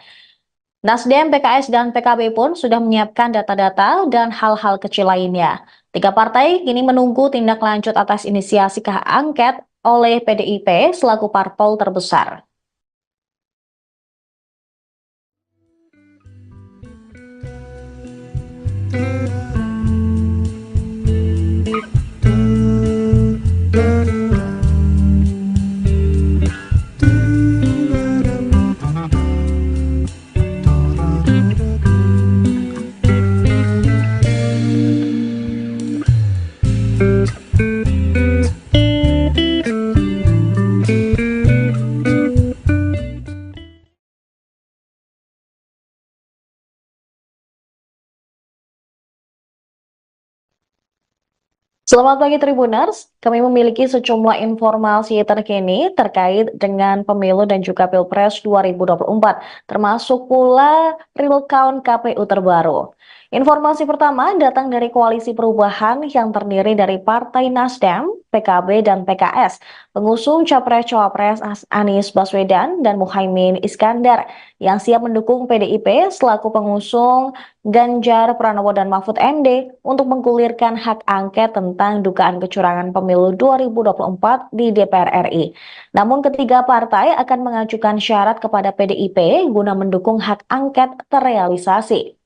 Nasdem, PKS, dan PKB pun sudah menyiapkan data-data dan hal-hal kecil lainnya. Tiga partai kini menunggu tindak lanjut atas inisiasi hak angket oleh PDIP selaku parpol terbesar. Selamat pagi Tribuners, kami memiliki sejumlah informasi terkini terkait dengan pemilu dan juga Pilpres 2024, termasuk pula real count KPU terbaru. Informasi pertama datang dari Koalisi Perubahan yang terdiri dari Partai Nasdem, PKB, dan PKS, pengusung Capres-Cawapres Anies Baswedan dan Muhaimin Iskandar, yang siap mendukung PDIP selaku pengusung Ganjar Pranowo dan Mahfud MD untuk menggulirkan hak angket tentang dugaan kecurangan pemilu 2024 di DPR RI. Namun ketiga partai akan mengajukan syarat kepada PDIP guna mendukung hak angket terrealisasi.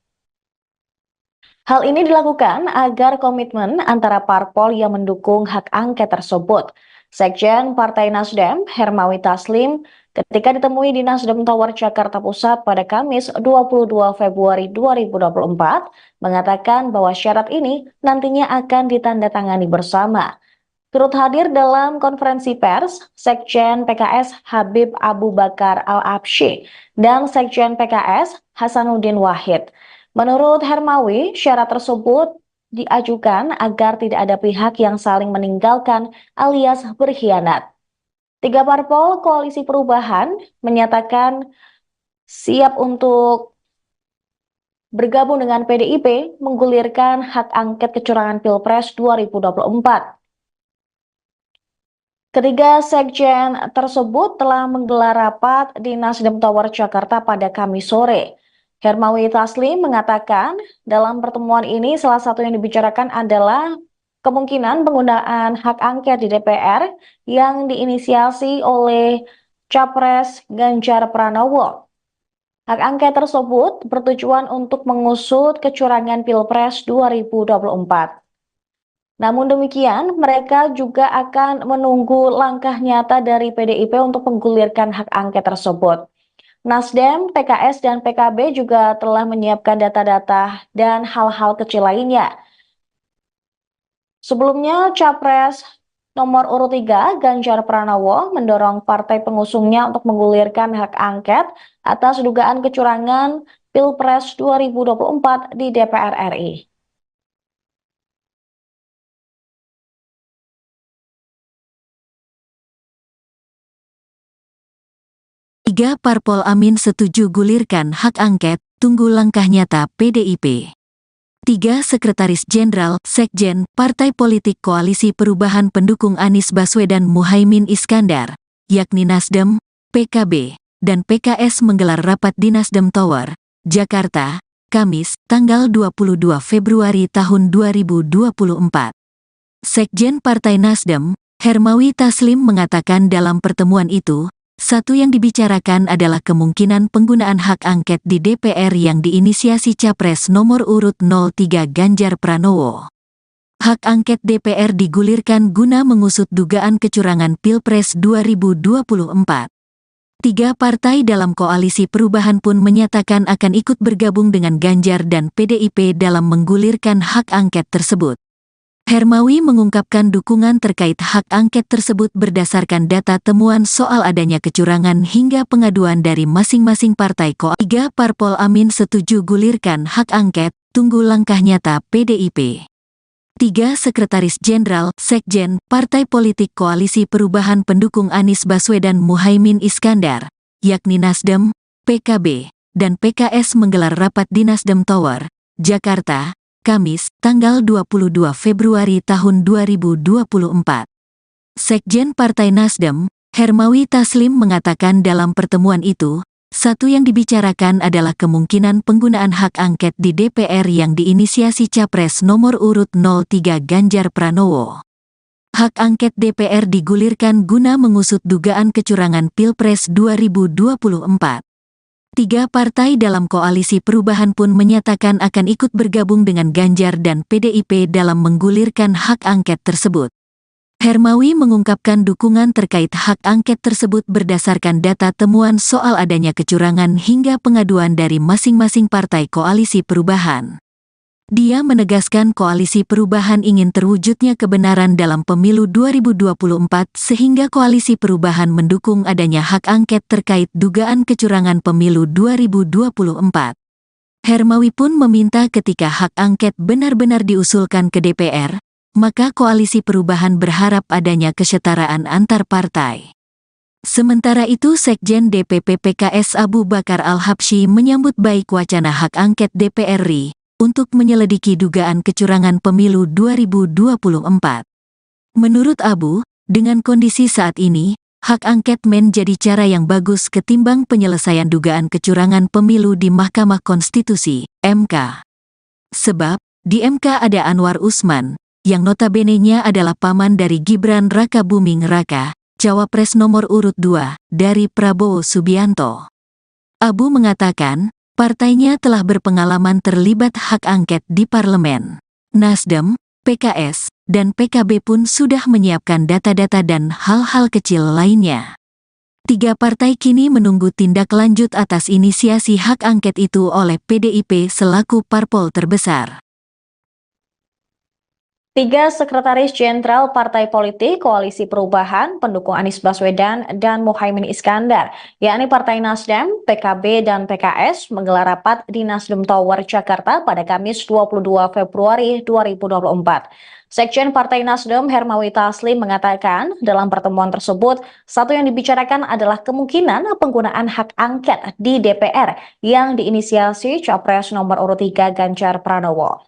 Hal ini dilakukan agar komitmen antara parpol yang mendukung hak angket tersebut. Sekjen Partai Nasdem, Hermawi Taslim, ketika ditemui di Nasdem Tower Jakarta Pusat pada Kamis 22 Februari 2024, mengatakan bahwa syarat ini nantinya akan ditandatangani bersama. Turut hadir dalam konferensi pers, Sekjen PKS Habib Abu Bakar Al-Habsyi dan Sekjen PKS Hasanuddin Wahid. Menurut Hermawi, syarat tersebut diajukan agar tidak ada pihak yang saling meninggalkan alias berkhianat. Tiga parpol Koalisi Perubahan menyatakan siap untuk bergabung dengan PDIP menggulirkan hak angket kecurangan Pilpres 2024. Ketiga sekjen tersebut telah menggelar rapat di Nasdem Tower Jakarta pada Kamis sore. Hermawi Taslim mengatakan dalam pertemuan ini salah satu yang dibicarakan adalah kemungkinan penggunaan hak angket di DPR yang diinisiasi oleh Capres Ganjar Pranowo. Hak angket tersebut bertujuan untuk mengusut kecurangan Pilpres 2024. Namun demikian, mereka juga akan menunggu langkah nyata dari PDIP untuk menggulirkan hak angket tersebut. Nasdem, PKS, dan PKB juga telah menyiapkan data-data dan hal-hal kecil lainnya. Sebelumnya, Capres nomor urut 3 Ganjar Pranowo mendorong partai pengusungnya untuk menggulirkan hak angket atas dugaan kecurangan Pilpres 2024 di DPR RI. Tiga parpol Amin setuju gulirkan hak angket, tunggu langkah nyata PDIP. Tiga Sekretaris Jenderal, Sekjen, Partai Politik Koalisi Perubahan pendukung Anies Baswedan Muhaimin Iskandar, yakni Nasdem, PKB, dan PKS menggelar rapat di Nasdem Tower, Jakarta, Kamis, tanggal 22 Februari tahun 2024. Sekjen Partai Nasdem, Hermawi Taslim mengatakan dalam pertemuan itu, satu yang dibicarakan adalah kemungkinan penggunaan hak angket di DPR yang diinisiasi Capres nomor urut 03 Ganjar Pranowo. Hak angket DPR digulirkan guna mengusut dugaan kecurangan Pilpres 2024. Tiga partai dalam koalisi perubahan pun menyatakan akan ikut bergabung dengan Ganjar dan PDIP dalam menggulirkan hak angket tersebut. Hermawi mengungkapkan dukungan terkait hak angket tersebut berdasarkan data temuan soal adanya kecurangan hingga pengaduan dari masing-masing partai koalisi. Tiga parpol Amin setuju gulirkan hak angket, tunggu langkah nyata PDIP. Tiga Sekretaris Jenderal, Sekjen, Partai Politik Koalisi Perubahan pendukung Anies Baswedan Muhaimin Iskandar, yakni Nasdem, PKB, dan PKS menggelar rapat di Nasdem Tower, Jakarta, Kamis, tanggal 22 Februari tahun 2024. Sekjen Partai Nasdem, Hermawi Taslim mengatakan dalam pertemuan itu, satu yang dibicarakan adalah kemungkinan penggunaan hak angket di DPR yang diinisiasi Capres nomor urut 03 Ganjar Pranowo. Hak angket DPR digulirkan guna mengusut dugaan kecurangan Pilpres 2024. Tiga partai dalam koalisi perubahan pun menyatakan akan ikut bergabung dengan Ganjar dan PDIP dalam menggulirkan hak angket tersebut. Hermawi mengungkapkan dukungan terkait hak angket tersebut berdasarkan data temuan soal adanya kecurangan hingga pengaduan dari masing-masing partai koalisi perubahan. Dia menegaskan koalisi perubahan ingin terwujudnya kebenaran dalam pemilu 2024 sehingga koalisi perubahan mendukung adanya hak angket terkait dugaan kecurangan pemilu 2024. Hermawi pun meminta ketika hak angket benar-benar diusulkan ke DPR, maka koalisi perubahan berharap adanya kesetaraan antar partai. Sementara itu Sekjen DPP PKS Abu Bakar Al-Habsyi menyambut baik wacana hak angket DPR RI untuk menyelidiki dugaan kecurangan pemilu 2024. Menurut Abu, dengan kondisi saat ini, hak angket menjadi cara yang bagus ketimbang penyelesaian dugaan kecurangan pemilu di Mahkamah Konstitusi, MK. Sebab, di MK ada Anwar Usman, yang notabene-nya adalah paman dari Gibran Raka Buming Raka, Cawapres nomor urut 2, dari Prabowo Subianto. Abu mengatakan, partainya telah berpengalaman terlibat hak angket di parlemen. Nasdem, PKS, dan PKB pun sudah menyiapkan data-data dan hal-hal kecil lainnya. Tiga partai kini menunggu tindak lanjut atas inisiasi hak angket itu oleh PDIP selaku parpol terbesar. Tiga Sekretaris Jenderal Partai Politik Koalisi Perubahan pendukung Anies Baswedan dan Muhaimin Iskandar, yakni Partai Nasdem, PKB, dan PKS menggelar rapat di Nasdem Tower, Jakarta pada Kamis 22 Februari 2024. Sekjen Partai Nasdem Hermawi Taslim mengatakan dalam pertemuan tersebut, satu yang dibicarakan adalah kemungkinan penggunaan hak angket di DPR yang diinisiasi Capres nomor urut 3 Ganjar Pranowo.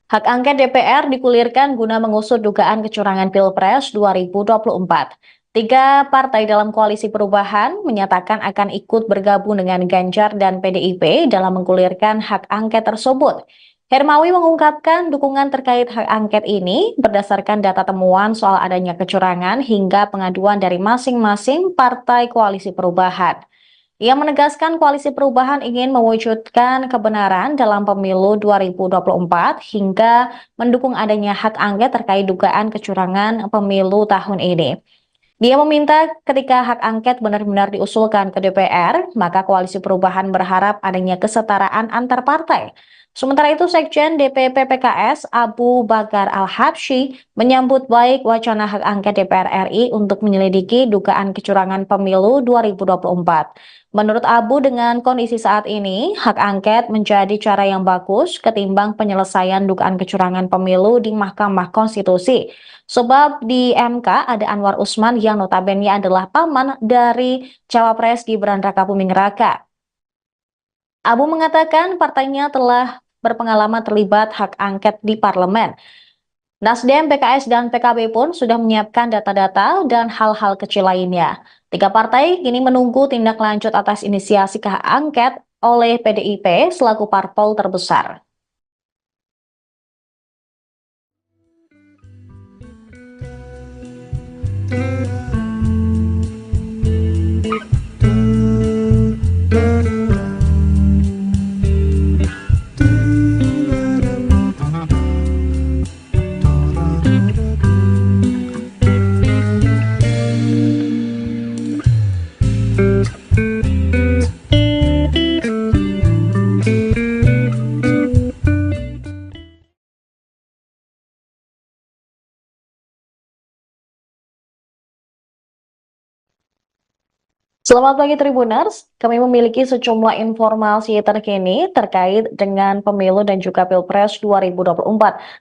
Hak angket DPR digulirkan guna mengusut dugaan kecurangan Pilpres 2024. Tiga partai dalam koalisi perubahan menyatakan akan ikut bergabung dengan Ganjar dan PDIP dalam menggulirkan hak angket tersebut. Hermawi mengungkapkan dukungan terkait hak angket ini berdasarkan data temuan soal adanya kecurangan hingga pengaduan dari masing-masing partai koalisi perubahan. Ia menegaskan koalisi perubahan ingin mewujudkan kebenaran dalam pemilu 2024 hingga mendukung adanya hak angket terkait dugaan kecurangan pemilu tahun ini. Dia meminta ketika hak angket benar-benar diusulkan ke DPR, maka Koalisi Perubahan berharap adanya kesetaraan antar partai. Sementara itu, Sekjen DPP PKS Abu Bakar Al-Habsyi menyambut baik wacana hak angket DPR RI untuk menyelidiki dugaan kecurangan pemilu 2024. Menurut Abu, dengan kondisi saat ini, hak angket menjadi cara yang bagus ketimbang penyelesaian dugaan kecurangan pemilu di Mahkamah Konstitusi. Sebab di MK ada Anwar Usman yang notabene adalah paman dari Cawapres Gibran Rakabuming Raka. Abu mengatakan partainya telah berpengalaman terlibat hak angket di parlemen. Nasdem, PKS, dan PKB pun sudah menyiapkan data-data dan hal-hal kecil lainnya. Tiga partai kini menunggu tindak lanjut atas inisiasi hak angket oleh PDIP selaku parpol terbesar. Selamat pagi Tribuners, kami memiliki sejumlah informasi terkini terkait dengan pemilu dan juga Pilpres 2024,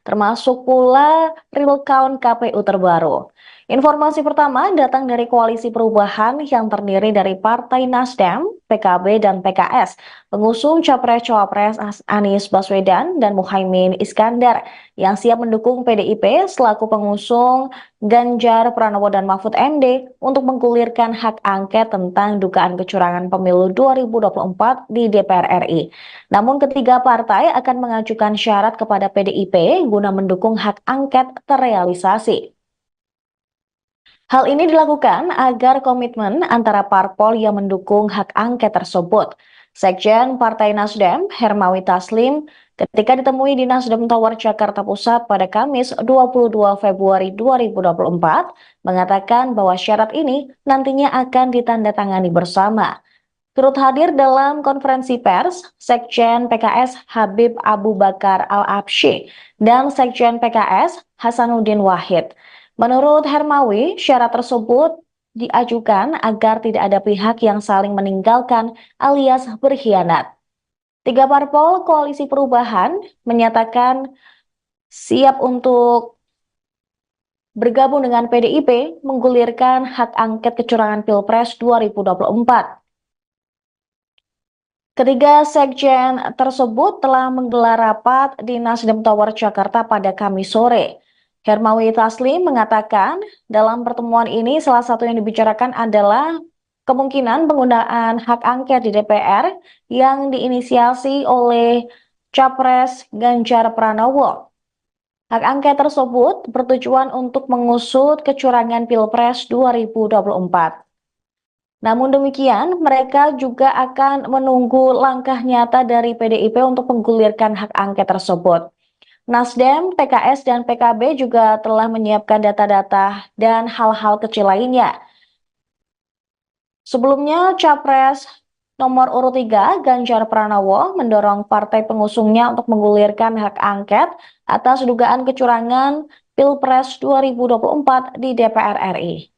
termasuk pula real count KPU terbaru. Informasi pertama datang dari Koalisi Perubahan yang terdiri dari Partai Nasdem, PKB, dan PKS, pengusung Capres-Cawapres Anies Baswedan dan Muhaimin Iskandar, yang siap mendukung PDIP selaku pengusung Ganjar Pranowo dan Mahfud MD untuk menggulirkan hak angket tentang dugaan kecurangan pemilu 2024 di DPR RI. Namun ketiga partai akan mengajukan syarat kepada PDIP guna mendukung hak angket terrealisasi. Hal ini dilakukan agar komitmen antara parpol yang mendukung hak angket tersebut. Sekjen Partai Nasdem, Hermawi Taslim, ketika ditemui di Nasdem Tower Jakarta Pusat pada Kamis 22 Februari 2024, mengatakan bahwa syarat ini nantinya akan ditandatangani bersama. Turut hadir dalam konferensi pers, Sekjen PKS Habib Abu Bakar Al-Habsyi dan Sekjen PKS Hasanuddin Wahid. Menurut Hermawi, syarat tersebut diajukan agar tidak ada pihak yang saling meninggalkan alias berkhianat. Tiga parpol Koalisi Perubahan menyatakan siap untuk bergabung dengan PDIP menggulirkan hak angket kecurangan Pilpres 2024. Ketiga sekjen tersebut telah menggelar rapat di Nasdem Tower Jakarta pada Kamis sore. Hermawi Taslim mengatakan dalam pertemuan ini salah satu yang dibicarakan adalah kemungkinan penggunaan hak angket di DPR yang diinisiasi oleh Capres Ganjar Pranowo. Hak angket tersebut bertujuan untuk mengusut kecurangan Pilpres 2024. Namun demikian, mereka juga akan menunggu langkah nyata dari PDIP untuk menggulirkan hak angket tersebut. Nasdem, PKS, dan PKB juga telah menyiapkan data-data dan hal-hal kecil lainnya. Sebelumnya, Capres nomor urut 3, Ganjar Pranowo, mendorong partai pengusungnya untuk menggulirkan hak angket atas dugaan kecurangan Pilpres 2024 di DPR RI.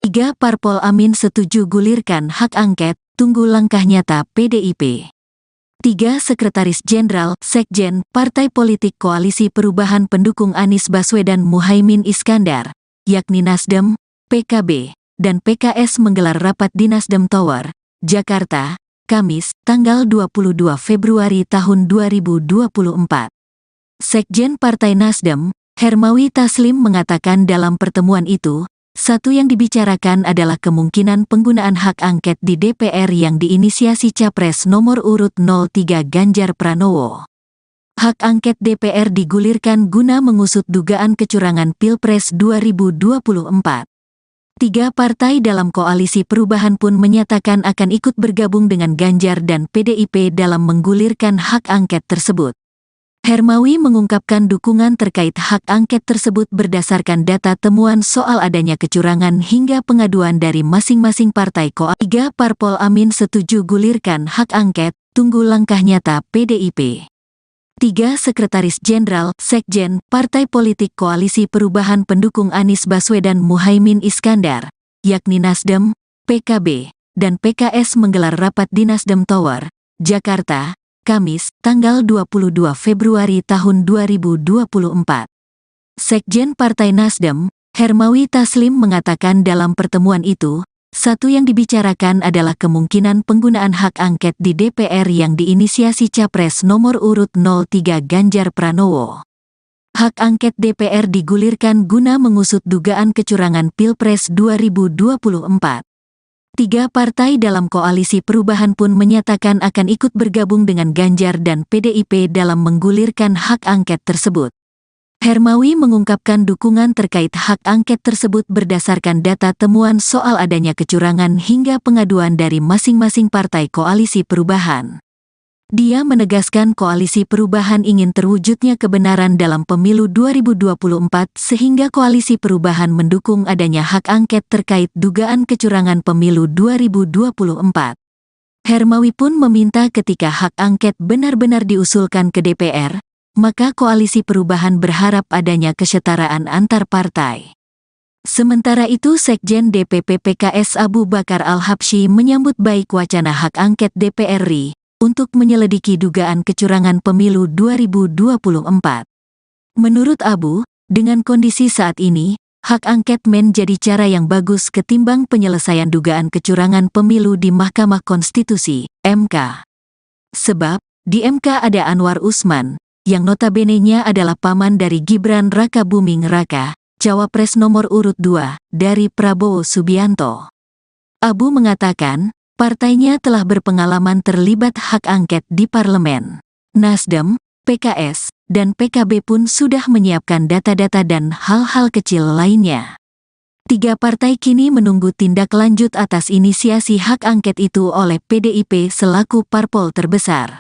Tiga parpol Amin setuju gulirkan hak angket, tunggu langkah nyata PDIP. Tiga Sekretaris Jenderal, Sekjen, Partai Politik Koalisi Perubahan pendukung Anies Baswedan Muhaimin Iskandar, yakni Nasdem, PKB, dan PKS menggelar rapat di Nasdem Tower, Jakarta, Kamis, tanggal 22 Februari tahun 2024. Sekjen Partai Nasdem, Hermawi Taslim mengatakan dalam pertemuan itu, satu yang dibicarakan adalah kemungkinan penggunaan hak angket di DPR yang diinisiasi Capres nomor urut 03 Ganjar Pranowo. Hak angket DPR digulirkan guna mengusut dugaan kecurangan Pilpres 2024. Tiga partai dalam koalisi perubahan pun menyatakan akan ikut bergabung dengan Ganjar dan PDIP dalam menggulirkan hak angket tersebut. Hermawi mengungkapkan dukungan terkait hak angket tersebut berdasarkan data temuan soal adanya kecurangan hingga pengaduan dari masing-masing partai koalisi. Tiga parpol amin setuju gulirkan hak angket, tunggu langkah nyata PDIP. Tiga Sekretaris Jenderal, Sekjen, Partai Politik Koalisi Perubahan pendukung Anies Baswedan Muhaimin Iskandar, yakni Nasdem, PKB, dan PKS menggelar rapat di Nasdem Tower, Jakarta, Kamis, tanggal 22 Februari tahun 2024. Sekjen Partai Nasdem, Hermawi Taslim mengatakan dalam pertemuan itu, satu yang dibicarakan adalah kemungkinan penggunaan hak angket di DPR yang diinisiasi Capres nomor urut 03 Ganjar Pranowo. Hak angket DPR digulirkan guna mengusut dugaan kecurangan Pilpres 2024. Tiga partai dalam koalisi perubahan pun menyatakan akan ikut bergabung dengan Ganjar dan PDIP dalam menggulirkan hak angket tersebut. Hermawi mengungkapkan dukungan terkait hak angket tersebut berdasarkan data temuan soal adanya kecurangan hingga pengaduan dari masing-masing partai koalisi perubahan. Dia menegaskan koalisi perubahan ingin terwujudnya kebenaran dalam pemilu 2024 sehingga koalisi perubahan mendukung adanya hak angket terkait dugaan kecurangan pemilu 2024. Hermawi pun meminta ketika hak angket benar-benar diusulkan ke DPR, maka koalisi perubahan berharap adanya kesetaraan antar partai. Sementara itu Sekjen DPP PKS Abu Bakar Al-Habsyi menyambut baik wacana hak angket DPR RI untuk menyelidiki dugaan kecurangan pemilu 2024. Menurut Abu, dengan kondisi saat ini, hak angket menjadi cara yang bagus ketimbang penyelesaian dugaan kecurangan pemilu di Mahkamah Konstitusi, MK. Sebab, di MK ada Anwar Usman, yang notabene-nya adalah paman dari Gibran Raka Buming Raka, Cawapres nomor urut 2, dari Prabowo Subianto. Abu mengatakan, partainya telah berpengalaman terlibat hak angket di parlemen. Nasdem, PKS, dan PKB pun sudah menyiapkan data-data dan hal-hal kecil lainnya. Tiga partai kini menunggu tindak lanjut atas inisiasi hak angket itu oleh PDIP selaku parpol terbesar.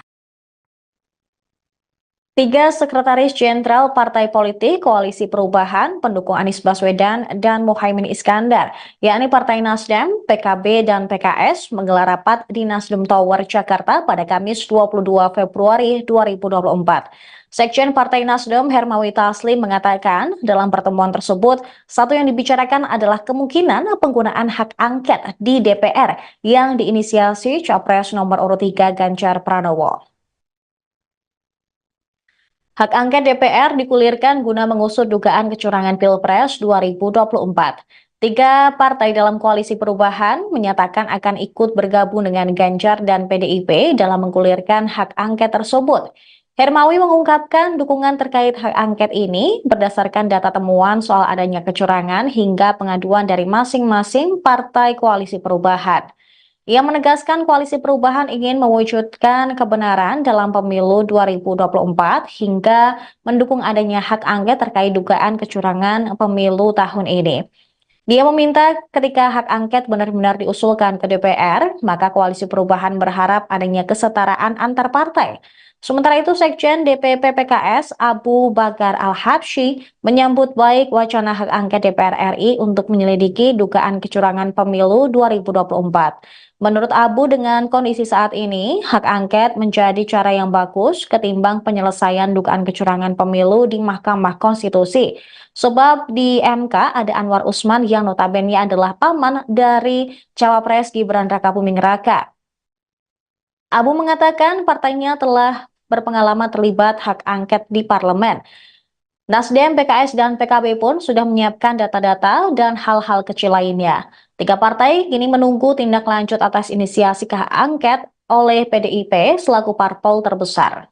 Tiga Sekretaris Jenderal Partai Politik Koalisi Perubahan pendukung Anies Baswedan dan Muhaimin Iskandar, yakni Partai Nasdem, PKB, dan PKS menggelar rapat di Nasdem Tower, Jakarta pada Kamis 22 Februari 2024. Sekjen Partai Nasdem Hermawi Taslim mengatakan dalam pertemuan tersebut, satu yang dibicarakan adalah kemungkinan penggunaan hak angket di DPR yang diinisiasi Capres nomor urut 3 Ganjar Pranowo. Hak angket DPR digulirkan guna mengusut dugaan kecurangan Pilpres 2024. Tiga partai dalam koalisi perubahan menyatakan akan ikut bergabung dengan Ganjar dan PDIP dalam menggulirkan hak angket tersebut. Hermawi mengungkapkan dukungan terkait hak angket ini berdasarkan data temuan soal adanya kecurangan hingga pengaduan dari masing-masing partai koalisi perubahan. Ia menegaskan koalisi perubahan ingin mewujudkan kebenaran dalam pemilu 2024 hingga mendukung adanya hak angket terkait dugaan kecurangan pemilu tahun ini. Dia meminta ketika hak angket benar-benar diusulkan ke DPR, maka koalisi perubahan berharap adanya kesetaraan antar partai. Sementara itu, Sekjen DPP PKS Abu Bakar Al-Habsyi menyambut baik wacana hak angket DPR RI untuk menyelidiki dugaan kecurangan pemilu 2024. Menurut Abu, dengan kondisi saat ini, hak angket menjadi cara yang bagus ketimbang penyelesaian dugaan kecurangan pemilu di Mahkamah Konstitusi. Sebab di MK ada Anwar Usman yang notabene adalah paman dari Cawapres Gibran Raka Buming Raka. Abu mengatakan partainya telah berpengalaman terlibat hak angket di parlemen. Nasdem, PKS, dan PKB pun sudah menyiapkan data-data dan hal-hal kecil lainnya. Tiga partai kini menunggu tindak lanjut atas inisiasi hak angket oleh PDIP selaku parpol terbesar.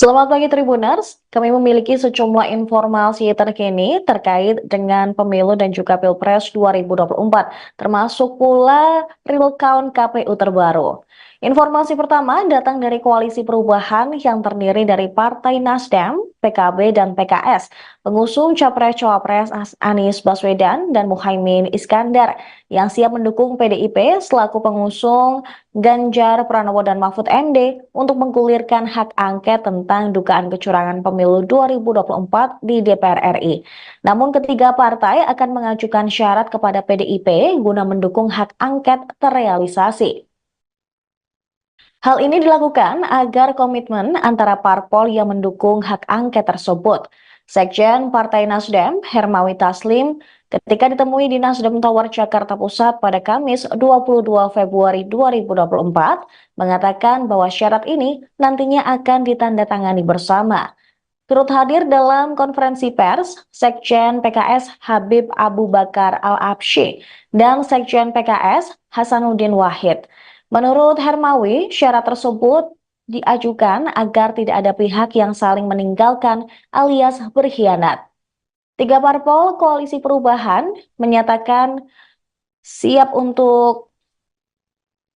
Selamat pagi Tribuners, kami memiliki sejumlah informasi terkini terkait dengan pemilu dan juga Pilpres 2024, termasuk pula real count KPU terbaru. Informasi pertama datang dari Koalisi Perubahan yang terdiri dari Partai Nasdem, PKB, dan PKS, pengusung Capres-Cawapres Anies Baswedan dan Muhaimin Iskandar, yang siap mendukung PDIP selaku pengusung Ganjar Pranowo dan Mahfud MD untuk menggulirkan hak angket tentang dugaan kecurangan pemilu 2024 di DPR RI. Namun ketiga partai akan mengajukan syarat kepada PDIP guna mendukung hak angket terrealisasi. Hal ini dilakukan agar komitmen antara parpol yang mendukung hak angket tersebut. Sekjen Partai Nasdem, Hermawi Taslim, ketika ditemui di Nasdem Tower Jakarta Pusat pada Kamis 22 Februari 2024, mengatakan bahwa syarat ini nantinya akan ditandatangani bersama. Turut hadir dalam konferensi pers, Sekjen PKS Habib Abu Bakar Al-Absyi dan Sekjen PKS Hasanuddin Wahid. Menurut Hermawi, syarat tersebut diajukan agar tidak ada pihak yang saling meninggalkan alias berkhianat. Tiga parpol Koalisi Perubahan menyatakan siap untuk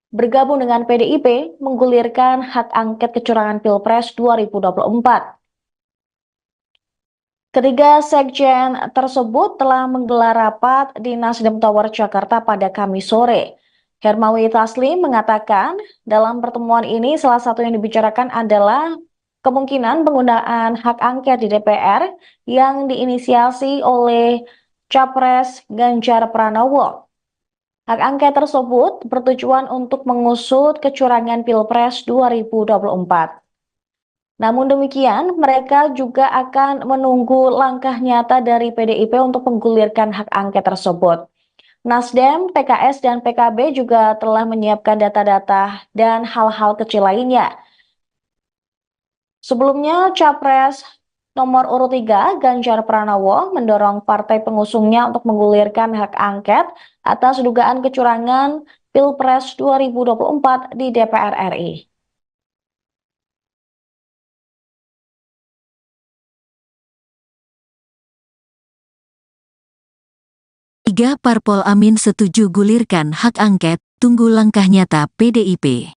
bergabung dengan PDIP menggulirkan hak angket kecurangan Pilpres 2024. Ketiga sekjen tersebut telah menggelar rapat di Nasdem Tower Jakarta pada Kamis sore. Hermawi Taslim mengatakan dalam pertemuan ini salah satu yang dibicarakan adalah kemungkinan penggunaan hak angket di DPR yang diinisiasi oleh Capres Ganjar Pranowo. Hak angket tersebut bertujuan untuk mengusut kecurangan Pilpres 2024. Namun demikian, mereka juga akan menunggu langkah nyata dari PDIP untuk menggulirkan hak angket tersebut. Nasdem, PKS, dan PKB juga telah menyiapkan data-data dan hal-hal kecil lainnya. Sebelumnya, Capres nomor urut 3, Ganjar Pranowo, mendorong partai pengusungnya untuk menggulirkan hak angket atas dugaan kecurangan Pilpres 2024 di DPR RI. Tiga parpol Amin setuju gulirkan hak angket, tunggu langkah nyata PDIP.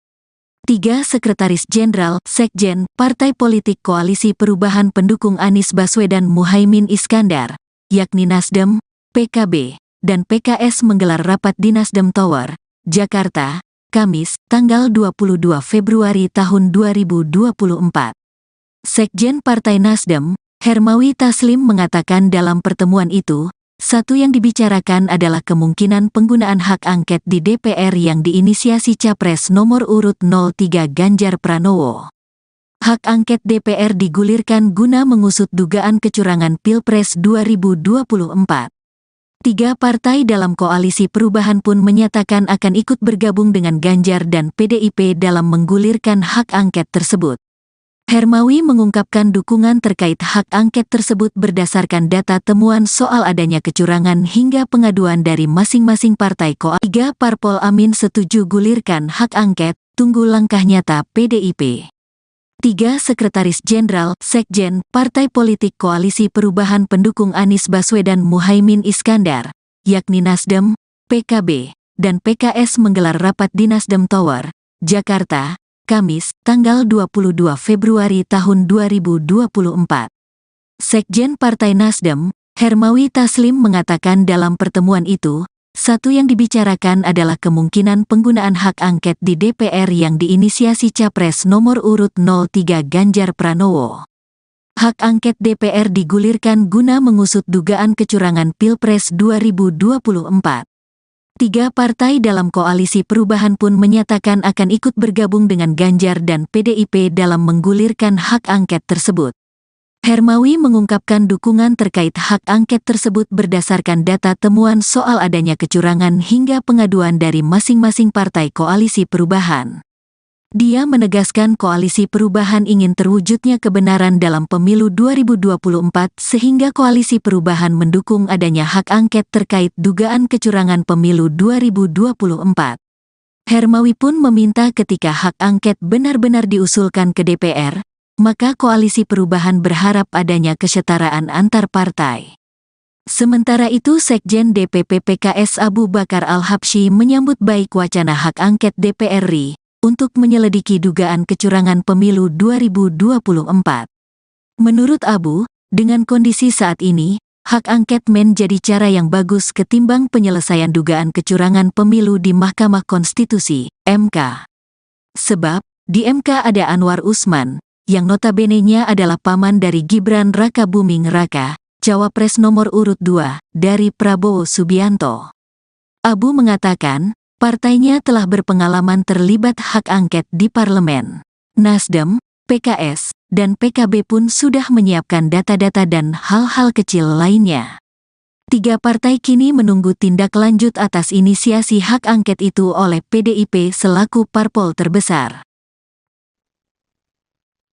Tiga Sekretaris Jenderal, Sekjen, Partai Politik Koalisi Perubahan pendukung Anies Baswedan Muhaimin Iskandar, yakni Nasdem, PKB, dan PKS menggelar rapat di Nasdem Tower, Jakarta, Kamis, tanggal 22 Februari tahun 2024. Sekjen Partai Nasdem, Hermawi Taslim mengatakan dalam pertemuan itu, satu yang dibicarakan adalah kemungkinan penggunaan hak angket di DPR yang diinisiasi Capres nomor urut 03 Ganjar Pranowo. Hak angket DPR digulirkan guna mengusut dugaan kecurangan Pilpres 2024. Tiga partai dalam Koalisi Perubahan pun menyatakan akan ikut bergabung dengan Ganjar dan PDIP dalam menggulirkan hak angket tersebut. Hermawi mengungkapkan dukungan terkait hak angket tersebut berdasarkan data temuan soal adanya kecurangan hingga pengaduan dari masing-masing partai koalisi. Tiga parpol Amin setuju gulirkan hak angket, tunggu langkah nyata PDIP. Tiga Sekretaris Jenderal, Sekjen, Partai Politik Koalisi Perubahan pendukung Anies Baswedan Muhaimin Iskandar, yakni Nasdem, PKB, dan PKS menggelar rapat di Nasdem Tower, Jakarta, Kamis, tanggal 22 Februari tahun 2024. Sekjen Partai Nasdem, Hermawi Taslim mengatakan dalam pertemuan itu, satu yang dibicarakan adalah kemungkinan penggunaan hak angket di DPR yang diinisiasi Capres nomor urut 03 Ganjar Pranowo. Hak angket DPR digulirkan guna mengusut dugaan kecurangan Pilpres 2024. Tiga partai dalam Koalisi Perubahan pun menyatakan akan ikut bergabung dengan Ganjar dan PDIP dalam menggulirkan hak angket tersebut. Hermawi mengungkapkan dukungan terkait hak angket tersebut berdasarkan data temuan soal adanya kecurangan hingga pengaduan dari masing-masing partai Koalisi Perubahan. Dia menegaskan Koalisi Perubahan ingin terwujudnya kebenaran dalam pemilu 2024 sehingga Koalisi Perubahan mendukung adanya hak angket terkait dugaan kecurangan pemilu 2024. Hermawi pun meminta ketika hak angket benar-benar diusulkan ke DPR, maka Koalisi Perubahan berharap adanya kesetaraan antar partai. Sementara itu Sekjen DPP PKS Abu Bakar Al-Habsyi menyambut baik wacana hak angket DPR RI untuk menyelidiki dugaan kecurangan pemilu 2024. Menurut Abu, dengan kondisi saat ini, hak angket menjadi cara yang bagus ketimbang penyelesaian dugaan kecurangan pemilu di Mahkamah Konstitusi, MK. Sebab, di MK ada Anwar Usman, yang notabene-nya adalah paman dari Gibran Rakabuming Raka, Cawapres nomor urut 2, dari Prabowo Subianto. Abu mengatakan, partainya telah berpengalaman terlibat hak angket di parlemen. Nasdem, PKS, dan PKB pun sudah menyiapkan data-data dan hal-hal kecil lainnya. 3 partai kini menunggu tindak lanjut atas inisiasi hak angket itu oleh PDIP selaku parpol terbesar.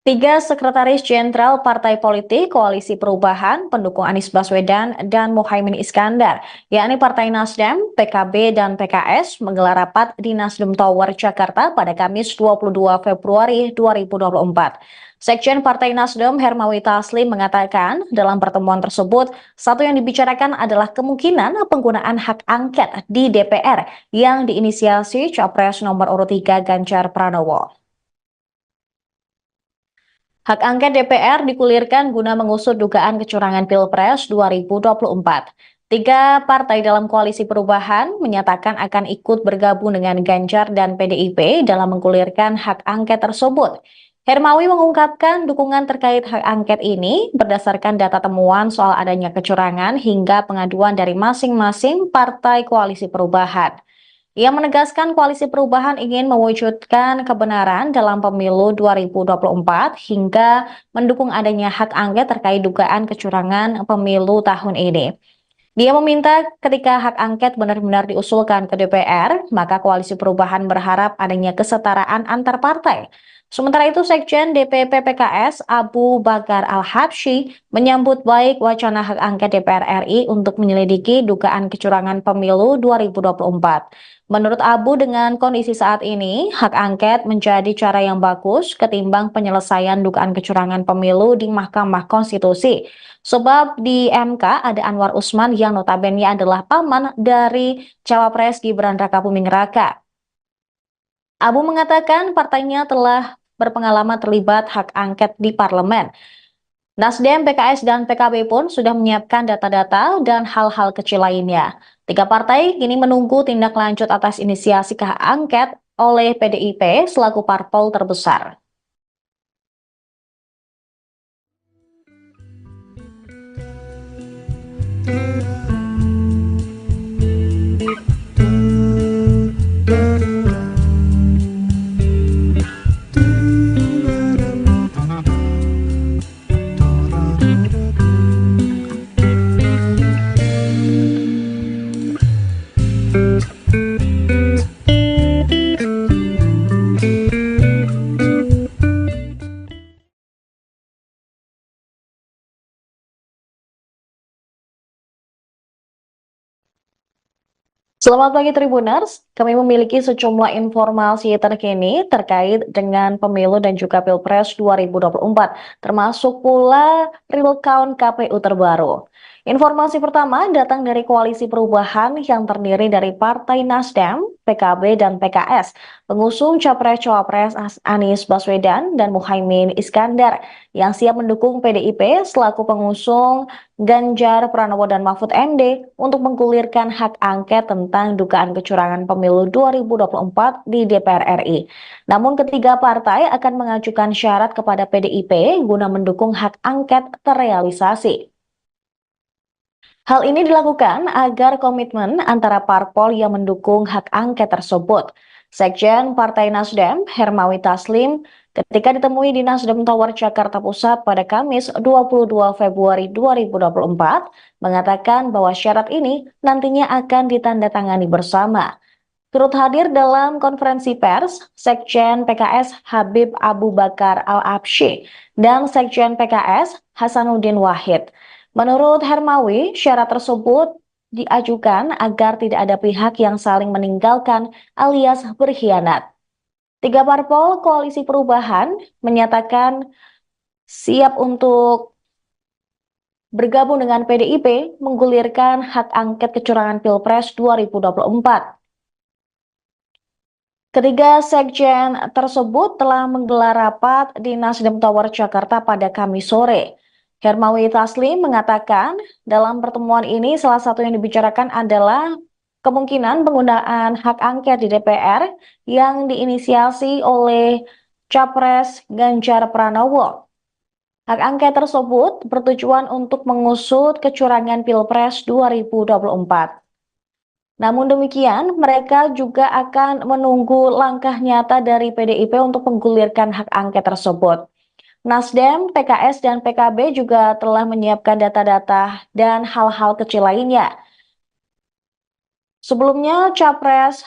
3 sekretaris jenderal partai politik Koalisi Perubahan pendukung Anies Baswedan dan Muhaimin Iskandar, yakni Partai Nasdem, PKB, dan PKS menggelar rapat di Nasdem Tower, Jakarta pada Kamis 22 Februari 2024. Sekjen Partai Nasdem Hermawi Taslim mengatakan dalam pertemuan tersebut, satu yang dibicarakan adalah kemungkinan penggunaan hak angket di DPR yang diinisiasi Capres nomor urut 3 Ganjar Pranowo. Hak angket DPR digulirkan guna mengusut dugaan kecurangan Pilpres 2024. 3 partai dalam Koalisi Perubahan menyatakan akan ikut bergabung dengan Ganjar dan PDIP dalam menggulirkan hak angket tersebut. Hermawi mengungkapkan dukungan terkait hak angket ini berdasarkan data temuan soal adanya kecurangan hingga pengaduan dari masing-masing partai Koalisi Perubahan. Ia menegaskan Koalisi Perubahan ingin mewujudkan kebenaran dalam pemilu 2024 hingga mendukung adanya hak angket terkait dugaan kecurangan pemilu tahun ini. Dia meminta ketika hak angket benar-benar diusulkan ke DPR, maka Koalisi Perubahan berharap adanya kesetaraan antar partai. Sementara itu, Sekjen DPP PKS Abu Bakar Al-Habsyi menyambut baik wacana hak angket DPR RI untuk menyelidiki dugaan kecurangan pemilu 2024. Menurut Abu, dengan kondisi saat ini, hak angket menjadi cara yang bagus ketimbang penyelesaian dugaan kecurangan pemilu di Mahkamah Konstitusi. Sebab di MK ada Anwar Usman yang notabene adalah paman dari Cawapres Gibran Rakabuming Raka. Abu mengatakan partainya telah berpengalaman terlibat hak angket di parlemen. Nasdem, PKS, dan PKB pun sudah menyiapkan data-data dan hal-hal kecil lainnya. 3 partai kini menunggu tindak lanjut atas inisiasi hak angket oleh PDIP selaku parpol terbesar. Selamat pagi Tribuners, kami memiliki sejumlah informasi terkini terkait dengan pemilu dan juga Pilpres 2024, termasuk pula real count KPU terbaru. Informasi pertama datang dari Koalisi Perubahan yang terdiri dari Partai Nasdem, PKB, dan PKS, pengusung Capres-Cawapres Anies Baswedan dan Muhaimin Iskandar, yang siap mendukung PDIP selaku pengusung Ganjar Pranowo dan Mahfud MD untuk menggulirkan hak angket tentang dugaan kecurangan pemilu 2024 di DPR RI. Namun ketiga partai akan mengajukan syarat kepada PDIP guna mendukung hak angket terrealisasi. Hal ini dilakukan agar komitmen antara parpol yang mendukung hak angket tersebut. Sekjen Partai Nasdem, Hermawi Taslim, ketika ditemui di Nasdem Tower Jakarta Pusat pada Kamis 22 Februari 2024, mengatakan bahwa syarat ini nantinya akan ditandatangani bersama. Turut hadir dalam konferensi pers, Sekjen PKS Habib Abu Bakar Al-Habsyi dan Sekjen PKS Hasanuddin Wahid. Menurut Hermawi, syarat tersebut diajukan agar tidak ada pihak yang saling meninggalkan alias berkhianat. 3 parpol Koalisi Perubahan menyatakan siap untuk bergabung dengan PDIP menggulirkan hak angket kecurangan Pilpres 2024. Ketiga sekjen tersebut telah menggelar rapat di Nasdem Tower Jakarta pada Kamis sore. Hermawi Taslim mengatakan dalam pertemuan ini salah satu yang dibicarakan adalah kemungkinan penggunaan hak angket di DPR yang diinisiasi oleh Capres Ganjar Pranowo. Hak angket tersebut bertujuan untuk mengusut kecurangan Pilpres 2024. Namun demikian, mereka juga akan menunggu langkah nyata dari PDIP untuk menggulirkan hak angket tersebut. Nasdem, PKS, dan PKB juga telah menyiapkan data-data dan hal-hal kecil lainnya. Sebelumnya, Capres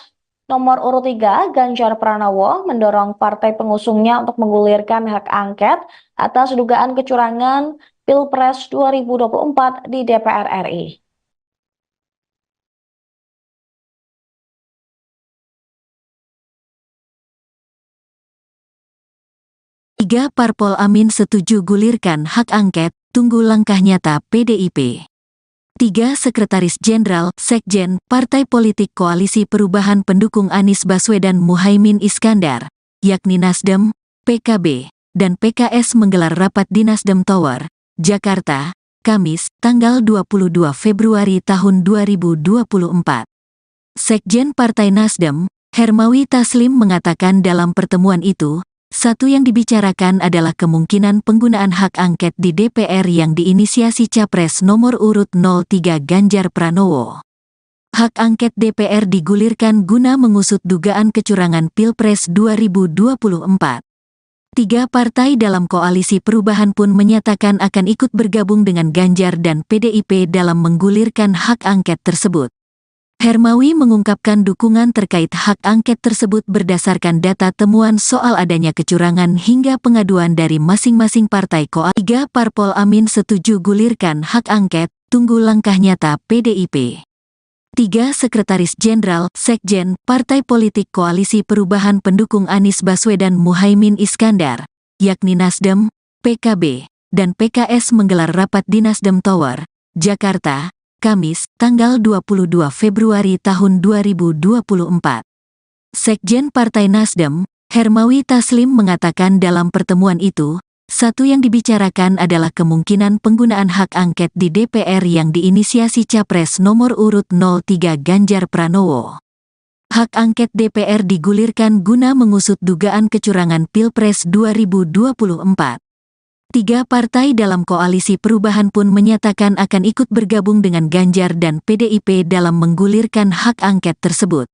nomor urut 3, Ganjar Pranowo, mendorong partai pengusungnya untuk menggulirkan hak angket atas dugaan kecurangan Pilpres 2024 di DPR RI. Tiga parpol Amin setuju gulirkan hak angket, tunggu langkah nyata PDIP. Tiga sekretaris jenderal, sekjen, partai politik koalisi perubahan pendukung Anies Baswedan Muhaimin Iskandar, yakni Nasdem, PKB, dan PKS menggelar rapat di Nasdem Tower, Jakarta, Kamis, tanggal 22 Februari tahun 2024. Sekjen Partai Nasdem, Hermawi Taslim mengatakan dalam pertemuan itu, satu yang dibicarakan adalah kemungkinan penggunaan hak angket di DPR yang diinisiasi Capres nomor urut 03 Ganjar Pranowo. Hak angket DPR digulirkan guna mengusut dugaan kecurangan Pilpres 2024. Tiga partai dalam koalisi perubahan pun menyatakan akan ikut bergabung dengan Ganjar dan PDIP dalam menggulirkan hak angket tersebut. Hermawi mengungkapkan dukungan terkait hak angket tersebut berdasarkan data temuan soal adanya kecurangan hingga pengaduan dari masing-masing partai koalisi. Tiga parpol Amin setuju gulirkan hak angket, tunggu langkah nyata PDIP. Tiga sekretaris jenderal, sekjen, partai politik koalisi perubahan pendukung Anies Baswedan Muhaimin Iskandar, yakni Nasdem, PKB, dan PKS menggelar rapat di Nasdem Tower, Jakarta, Kamis, tanggal 22 Februari tahun 2024. Sekjen Partai Nasdem, Hermawi Taslim mengatakan dalam pertemuan itu, satu yang dibicarakan adalah kemungkinan penggunaan hak angket di DPR yang diinisiasi Capres nomor urut 03 Ganjar Pranowo. Hak angket DPR digulirkan guna mengusut dugaan kecurangan Pilpres 2024. Tiga partai dalam koalisi perubahan pun menyatakan akan ikut bergabung dengan Ganjar dan PDIP dalam menggulirkan hak angket tersebut.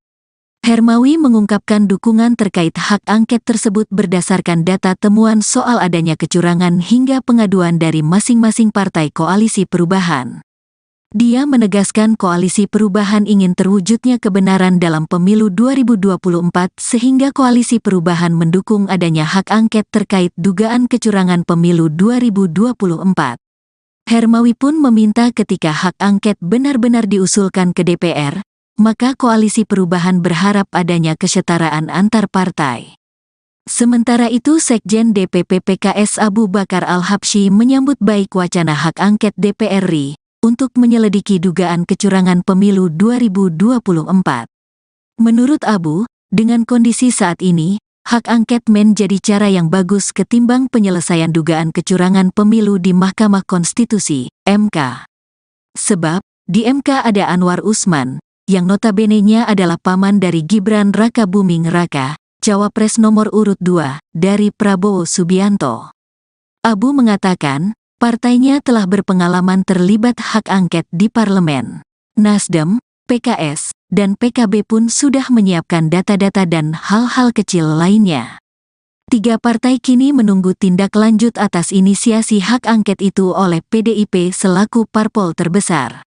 Hermawi mengungkapkan dukungan terkait hak angket tersebut berdasarkan data temuan soal adanya kecurangan hingga pengaduan dari masing-masing partai koalisi perubahan. Dia menegaskan koalisi perubahan ingin terwujudnya kebenaran dalam pemilu 2024 sehingga koalisi perubahan mendukung adanya hak angket terkait dugaan kecurangan pemilu 2024. Hermawi pun meminta ketika hak angket benar-benar diusulkan ke DPR, maka koalisi perubahan berharap adanya kesetaraan antar partai. Sementara itu Sekjen DPP PKS Abu Bakar Al-Habsyi menyambut baik wacana hak angket DPR RI untuk menyelidiki dugaan kecurangan pemilu 2024. Menurut Abu, dengan kondisi saat ini, hak angket menjadi cara yang bagus ketimbang penyelesaian dugaan kecurangan pemilu di Mahkamah Konstitusi, MK. Sebab, di MK ada Anwar Usman, yang notabene-nya adalah paman dari Gibran Raka Buming Raka, Cawapres nomor urut 2, dari Prabowo Subianto. Abu mengatakan, partainya telah berpengalaman terlibat hak angket di parlemen. Nasdem, PKS, dan PKB pun sudah menyiapkan data-data dan hal-hal kecil lainnya. Tiga partai kini menunggu tindak lanjut atas inisiasi hak angket itu oleh PDIP selaku parpol terbesar.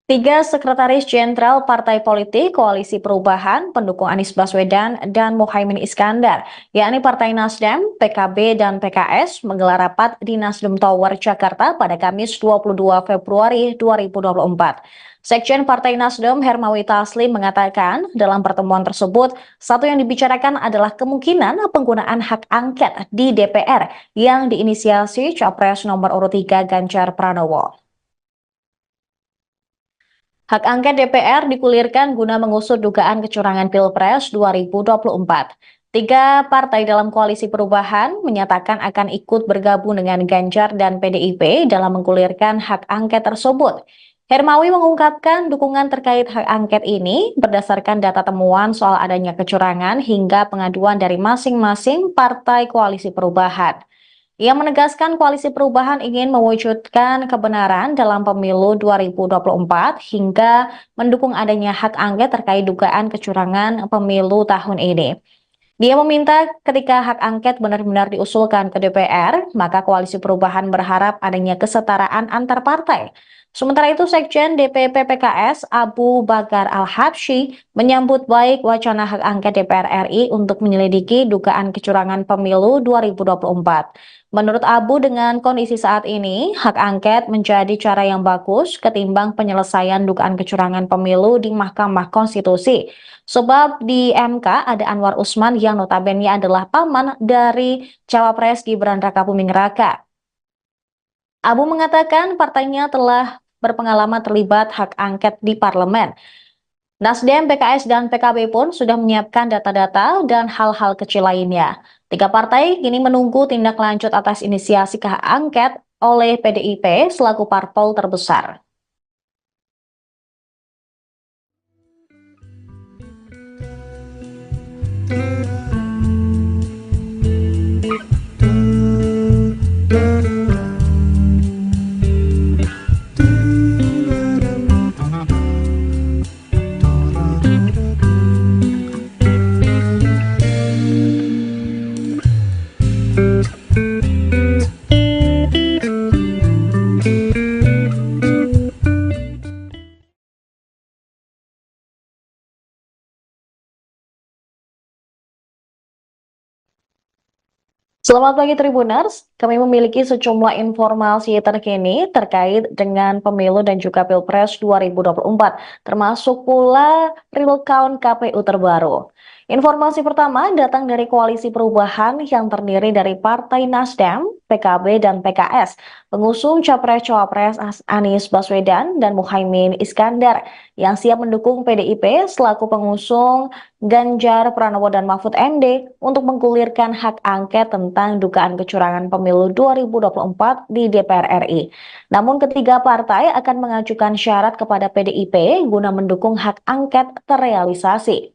Tiga sekretaris jenderal partai politik Koalisi Perubahan pendukung Anies Baswedan dan Muhaimin Iskandar, yakni Partai Nasdem, PKB, dan PKS, menggelar rapat di Nasdem Tower, Jakarta pada Kamis 22 Februari 2024. Sekjen Partai Nasdem Hermawi Taslim mengatakan dalam pertemuan tersebut, satu yang dibicarakan adalah kemungkinan penggunaan hak angket di DPR yang diinisiasi Capres nomor urut 3 Ganjar Pranowo. Hak angket DPR digulirkan guna mengusut dugaan kecurangan Pilpres 2024. Tiga partai dalam koalisi perubahan menyatakan akan ikut bergabung dengan Ganjar dan PDIP dalam menggulirkan hak angket tersebut. Hermawi mengungkapkan dukungan terkait hak angket ini berdasarkan data temuan soal adanya kecurangan hingga pengaduan dari masing-masing partai koalisi perubahan. Ia menegaskan Koalisi Perubahan ingin mewujudkan kebenaran dalam pemilu 2024 hingga mendukung adanya hak angket terkait dugaan kecurangan pemilu tahun ini. Dia meminta ketika hak angket benar-benar diusulkan ke DPR, maka Koalisi Perubahan berharap adanya kesetaraan antar partai. Sementara itu, Sekjen DPP PKS Abu Bakar Al-Habsyi menyambut baik wacana hak angket DPR RI untuk menyelidiki dugaan kecurangan pemilu 2024. Menurut Abu, dengan kondisi saat ini, hak angket menjadi cara yang bagus ketimbang penyelesaian dugaan kecurangan pemilu di Mahkamah Konstitusi. Sebab di MK ada Anwar Usman yang notabene adalah paman dari Cawapres Gibran Rakabuming Raka. Abu mengatakan partainya telah berpengalaman terlibat hak angket di parlemen. Nasdem, PKS, dan PKB pun sudah menyiapkan data-data dan hal-hal kecil lainnya. Tiga partai kini menunggu tindak lanjut atas inisiasi hak angket oleh PDIP selaku parpol terbesar. Selamat pagi Tribuners, kami memiliki sejumlah informasi terkini terkait dengan pemilu dan juga Pilpres 2024, termasuk pula real count KPU terbaru. Informasi pertama datang dari Koalisi Perubahan yang terdiri dari Partai Nasdem, PKB, dan PKS, pengusung Capres-Cawapres Anies Baswedan dan Muhaimin Iskandar, yang siap mendukung PDIP selaku pengusung Ganjar Pranowo dan Mahfud MD untuk menggulirkan hak angket tentang dugaan kecurangan pemilu 2024 di DPR RI. Namun ketiga partai akan mengajukan syarat kepada PDIP guna mendukung hak angket terrealisasi.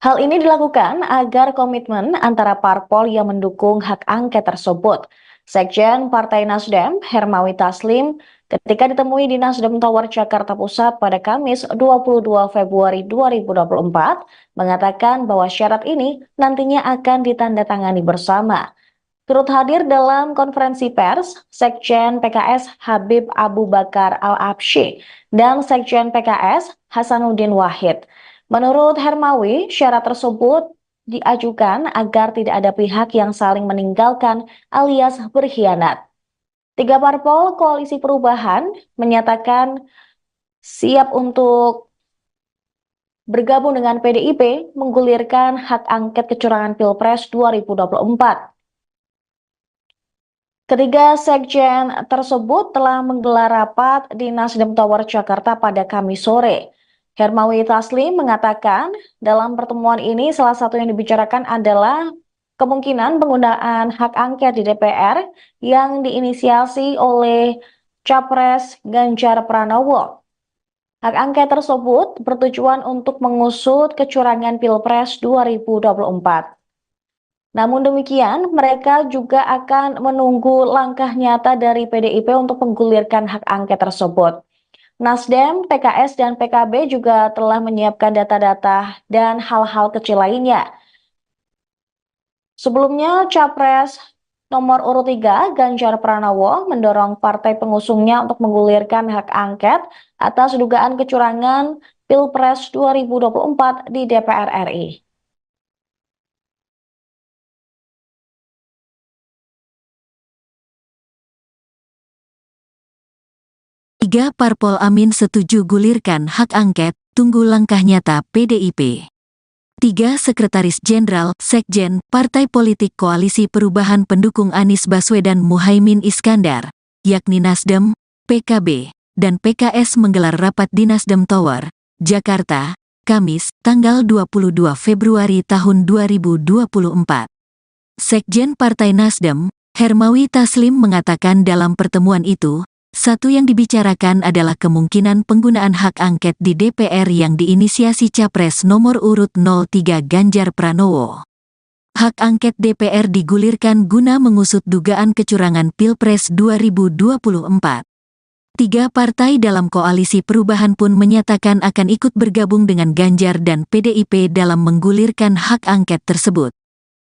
Hal ini dilakukan agar komitmen antara parpol yang mendukung hak angket tersebut. Sekjen Partai Nasdem, Hermawi Taslim, ketika ditemui di Nasdem Tower Jakarta Pusat pada Kamis 22 Februari 2024, mengatakan bahwa syarat ini nantinya akan ditandatangani bersama. Turut hadir dalam konferensi pers, Sekjen PKS Habib Abu Bakar Al-Habsyi dan Sekjen PKS Hasanuddin Wahid. Menurut Hermawi, syarat tersebut diajukan agar tidak ada pihak yang saling meninggalkan alias berkhianat. Tiga parpol Koalisi Perubahan menyatakan siap untuk bergabung dengan PDIP menggulirkan hak angket kecurangan Pilpres 2024. Ketiga sekjen tersebut telah menggelar rapat di Nasdem Tower Jakarta pada Kamis sore. Hermawi Taslim mengatakan dalam pertemuan ini salah satu yang dibicarakan adalah kemungkinan penggunaan hak angket di DPR yang diinisiasi oleh Capres Ganjar Pranowo. Hak angket tersebut bertujuan untuk mengusut kecurangan Pilpres 2024. Namun demikian, mereka juga akan menunggu langkah nyata dari PDIP untuk menggulirkan hak angket tersebut. Nasdem, PKS, dan PKB juga telah menyiapkan data-data dan hal-hal kecil lainnya. Sebelumnya, Capres Nomor urut 3, Ganjar Pranowo mendorong partai pengusungnya untuk menggulirkan hak angket atas dugaan kecurangan Pilpres 2024 di DPR RI. Tiga parpol Amin setuju gulirkan hak angket, tunggu langkah nyata PDIP. Tiga Sekretaris Jenderal, Sekjen, Partai Politik Koalisi Perubahan pendukung Anies Baswedan Muhaimin Iskandar, yakni Nasdem, PKB, dan PKS menggelar rapat di Nasdem Tower, Jakarta, Kamis, tanggal 22 Februari tahun 2024. Sekjen Partai Nasdem, Hermawi Taslim mengatakan dalam pertemuan itu, satu yang dibicarakan adalah kemungkinan penggunaan hak angket di DPR yang diinisiasi Capres nomor urut 03 Ganjar Pranowo. Hak angket DPR digulirkan guna mengusut dugaan kecurangan Pilpres 2024. Tiga partai dalam koalisi perubahan pun menyatakan akan ikut bergabung dengan Ganjar dan PDIP dalam menggulirkan hak angket tersebut.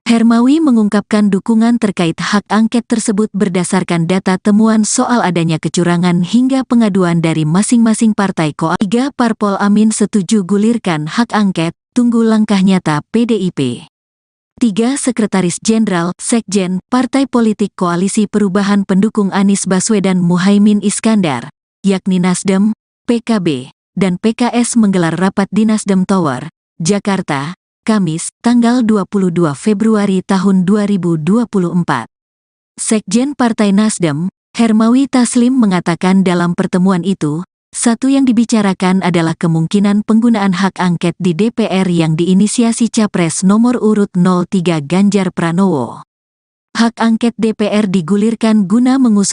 Hermawi mengungkapkan dukungan terkait hak angket tersebut berdasarkan data temuan soal adanya kecurangan hingga pengaduan dari masing-masing partai koalisi. Tiga parpol Amin setuju gulirkan hak angket, tunggu langkah nyata PDIP. Tiga Sekretaris Jenderal, Sekjen, Partai Politik Koalisi Perubahan pendukung Anies Baswedan Muhaimin Iskandar, yakni Nasdem, PKB, dan PKS menggelar rapat di Nasdem Tower, Jakarta, Kamis, tanggal 22 Februari tahun 2024. Sekjen Partai Nasdem, Hermawi Taslim mengatakan dalam pertemuan itu, satu yang dibicarakan adalah kemungkinan penggunaan hak angket di DPR yang diinisiasi Capres nomor urut 03 Ganjar Pranowo. Hak angket DPR digulirkan guna mengusut